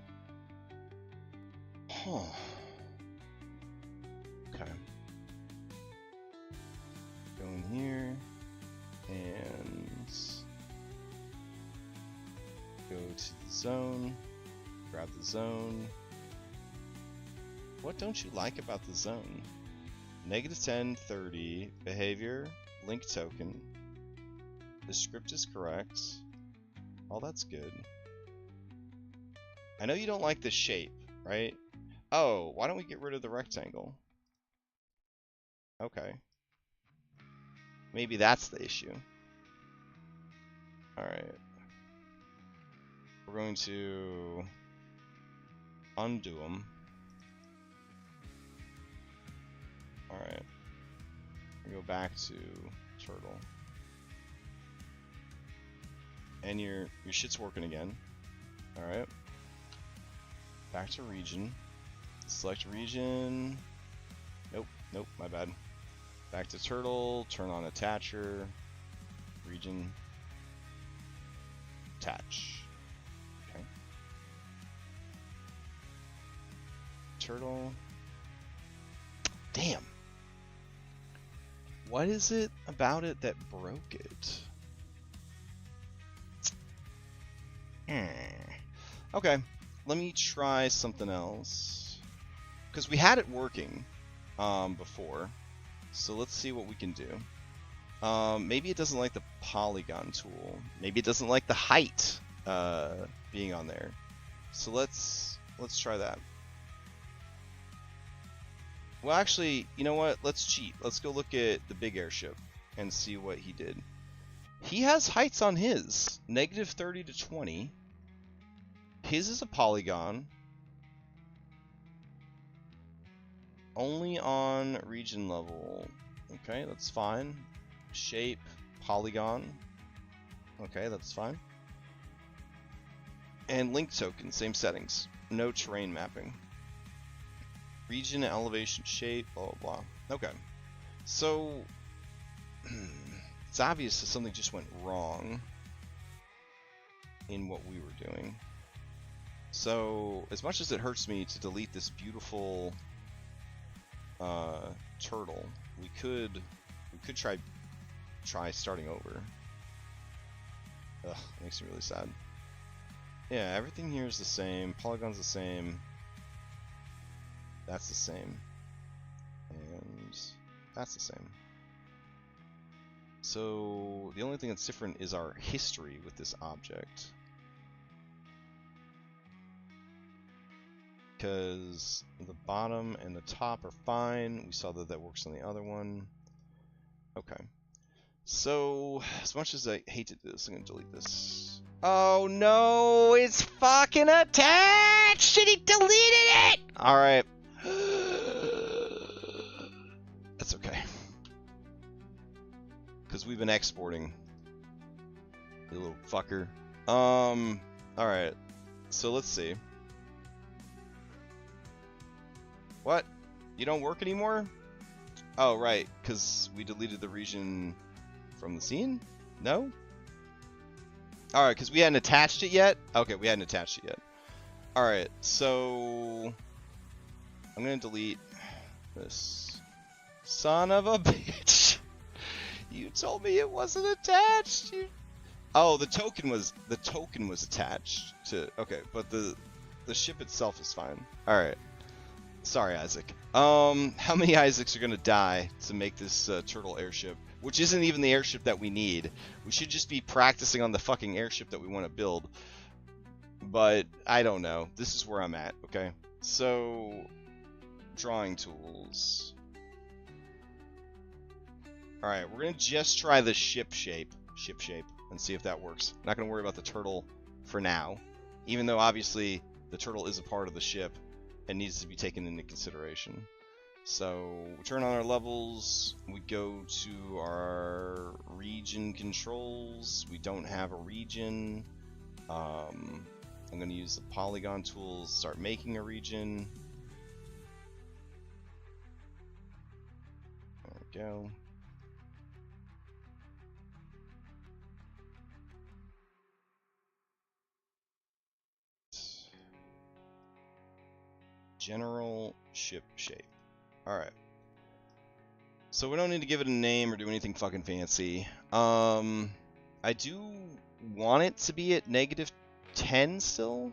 Huh. Okay. Go in here and go to the zone. Grab the zone. What don't you like about the zone? -10, 30, behavior, link token. The script is correct. All that's good. I know you don't like the shape, right? Oh, why don't we get rid of the rectangle? Okay. Maybe that's the issue. Alright. We're going to undo them. Alright. Go back to turtle. And your shit's working again. Alright. Back to region. Select region. Nope, my bad. Back to turtle, turn on attacher, region, attach. Okay. Turtle. Damn. What is it about it that broke it? Okay, let me try something else. Because we had it working before. So let's see what we can do. Maybe it doesn't like the polygon tool. Maybe it doesn't like the height being on there. So let's try that. Well, actually, you know what? Let's cheat. Let's go look at the big airship and see what he did. He has heights on his. -30 to 20. His is a polygon. Only on region level. Okay, that's fine. Shape, polygon. Okay, that's fine. And link token, same settings. No terrain mapping. Region, elevation, shape, blah, blah, blah. Okay. So, it's obvious that something just went wrong in what we were doing. So, as much as it hurts me to delete this beautiful turtle, we could try starting over. Ugh, it makes me really sad. Yeah, everything here is the same. Polygon's the same. That's the same. And that's the same. So the only thing that's different is our history with this object. Because the bottom and the top are fine. We saw that that works on the other one. Okay. So, as much as I hate to do this, I'm going to delete this. Oh no, it's fucking attached and he deleted it! Alright. That's okay. Because we've been exporting. You little fucker. Alright. So let's see. What? You don't work anymore? Oh, right. Because we deleted the region from the scene? No? Alright, because we hadn't attached it yet? Okay, we hadn't attached it yet. Alright, so I'm going to delete this. Son of a bitch! You told me it wasn't attached! Oh, the token was attached to... Okay, but the ship itself is fine. Alright. Sorry, Isaac. How many Isaacs are going to die to make this turtle airship? Which isn't even the airship that we need. We should just be practicing on the fucking airship that we want to build. But, I don't know. This is where I'm at, okay? So, drawing tools. Alright, we're going to just try the ship shape, and see if that works. Not going to worry about the turtle for now, even though obviously the turtle is a part of the ship and needs to be taken into consideration. So, we turn on our levels, we go to our region controls. We don't have a region. I'm going to use the polygon tools, start making a region. There we go. General ship shape. Alright. So we don't need to give it a name or do anything fucking fancy. I do want it to be at -10 still.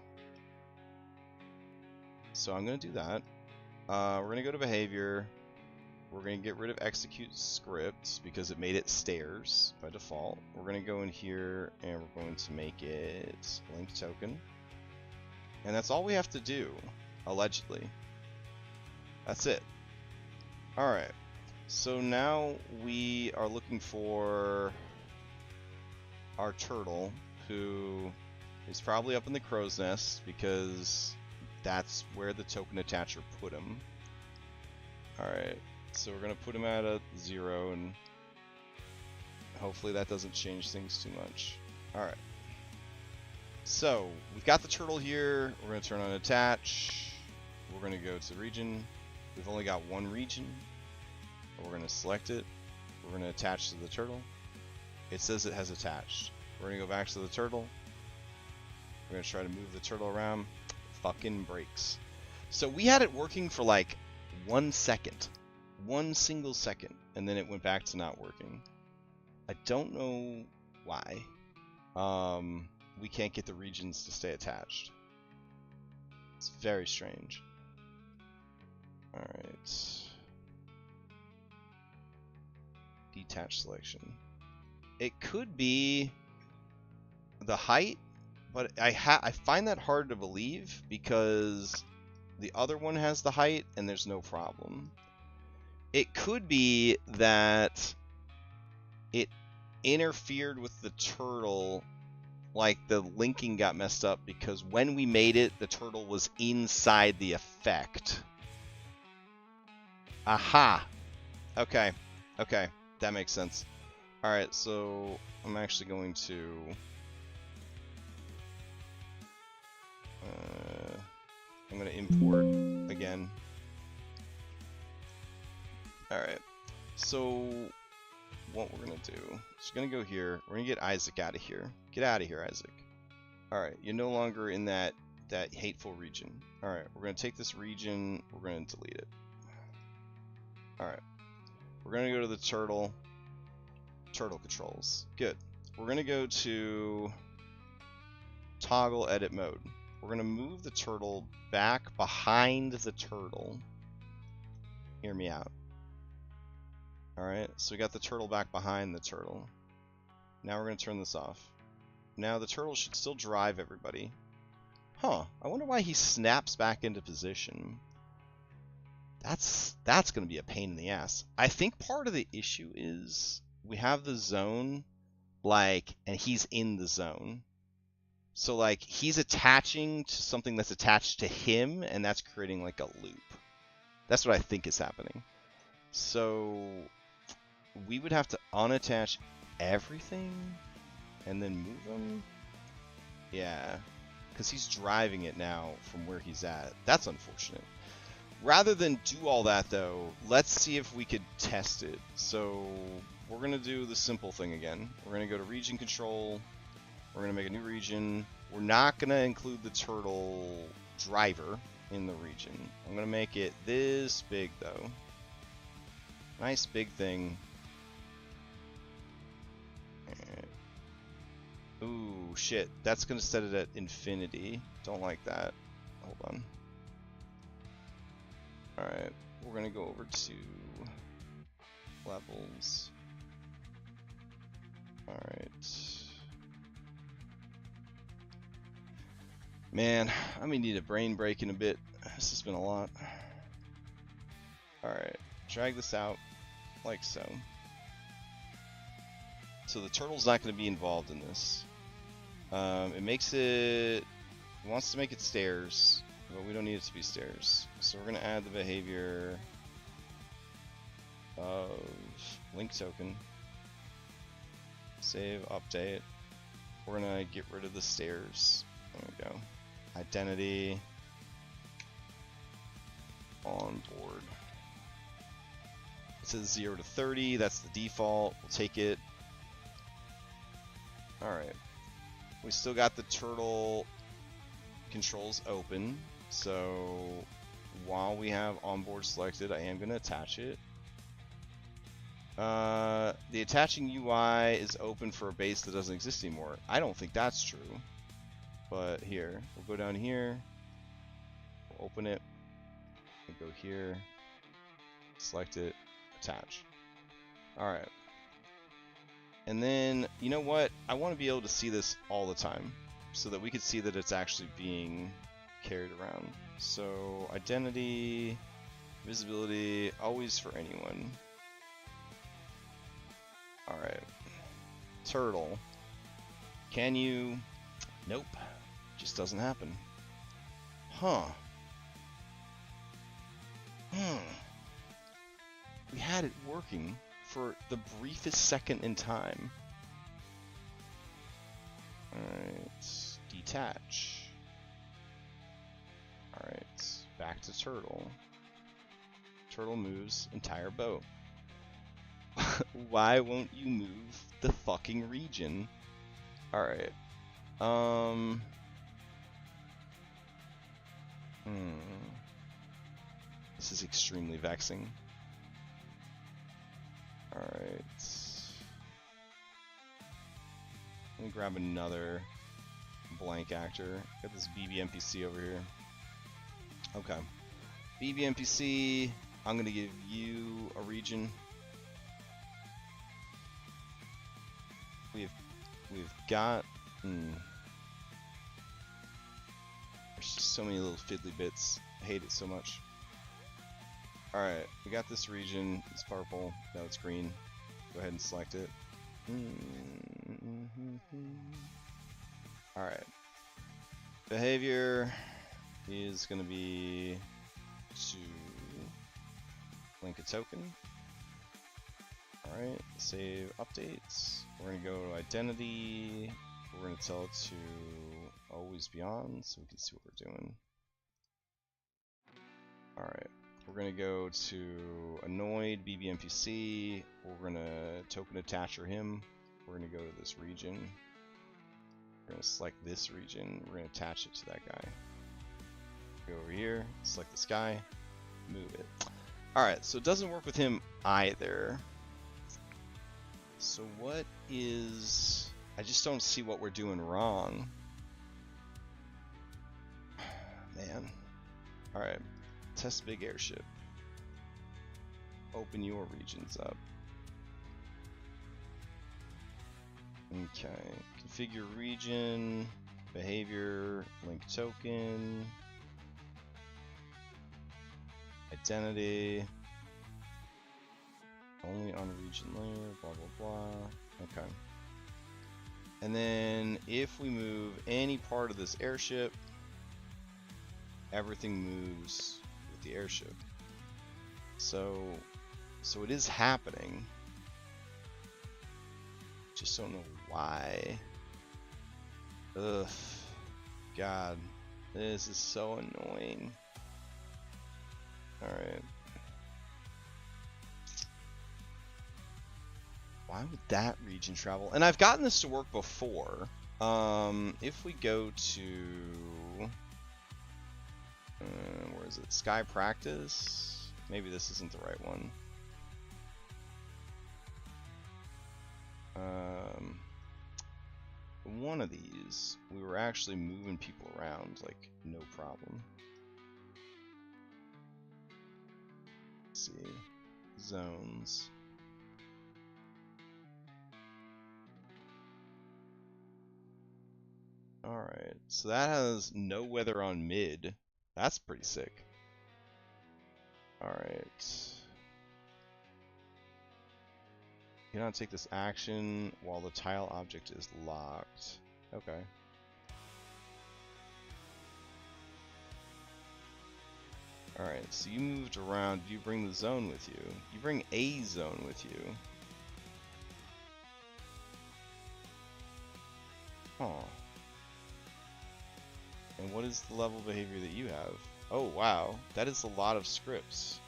So I'm going to do that. We're going to go to behavior. We're going to get rid of execute script because it made it stairs by default. We're going to go in here and we're going to make it link token. And that's all we have to do, allegedly. That's it. Alright. So now we are looking for our turtle, who is probably up in the crow's nest because that's where the token attacher put him. Alright, so we're going to put him at a 0, and hopefully that doesn't change things too much. Alright. So, we've got the turtle here. We're going to turn on attach. We're going to go to region. We've only got one region. We're going to select it. We're going to attach to the turtle. It says it has attached. We're going to go back to the turtle. We're going to try to move the turtle around. It fucking breaks. So we had it working for like 1 second. 1 single second. And then it went back to not working. I don't know why. We can't get the regions to stay attached. It's very strange. Alright. Detach selection. It could be the height, but I find that hard to believe because the other one has the height and there's no problem. It could be that it interfered with the turtle, like the linking got messed up because when we made it, the turtle was inside the effect. Aha! Okay. Okay. That makes sense. Alright, so I'm actually going to I'm going to import again. Alright, so what we're going to do is going to go here. We're going to get Isaac out of here. Get out of here, Isaac. Alright, you're no longer in that hateful region. Alright, we're going to take this region. We're going to delete it. Alright. We're going to go to the turtle controls. Good. We're going to go to toggle edit mode. We're going to move the turtle back behind the turtle. Hear me out. Alright, so we got the turtle back behind the turtle. Now we're going to turn this off. Now the turtle should still drive everybody. Huh, I wonder why he snaps back into position. That's going to be a pain in the ass. I think part of the issue is we have the zone, like, and he's in the zone. So, like, he's attaching to something that's attached to him, and that's creating, like, a loop. That's what I think is happening. So, we would have to unattach everything and then move him? Yeah, because he's driving it now from where he's at. That's unfortunate. Rather than do all that, though, let's see if we could test it. So we're going to do the simple thing again. We're going to go to region control. We're going to make a new region. We're not going to include the turtle driver in the region. I'm going to make it this big, though. Nice big thing. Ooh, shit. That's going to set it at infinity. Don't like that. Hold on. Alright, we're going to go over to levels. Alright. Man, I may need a brain break in a bit. This has been a lot. Alright, drag this out like so. So the turtle's not going to be involved in this. It makes it... wants to make it stairs, but we don't need it to be stairs. So we're going to add the behavior of link token. Save, update. We're going to get rid of the stairs. There we go. Identity. On board. It says 0 to 30. That's the default. We'll take it. Alright. We still got the turtle controls open. So while we have onboard selected, I am going to attach it. The attaching UI is open for a base that doesn't exist anymore. I don't think that's true. But here, we'll go down here. We'll open it. We'll go here. Select it. Attach. Alright. And then, you know what? I want to be able to see this all the time, so that we could see that it's actually being carried around. So, identity, visibility, always for anyone. Alright. Turtle. Can you... Nope. Just doesn't happen. Huh. We had it working for the briefest second in time. Alright, detach. Alright, back to turtle. Turtle moves entire boat. Why won't you move the fucking region? Alright. This is extremely vexing. Alright. Let me grab another blank actor. Got this BB NPC over here. Okay. BB NPC, I'm gonna give you a region. We've got there's just so many little fiddly bits. I hate it so much. Alright, we got this region. It's purple. No, it's green. Go ahead and select it. Alright. Behavior is going to be to link a token. Alright, save updates. We're going to go to identity. We're going to tell it to always be on so we can see what we're doing. Alright. We're going to go to annoyed BBNPC. We're going to token attacher him. We're going to go to this region. We're going to select this region. We're going to attach it to that guy. Go over here, select this guy, move it. Alright, so it doesn't work with him either. So what is... I just don't see what we're doing wrong. Man. Alright. Test big airship. Open your regions up. Okay. Configure region. Behavior. Link token. Identity. Only on region layer. Blah blah blah. Okay. And then if we move any part of this airship, everything moves with the airship. So it is happening. Just don't know why. Ugh. God. This is so annoying. Alright. Why would that region travel? And I've gotten this to work before. If we go to... where is it? Sky Practice? Maybe this isn't the right one. One of these, we were actually moving people around, like, no problem. Let's see. Zones. Alright, so that has no weather on mid. That's pretty sick. Alright. You cannot take this action while the tile object is locked. Okay. Alright, so you moved around. You bring the zone with you. You bring a zone with you. Huh. And what is the level of behavior that you have? Oh, wow. That is a lot of scripts.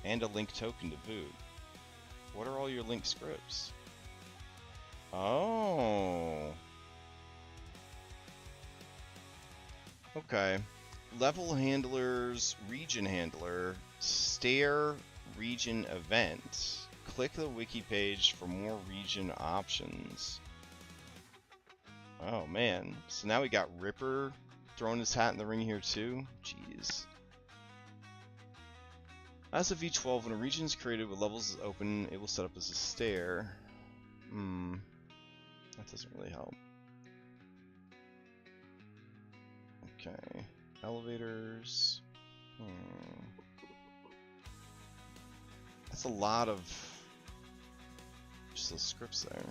And a link token to boot. What are all your link scripts? Oh. Okay. Level handlers, region handler, stare region event. Click the wiki page for more region options. Oh man. So now we got Ripper throwing his hat in the ring here too. Jeez. As of V12, when a region is created with levels open, it will set up as a stair. That doesn't really help. Okay. Elevators. That's a lot of just those scripts there.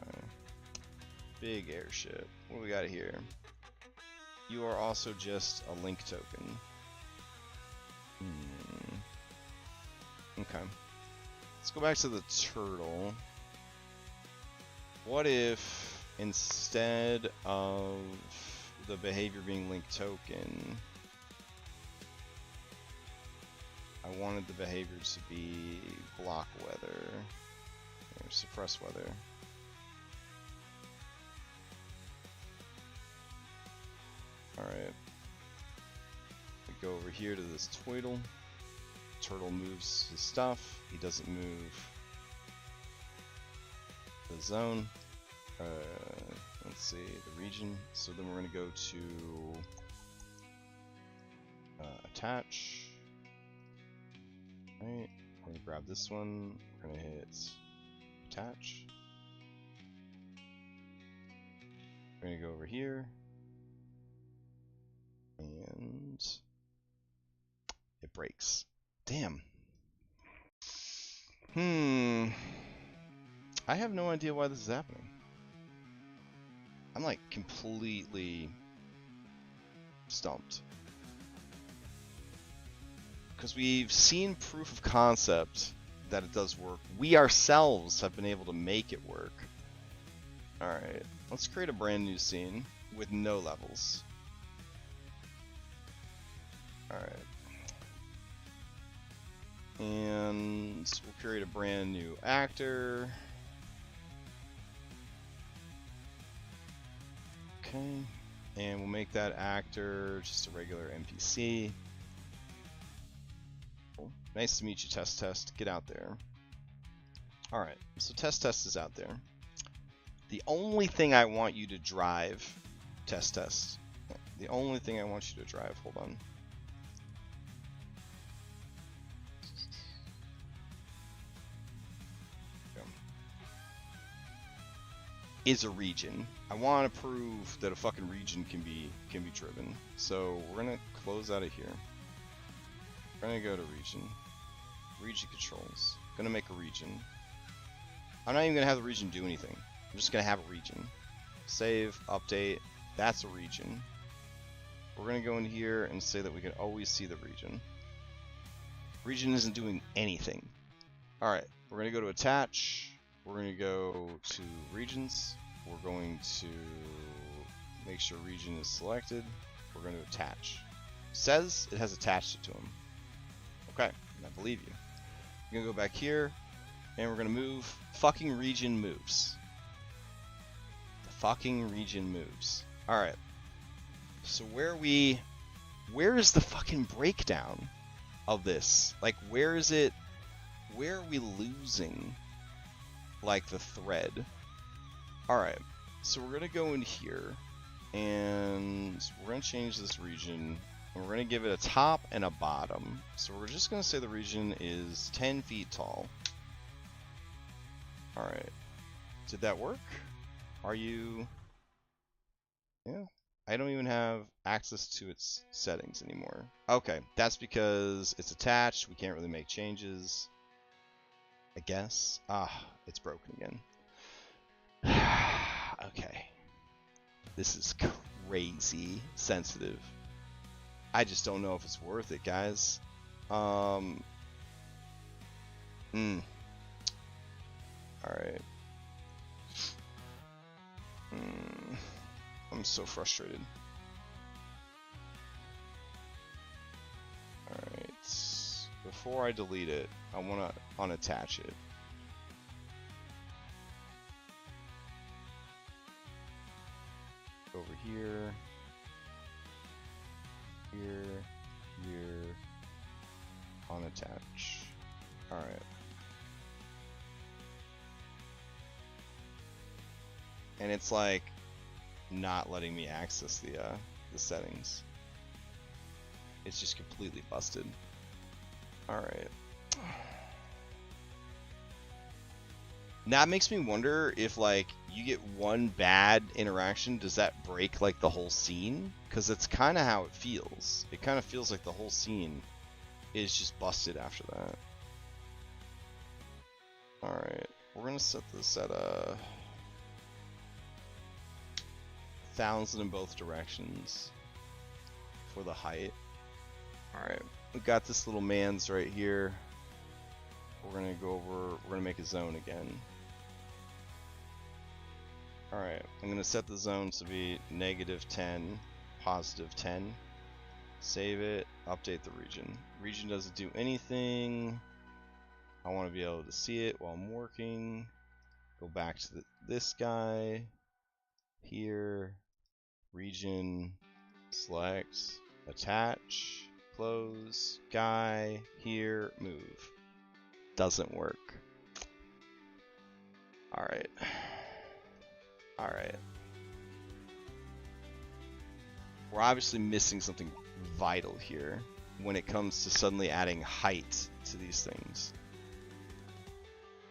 Okay. Big airship. What do we got here? You are also just a link token. Okay. Let's go back to the turtle. What if instead of the behavior being link token, I wanted the behavior to be block weather or suppress weather? Alright. We go over here to this Twiddle. Turtle moves his stuff. He doesn't move the zone. Let's see, the region. So then we're going to go to attach. Alright, we're going to grab this one. We're going to hit attach. We're going to go over here. And it breaks. Damn. I have no idea why this is happening. I'm like completely stumped. Because we've seen proof of concept that it does work. We ourselves have been able to make it work. Alright, let's create a brand new scene with no levels. Alright. And we'll create a brand new actor. Okay. And we'll make that actor just a regular NPC. Cool. Nice to meet you, Test. Get out there. Alright, so Test is out there. The only thing I want you to drive, Test. The only thing I want you to drive, hold on. Is a region. I want to prove that a fucking region can be driven. So we're gonna close out of here. We're gonna go to region. Region controls. Gonna make a region. I'm not even gonna have the region do anything. I'm just gonna have a region. Save, update. That's a region. We're gonna go in here and say that we can always see the region. Region isn't doing anything. Alright, we're gonna go to attach. We're going to go to regions. We're going to make sure region is selected. We're going to attach. It says it has attached it to them. Okay, I believe you. We're going to go back here, and we're going to move. Fucking region moves. The fucking region moves. Alright. So where is the fucking breakdown of this? Like, where is it? Where are we losing? Like the thread. Alright, so we're gonna go in here and we're gonna change this region and we're gonna give it a top and a bottom. So we're just gonna say the region is 10 feet tall. Alright, did that work? Are you... Yeah, I don't even have access to its settings anymore. Okay, that's because it's attached. We can't really make changes, I guess. Ah, it's broken again. Okay. This is crazy sensitive. I just don't know if it's worth it, guys. Alright. I'm so frustrated. Alright. Before I delete it, I want to unattach it. Over here. Here. Unattach. Alright. And it's like not letting me access the settings. It's just completely busted. Alright. That makes me wonder if, like, you get one bad interaction, does that break, like, the whole scene? Because it's kind of how it feels. It kind of feels like the whole scene is just busted after that. Alright, we're going to set this at 1,000 in both directions for the height. Alright, we've got this little man's right here. We're going to go over, we're going to make a zone again. Alright, I'm going to set the zone to be -10, +10. Save it, update the region. Region doesn't do anything. I want to be able to see it while I'm working. Go back to this guy. Here. Region. Select. Attach. Close. Guy. Here. Move. Doesn't work. Alright. Alright. We're obviously missing something vital here when it comes to suddenly adding height to these things.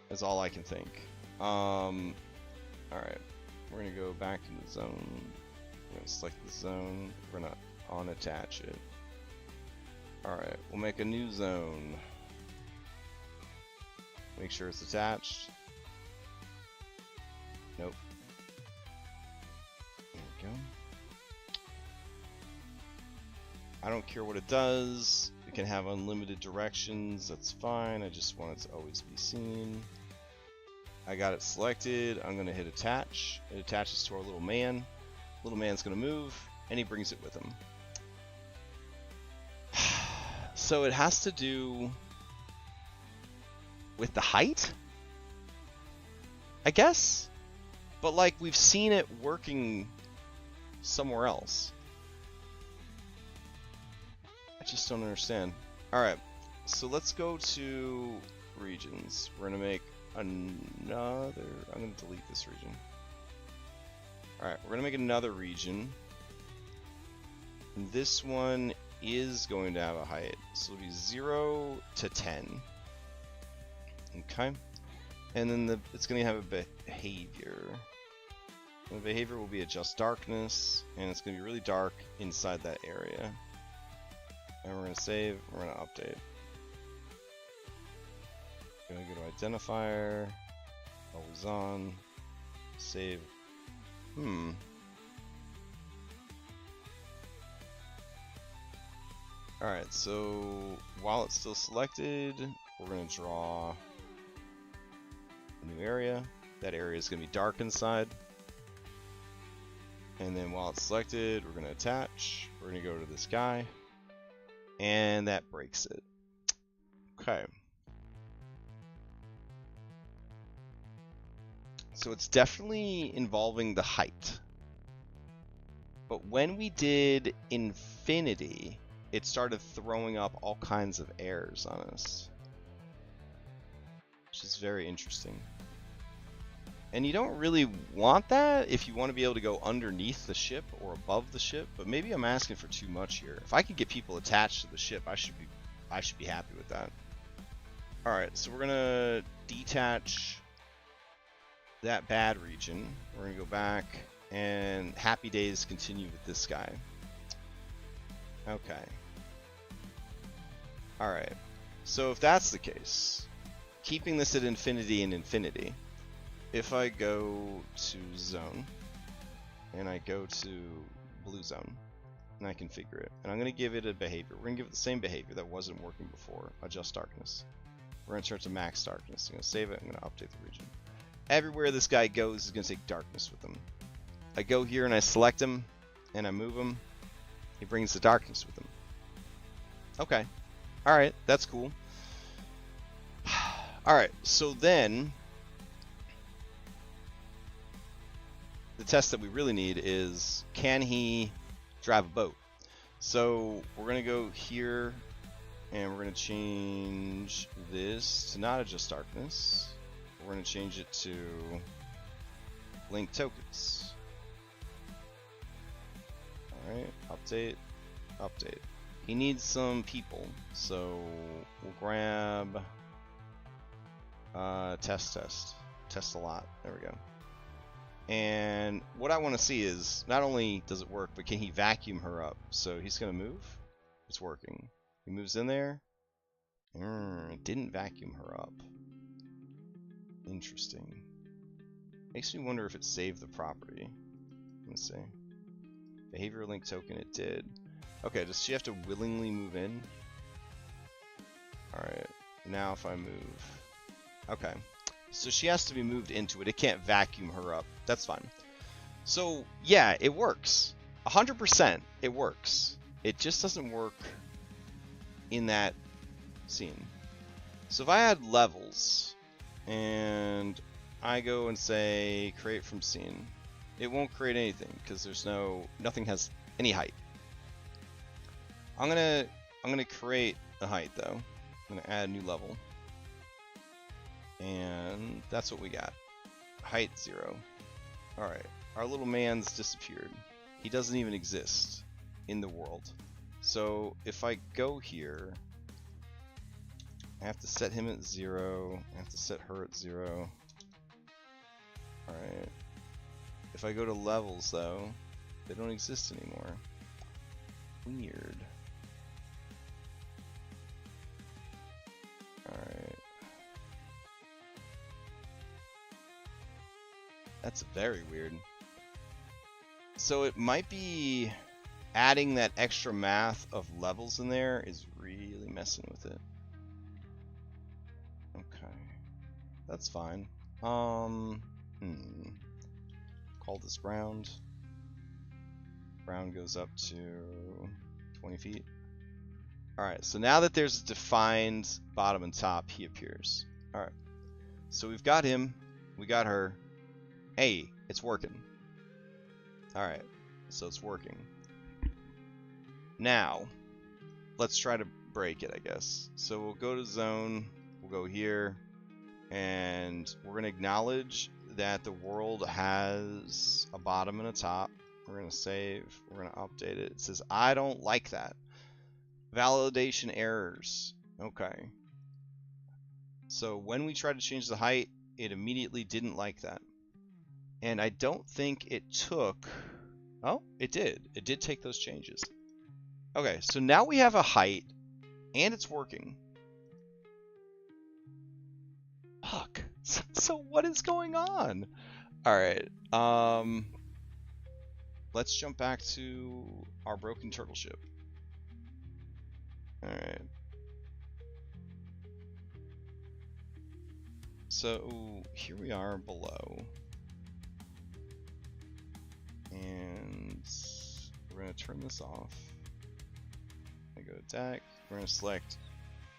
That's all I can think. Alright. We're going to go back in the zone. We're going to select the zone. We're going to unattach it. Alright, we'll make a new zone. Make sure it's attached. Nope. There we go. I don't care what it does. It can have unlimited directions. That's fine. I just want it to always be seen. I got it selected. I'm going to hit attach. It attaches to our little man. Little man's going to move, and he brings it with him. So it has to do with the height, I guess? But, like, we've seen it working somewhere else. I just don't understand. Alright, so let's go to regions. We're going to make another... I'm going to delete this region. Alright, we're going to make another region. And this one is going to have a height. So it'll be 0 to 10. Okay. And then it's going to have a behavior. And the behavior will be adjust darkness. And it's going to be really dark inside that area. And we're going to save, we're going to update. Going to go to identifier, always on, save. Alright, so while it's still selected, we're going to draw a new area. That area is going to be dark inside. And then while it's selected, we're going to attach. We're going to go to this guy. And that breaks it. Okay. So it's definitely involving the height. But when we did infinity, it started throwing up all kinds of errors on us. Which is very interesting. And you don't really want that if you want to be able to go underneath the ship or above the ship, but maybe I'm asking for too much here. If I could get people attached to the ship, I should be happy with that. Alright, so we're gonna detach that bad region. We're gonna go back and happy days continue with this guy. Okay. Alright. So if that's the case, keeping this at infinity and infinity, if I go to zone, and I go to blue zone, and I configure it, and I'm going to give it a behavior. We're going to give it the same behavior that wasn't working before, adjust darkness. We're going to turn it to max darkness. I'm going to save it, I'm going to update the region. Everywhere this guy goes is going to take darkness with him. I go here and I select him, and I move him, he brings the darkness with him. Okay. Alright, that's cool. Alright, so then the test that we really need is, can he drive a boat? So we're going to go here and we're going to change this to not adjust darkness. We're going to change it to link tokens. Alright, update, update. He needs some people, so we'll grab test. Test a lot. There we go. And what I want to see is, not only does it work, but can he vacuum her up? So he's going to move. It's working. He moves in there. It didn't vacuum her up. Interesting. Makes me wonder if it saved the property. Let's see. Behavior link token, it did. Okay, does she have to willingly move in? Alright, now if I move... Okay, so she has to be moved into it. It can't vacuum her up. That's fine. So, yeah, it works. 100% it works. It just doesn't work in that scene. So if I add levels, and I go and say create from scene, it won't create anything because there's nothing has any height. I'm gonna create a height though. I'm gonna add a new level, and that's what we got. Height 0. All right, our little man's disappeared. He doesn't even exist in the world. So if I go here, I have to set him at 0. I have to set her at 0. All right. If I go to levels though, they don't exist anymore. Weird. Alright. That's very weird. So it might be adding that extra math of levels in there is really messing with it. Okay. That's fine. Call this round. Round goes up to 20 feet. Alright, so now that there's a defined bottom and top, he appears. Alright, so we've got him, we got her. Hey, it's working. Alright, so it's working. Now, let's try to break it, I guess. So we'll go to zone, we'll go here, and we're going to acknowledge that the world has a bottom and a top. We're going to save, we're going to update it. It says, I don't like that. Validation errors. Okay. So when we tried to change the height, it immediately didn't like that. And I don't think it took... Oh, it did. It did take those changes. Okay, so now we have a height, and it's working. Fuck. So what is going on? Alright, let's jump back to our broken turtle ship. Alright. So here we are below. And we're going to turn this off. I go to deck. We're going to select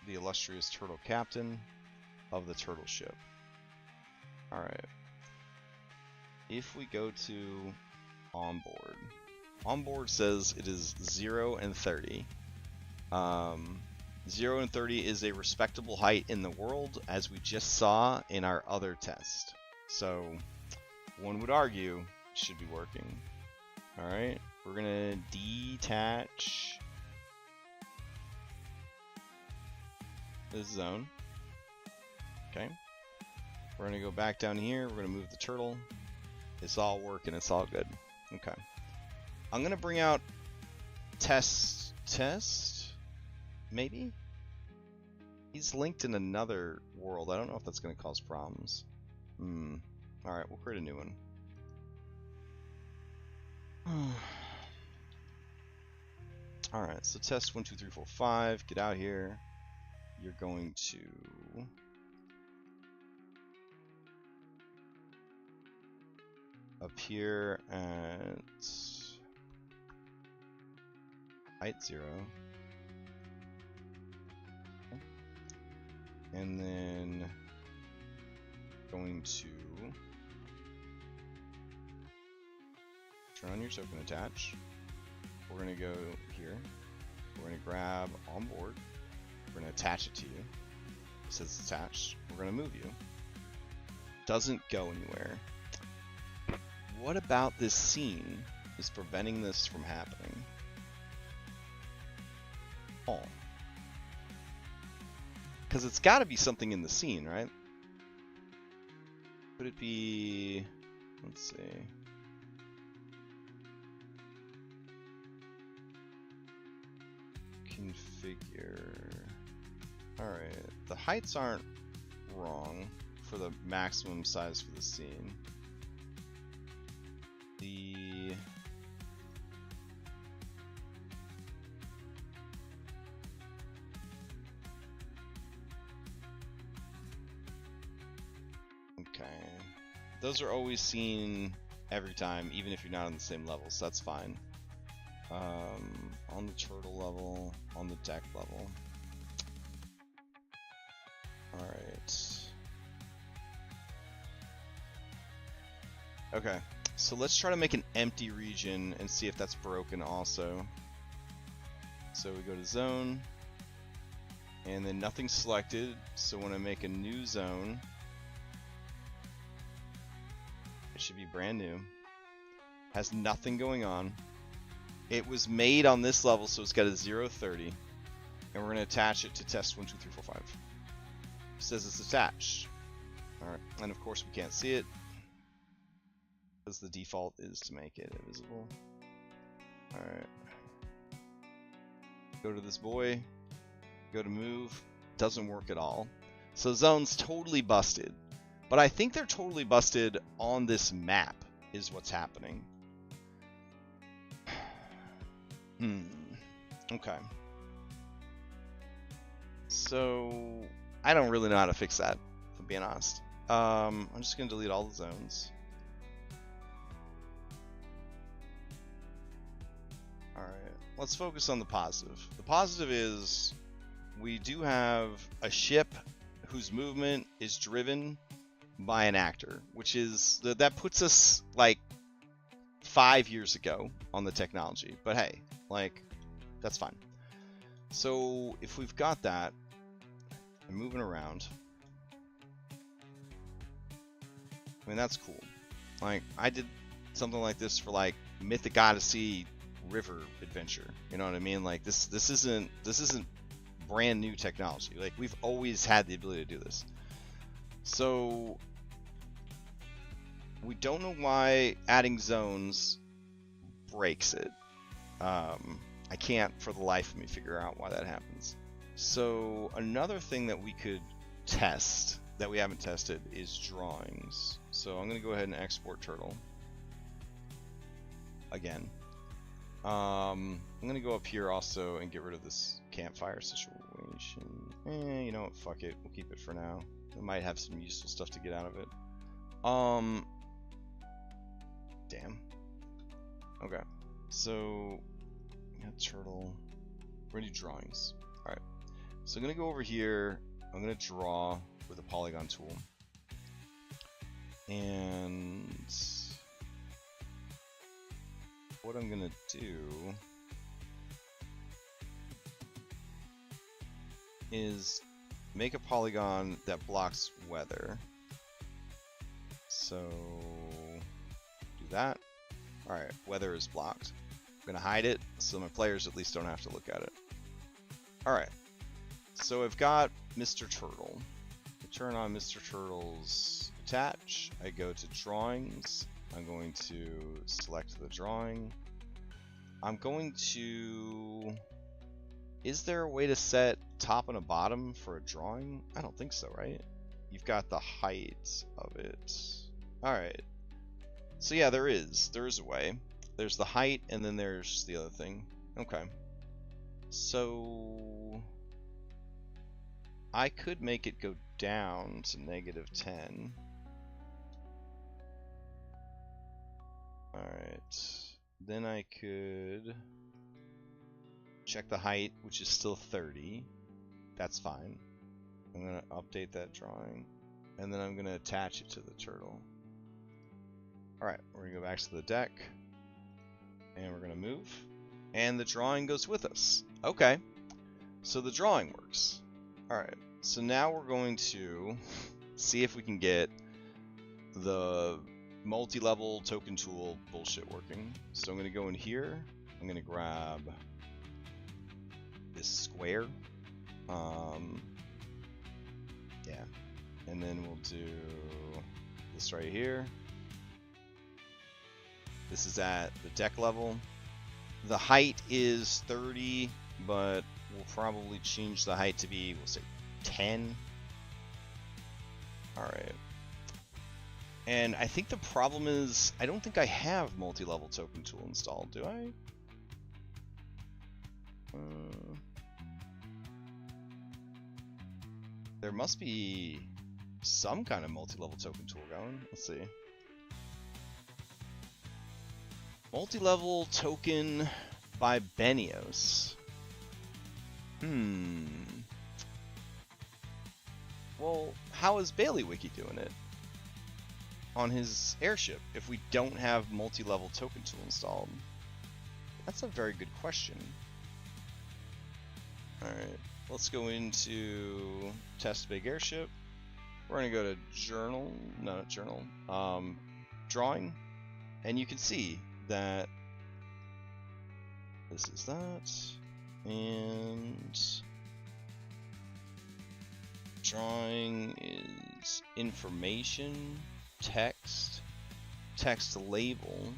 the illustrious turtle captain of the turtle ship. Alright. If we go to onboard, onboard says it is 0 and 30. 0 and 30 is a respectable height in the world, as we just saw in our other test. So one would argue it should be working. Alright, we're gonna detach this zone. Okay. We're gonna go back down here, we're gonna move the turtle. It's all working, it's all good. Okay. I'm going to bring out test, maybe? He's linked in another world. I don't know if that's going to cause problems. Alright, we'll create a new one. Alright, so test 1, 2, 3, 4, 5. Get out here. You're going to... appear at height 0. And then going to turn on your token attach. We're going to go here. We're going to grab on board. We're going to attach it to you. It says it's attached. We're going to move you. Doesn't go anywhere. What about this scene is preventing this from happening? Oh. Because it's got to be something in the scene, right? Could it be... let's see. Configure... Alright, the heights aren't wrong for the maximum size for the scene. The... okay. Those are always seen every time, even if you're not on the same level, so that's fine. On the turtle level, on the deck level. Alright. Okay, so let's try to make an empty region and see if that's broken also. So we go to zone, and then nothing's selected, so when I make a new zone, it should be brand new. Has nothing going on. It was made on this level, so it's got a 0.30, and we're going to attach it to test 1, 2, 3, 4, 5. It says it's attached. Alright, and of course we can't see it, because the default is to make it invisible. Alright. Go to this boy, go to move, doesn't work at all. So zone's totally busted. But I think they're totally busted on this map, is what's happening. Okay. So, I don't really know how to fix that, if I'm being honest. I'm just going to delete all the zones. Alright, let's focus on the positive. The positive is we do have a ship whose movement is driven by an actor, which is that puts us like 5 years ago on the technology, but hey, like that's fine. So if we've got that and moving around, I mean that's cool. Like I did something like this for like Mythic Odyssey River Adventure, you know what I mean? Like this isn't brand new technology. Like we've always had the ability to do this. So we don't know why adding zones breaks it. I can't for the life of me figure out why that happens. So another thing that we could test that we haven't tested is drawings. So I'm going to go ahead and export turtle again. I'm going to go up here also and get rid of this campfire situation. You know what, fuck it, we'll keep it for now. We might have some useful stuff to get out of it. Damn. Okay, so we got turtle. We're gonna do drawings. Alright, so I'm gonna go over here. I'm gonna draw with a polygon tool. And what I'm gonna do is make a polygon that blocks weather. So do that. Alright, weather is blocked. I'm gonna hide it so my players at least don't have to look at it. Alright, so I've got Mr. Turtle. I turn on Mr. Turtle's attach. I go to drawings. I'm going to select the drawing. I'm going to... Is there a way to set top and a bottom for a drawing? I don't think so, right? You've got the height of it. Alright. So yeah, there is. There is a way. There's the height, and then there's the other thing. Okay. So... I could make it go down to -10. Alright. Then I could... check the height, which is still 30. That's fine. I'm going to update that drawing. And then I'm going to attach it to the turtle. Alright, we're going to go back to the deck. And we're going to move. And the drawing goes with us. Okay. So the drawing works. Alright, so now we're going to see if we can get the multi-level token tool bullshit working. So I'm going to go in here. I'm going to grab this square. Yeah. And then we'll do this right here. This is at the deck level. The height is 30, but we'll probably change the height to be, we'll say 10. Alright. And I think the problem is, I don't think I have multi-level token tool installed, do I? There must be some kind of multi-level token tool going. Let's see. Multi-level token by Benios. Well, how is BaileyWiki doing it on his Airship if we don't have multi-level token tool installed? That's a very good question. Alright, let's go into test big Airship. We're going to go to journal, no, not journal, drawing, and you can see that this is that, and drawing is information, text, text label.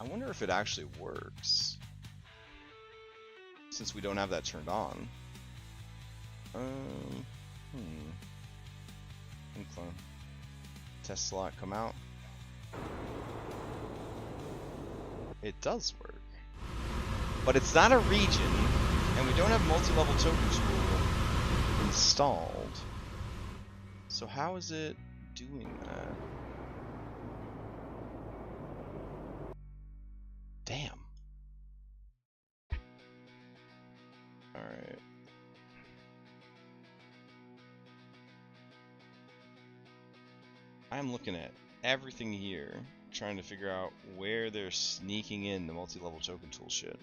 I wonder if it actually works, since we don't have that turned on. Incline. Test slot, come out. It does work. But it's not a region, and we don't have multi-level token tool installed. So how is it doing that? Damn. Alright. I'm looking at everything here, trying to figure out where they're sneaking in the multi-level token tool shit.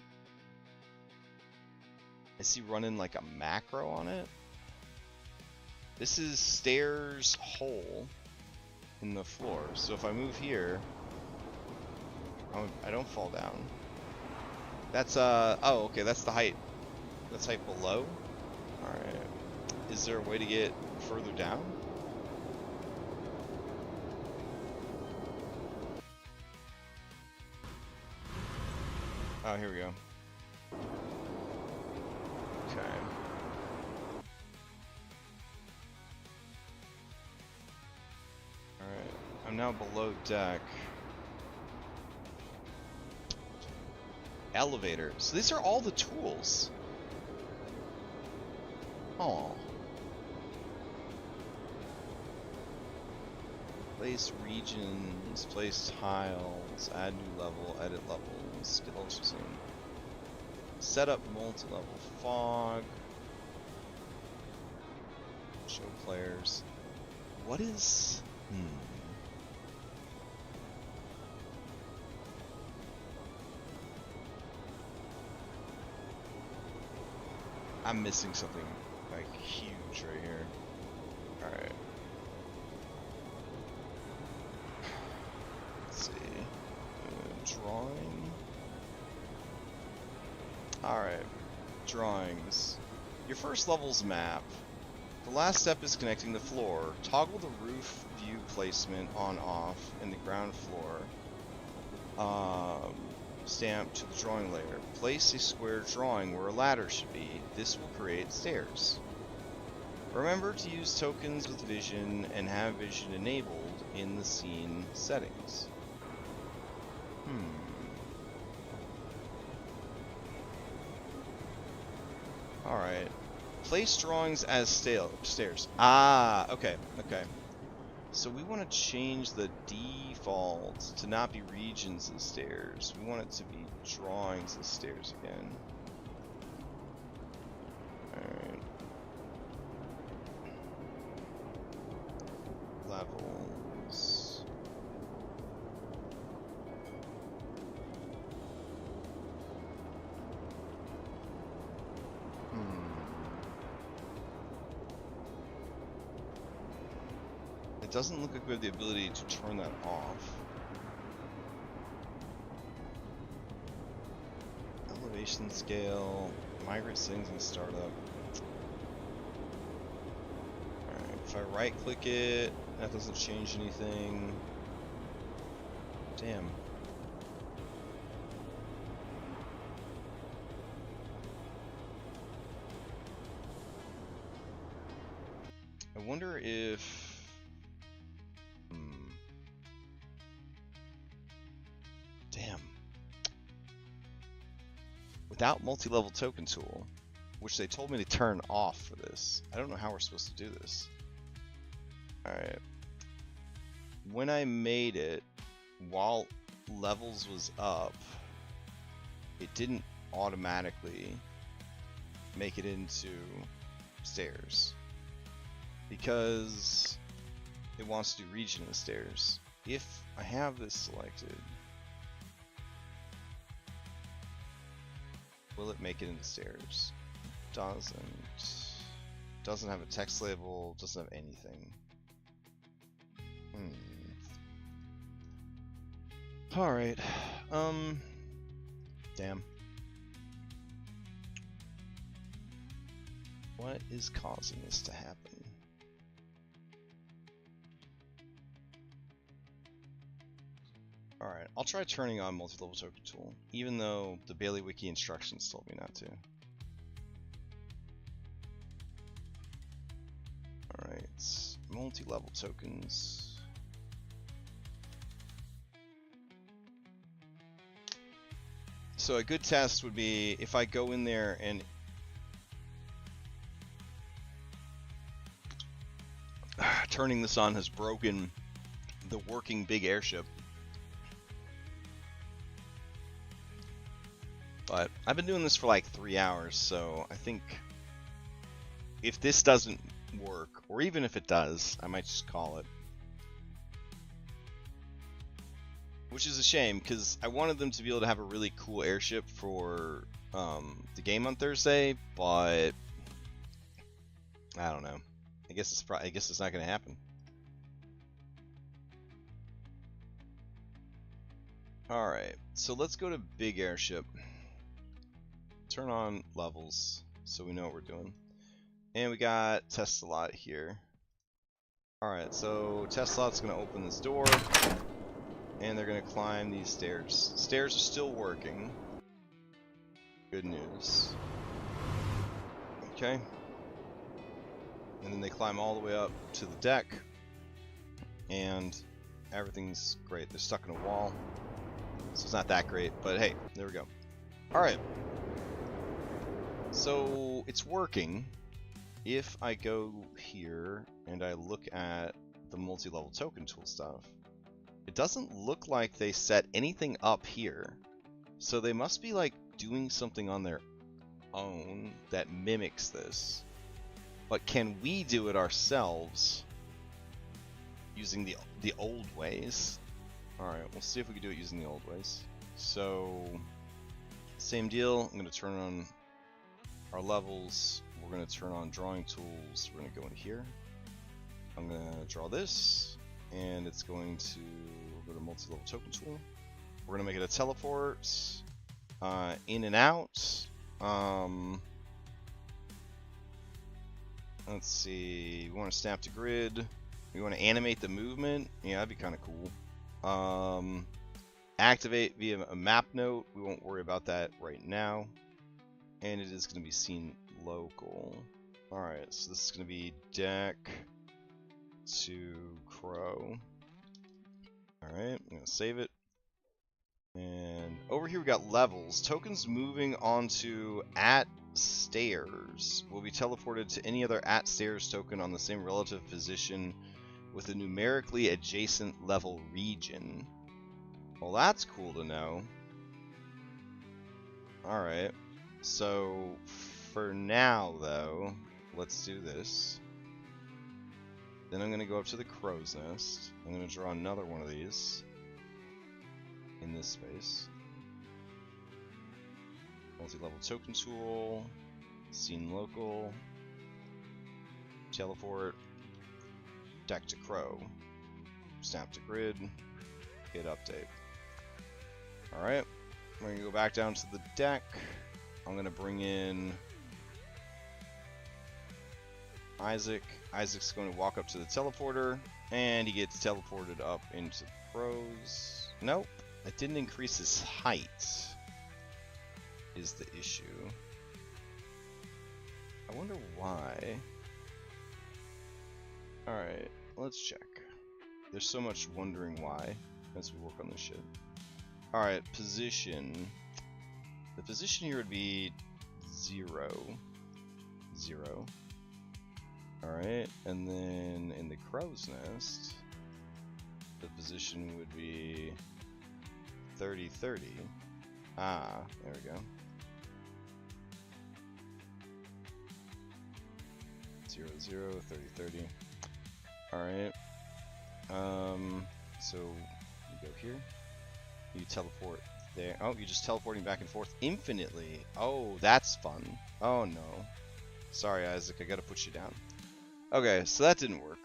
Is he running like a macro on it? This is stairs hole in the floor, so if I move here, I don't fall down. That's oh, okay, that's the height. That's height below. Alright. Is there a way to get further down? Oh, here we go. Okay. Alright. I'm now below deck. Elevator. So these are all the tools. Oh. Place regions, place tiles, add new level, edit levels, skill ultrasound. Set up multi-level fog. Show players. What is... I'm missing something like huge right here. Alright. Let's see. Drawing. Alright. Drawings. Your first level's map The last step is connecting the floor. Toggle the roof view placement on off in the ground floor. Stamp to the drawing layer. Place a square drawing where a ladder should be. This will create stairs. Remember to use tokens with vision and have vision enabled in the scene settings. Alright. Place drawings as stairs. Ah, okay, okay. So we want to change the default to not be regions as stairs. We want it to be drawings as stairs again. Alright. Levels. It doesn't look like we have the ability to turn that off. Elevation scale, migrate settings and startup. Alright, if I right click it, that doesn't change anything. Damn. I wonder if... Damn. Without multi-level token tool, which they told me to turn off for this, I don't know how we're supposed to do this. Alright. When I made it, while levels was up, it didn't automatically make it into stairs. Because it wants to do region of stairs. If I have this selected, will it make it into stairs? Doesn't have a text label, doesn't have anything. Alright. Damn. What is causing this to happen? Alright, I'll try turning on multi-level token tool, even though the BaileyWiki instructions told me not to. Alright, multi-level tokens. So a good test would be if I go in there and turning this on has broken the working big airship. But I've been doing this for like 3 hours, so I think if this doesn't work, or even if it does, I might just call it. Which is a shame, because I wanted them to be able to have a really cool airship for the game on Thursday, but I don't know. I guess it's not going to happen. Alright, so let's go to big airship. Turn on levels so we know what we're doing. And we got test slot here. Alright, so test slot's going to open this door. And they're going to climb these stairs. Stairs are still working. Good news. Okay. And then they climb all the way up to the deck. And everything's great. They're stuck in a wall. So it's not that great, but hey, there we go. Alright. So it's working. If I go here and I look at the multi-level token tool stuff, it doesn't look like they set anything up here. So they must be like doing something on their own that mimics this. But can we do it ourselves using the old ways? Alright, we'll see if we can do it using the old ways. So, same deal. I'm going to turn on our levels. We're going to turn on drawing tools. We're going to go in here. I'm going to draw this. And it's going to go to multi-level token tool. We're going to make it a teleport. In and out. Let's see. We want to snap to grid. We want to animate the movement. Yeah, that'd be kind of cool. Activate via a map note. We won't worry about that right now. And it is going to be seen local. Alright, so this is going to be deck to crow. Alright, I'm going to save it. And over here we got levels. Tokens moving onto at stairs will be teleported to any other at stairs token on the same relative position with a numerically adjacent level region. Well, that's cool to know. Alright, so for now though, let's do this. Then I'm going to go up to the crow's nest. I'm going to draw another one of these in this space. Multi-level token tool, scene local, teleport, deck to crow, snap to grid, hit update. Alright, we're going to go back down to the deck. I'm going to bring in Isaac. Isaac's going to walk up to the teleporter, and he gets teleported up into crows. Nope. It didn't increase his height, is the issue. I wonder why. Alright, let's check. There's so much wondering why as we work on this shit. Alright, position. The position here would be 0. 0. Alright, and then in the crow's nest, the position would be 30, 30. Ah, there we go. 0, 0, 30, 30. Alright. So you go here. You teleport there. Oh, you're just teleporting back and forth infinitely. Oh, that's fun. Oh no. Sorry, Isaac, I gotta put you down. Okay, so that didn't work.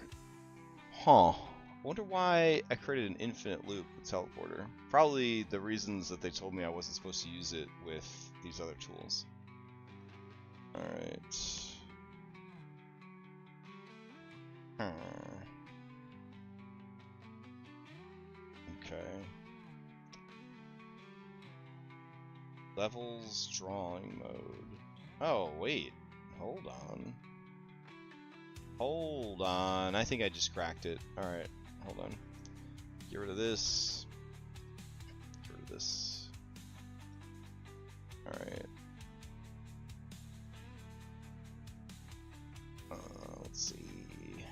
Huh. I wonder why I created an infinite loop with teleporter. Probably the reasons that they told me I wasn't supposed to use it with these other tools. Alright. Okay. Levels drawing mode. Oh, wait. Hold on. Hold on. I think I just cracked it. Alright. Hold on. Get rid of this. Get rid of this. Alright. Let's see.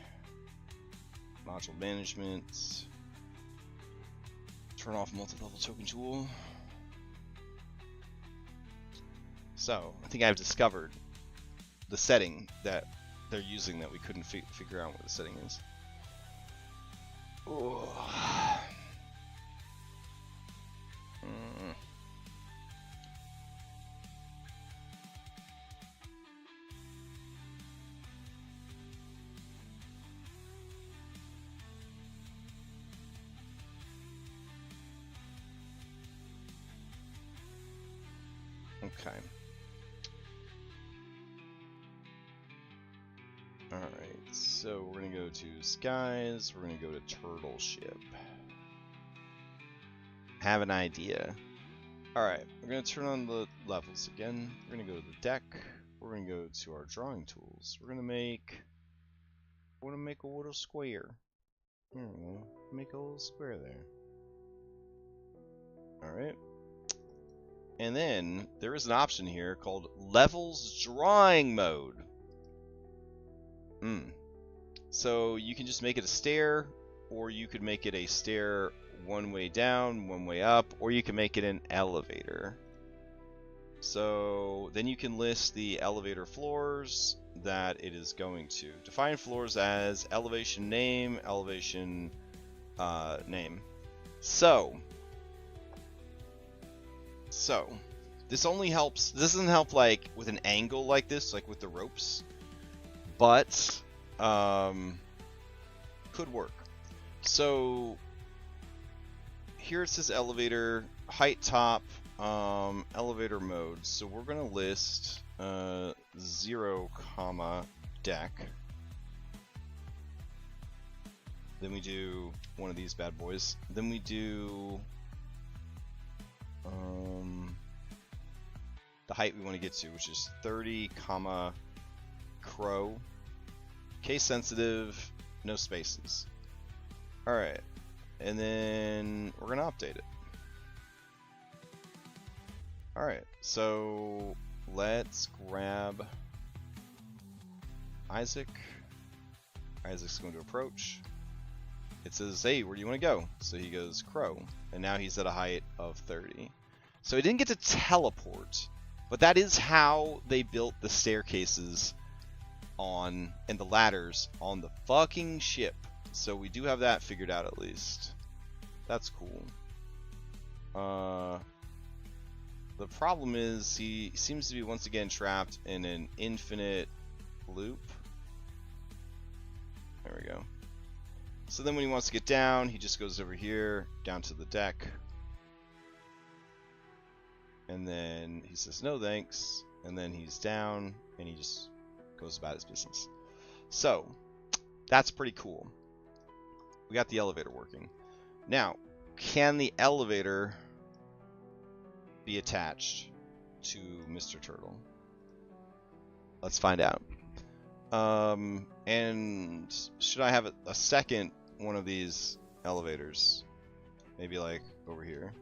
Module management. Turn off multi-level token tool. So, I think I've discovered the setting that they're using that we couldn't figure out what the setting is. Okay. Alright, so we're going to go to skies, we're going to go to turtle ship. Have an idea. Alright, we're going to turn on the levels again. We're going to go to the deck. We're going to go to our drawing tools. We're going to make... I want to make a little square. Here we go. Make a little square there. Alright. And then there is an option here called Levels Drawing Mode. So you can just make it a stair, or you could make it a stair one way down, one way up, or you can make it an elevator. So then you can list the elevator floors that it is going to. Define floors as elevation name, elevation name. So this only helps. This doesn't help like with an angle like this, like with the ropes, but could work. So here it says elevator height top, elevator mode. So we're gonna list 0, deck. Then we do one of these bad boys. Then we do the height we want to get to, which is 30, comma, crow. Case sensitive, no spaces. Alright. And then we're going to update it. Alright, so let's grab Isaac. Isaac's going to approach. It says, hey, where do you want to go? So he goes, crow. And now he's at a height of 30. So he didn't get to teleport, but that is how they built the staircases on and the ladders on the fucking ship. So we do have that figured out at least. That's cool. The problem is he seems to be once again trapped in an infinite loop. There we go. So then when he wants to get down, he just goes over here, down to the deck. And then he says, no thanks. And then he's down, and he just goes about his business. So, that's pretty cool. We got the elevator working. Now, can the elevator be attached to Mr. Turtle? Let's find out. And should I have a second one of these elevators? Maybe like over here.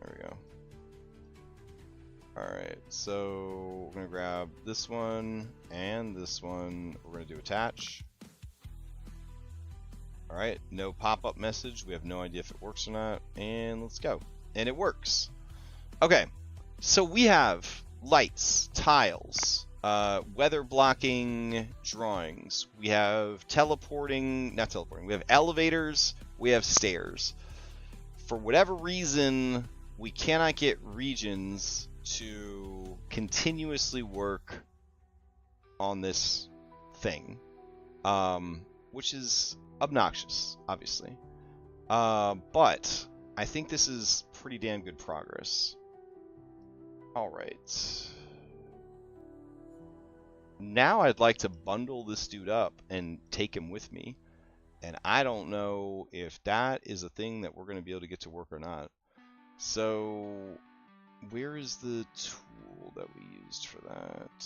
There we go. Alright, so we're going to grab this one and this one. We're going to do attach. Alright, no pop-up message. We have no idea if it works or not. And let's go. And it works. Okay, so we have lights, tiles, weather blocking drawings. We have not teleporting. We have elevators. We have stairs. For whatever reason, we cannot get regions to continuously work on this thing, which is obnoxious, obviously. But I think this is pretty damn good progress. Alright. Now I'd like to bundle this dude up and take him with me. And I don't know if that is a thing that we're going to be able to get to work or not. So, where is the tool that we used for that?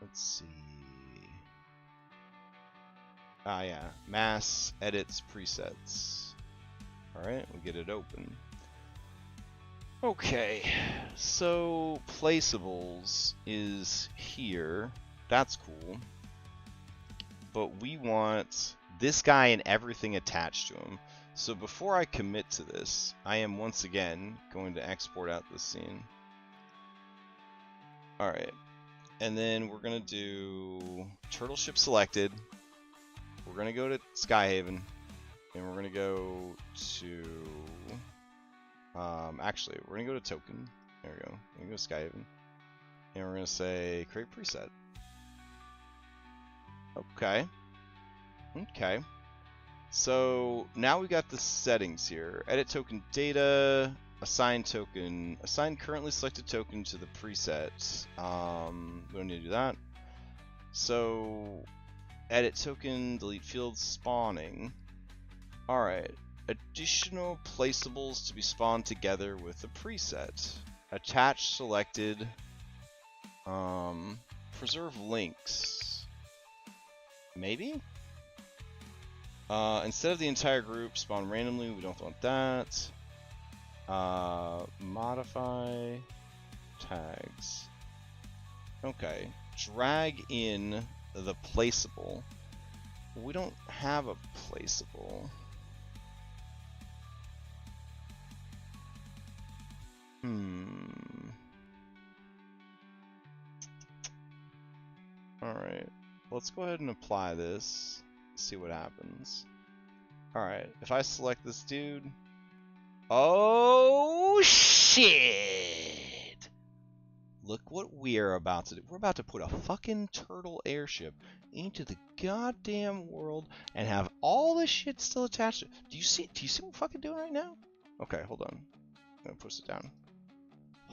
Let's see. Ah, yeah. Mass edits presets. Alright, we'll get it open. Okay, so placeables is here. That's cool. But we want this guy and everything attached to him. So before I commit to this, I am once again going to export out this scene. Alright. And then we're going to do turtle ship selected. We're going to go to Skyhaven. And we're going to go to... actually, we're going to go to token. There we go. We're going to go to Skyhaven. And we're going to say create preset. Okay. Okay. So now we got the settings here. Edit token data, assign token, assign currently selected token to the preset. We don't need to do that. So edit token, delete field spawning. Alright. Additional placeables to be spawned together with the preset. Attach selected. Preserve links. Maybe? Instead of the entire group, spawn randomly. We don't want that. Modify tags. Okay. Drag in the placeable. We don't have a placeable. Alright. Let's go ahead and apply this. See what happens. Alright, if I select this dude... Oh, shit! Look what we're about to do. We're about to put a fucking turtle airship into the goddamn world and have all this shit still attached to it. Do you see what we're fucking doing right now? Okay, hold on. I'm gonna push it down.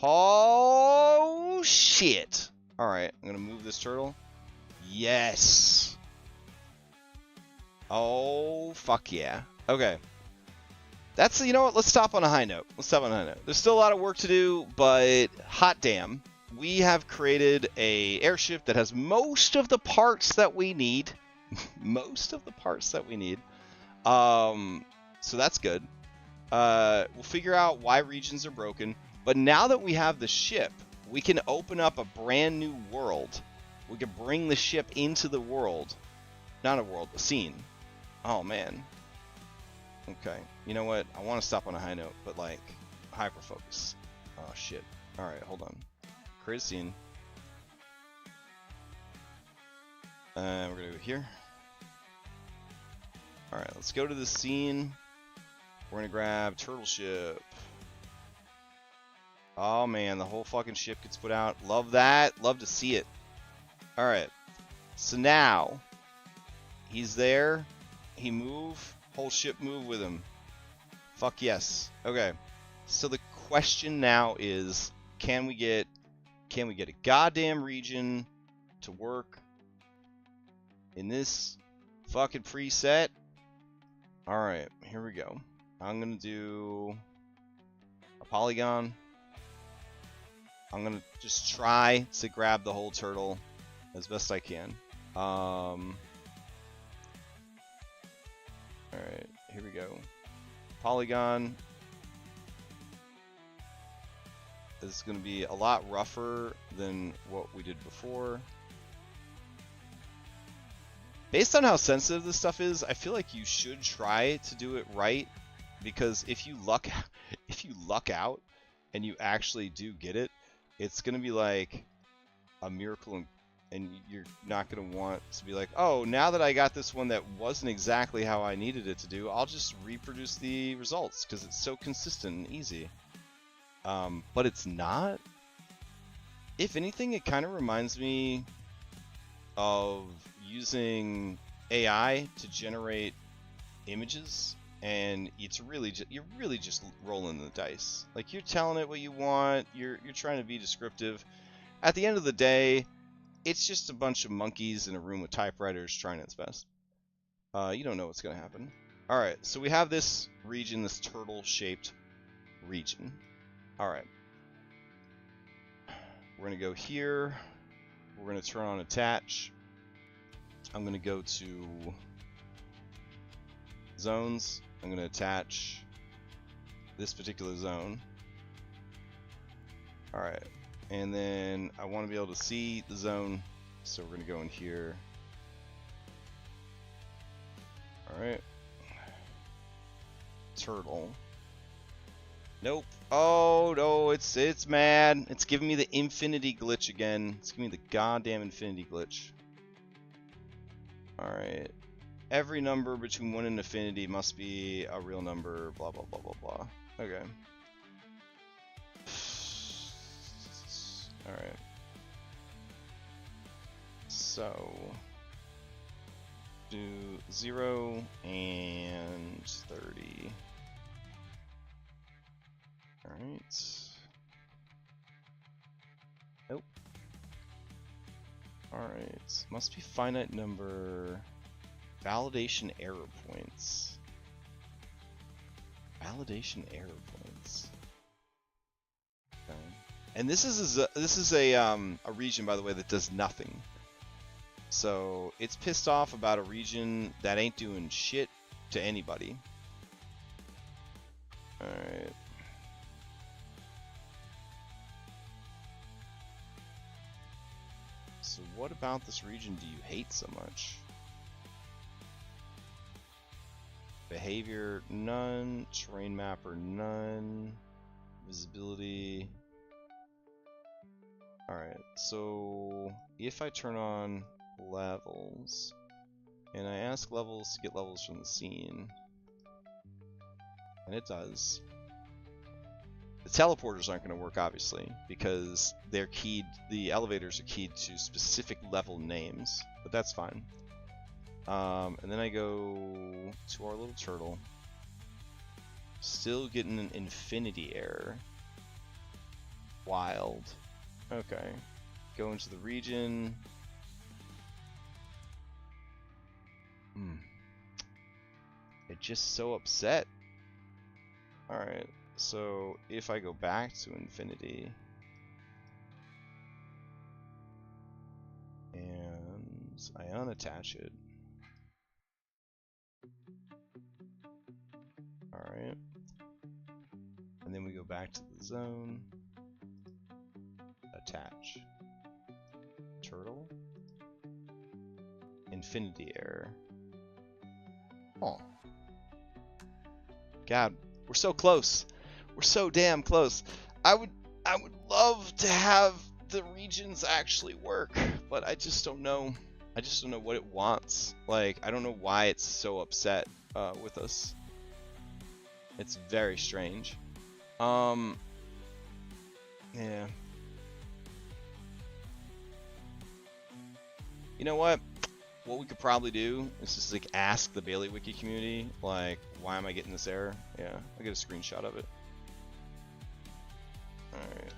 Oh, shit! Alright, I'm gonna move this turtle. Yes! Oh, fuck yeah. Okay. That's, you know what, let's stop on a high note. There's still a lot of work to do, but hot damn. We have created a airship that has most of the parts that we need. So that's good. We'll figure out why regions are broken. But now that we have the ship, we can open up a brand new world. We can bring the ship into the world. Not a world, a scene. Oh, man. Okay. You know what? I want to stop on a high note, but, like, hyper-focus. Oh, shit. Alright, hold on. Create a scene. We're going to go here. Alright, let's go to the scene. We're going to grab Turtle Ship. Oh, man, the whole fucking ship gets put out. Love that. Love to see it. Alright. So now, he's there. He move. Whole ship move with him. Fuck yes. Okay. So the question now is, can we get a goddamn region to work in this fucking preset? Alright, here we go. I'm gonna do a polygon. I'm gonna just try to grab the whole turtle as best I can. Alright, here we go. Polygon. This is going to be a lot rougher than what we did before. Based on how sensitive this stuff is, I feel like you should try to do it right, because if you luck out and you actually do get it, it's going to be like a miracle, and you're not going to want to be like, oh, now that I got this one that wasn't exactly how I needed it to do, I'll just reproduce the results because it's so consistent and easy. But it's not. If anything, it kind of reminds me of using AI to generate images, and it's really you're really just rolling the dice. Like, you're telling it what you want, you're trying to be descriptive. At the end of the day, it's just a bunch of monkeys in a room with typewriters trying its best. You don't know what's going to happen. Alright, so we have this region, this turtle-shaped region. Alright. We're going to go here. We're going to turn on attach. I'm going to go to zones. I'm going to attach this particular zone. Alright. And then I want to be able to see the zone, so we're going to go in here. Alright. Turtle. Nope. Oh, no, it's mad. It's giving me the infinity glitch again. It's giving me the goddamn infinity glitch. Alright. Every number between 1 and infinity must be a real number, blah, blah, blah, blah, blah. Okay. Alright. So, do 0 and 30. Alright. Nope. Alright. Must be finite number. Validation error points. Validation error points. Okay. And this is a region, by the way, that does nothing. So it's pissed off about a region that ain't doing shit to anybody. Alright. So what about this region do you hate so much? Behavior, none. Terrain mapper, none. Visibility. Alright, so if I turn on levels, and I ask levels to get levels from the scene, and it does. The teleporters aren't going to work, obviously, because they're keyed, the elevators are keyed to specific level names, but that's fine. And then I go to our little turtle. Still getting an infinity error. Wild. Okay. Go into the region. It's just so upset. Alright, so if I go back to infinity and I unattach it. Alright. And then we go back to the zone. Attach. Turtle. Infinity error. Oh. God, we're so close. We're so damn close. I would love to have the regions actually work, but I just don't know. I just don't know what it wants. Like, I don't know why it's so upset with us. It's very strange. Yeah. You know what? What we could probably do is just like ask the BaileyWiki community, like, why am I getting this error? Yeah, I'll get a screenshot of it. Alright.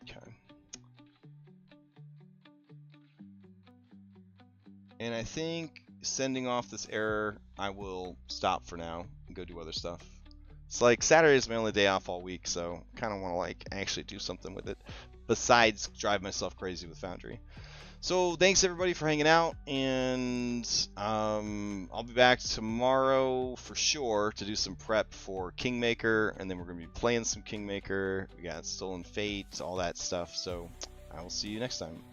Okay. And I think sending off this error, I will stop for now and go do other stuff. It's like Saturday is my only day off all week, so I kind of want to like actually do something with it besides drive myself crazy with Foundry. So thanks everybody for hanging out, and I'll be back tomorrow for sure to do some prep for Kingmaker, and then we're going to be playing some Kingmaker. We got Stolen Fate, all that stuff, so I will see you next time.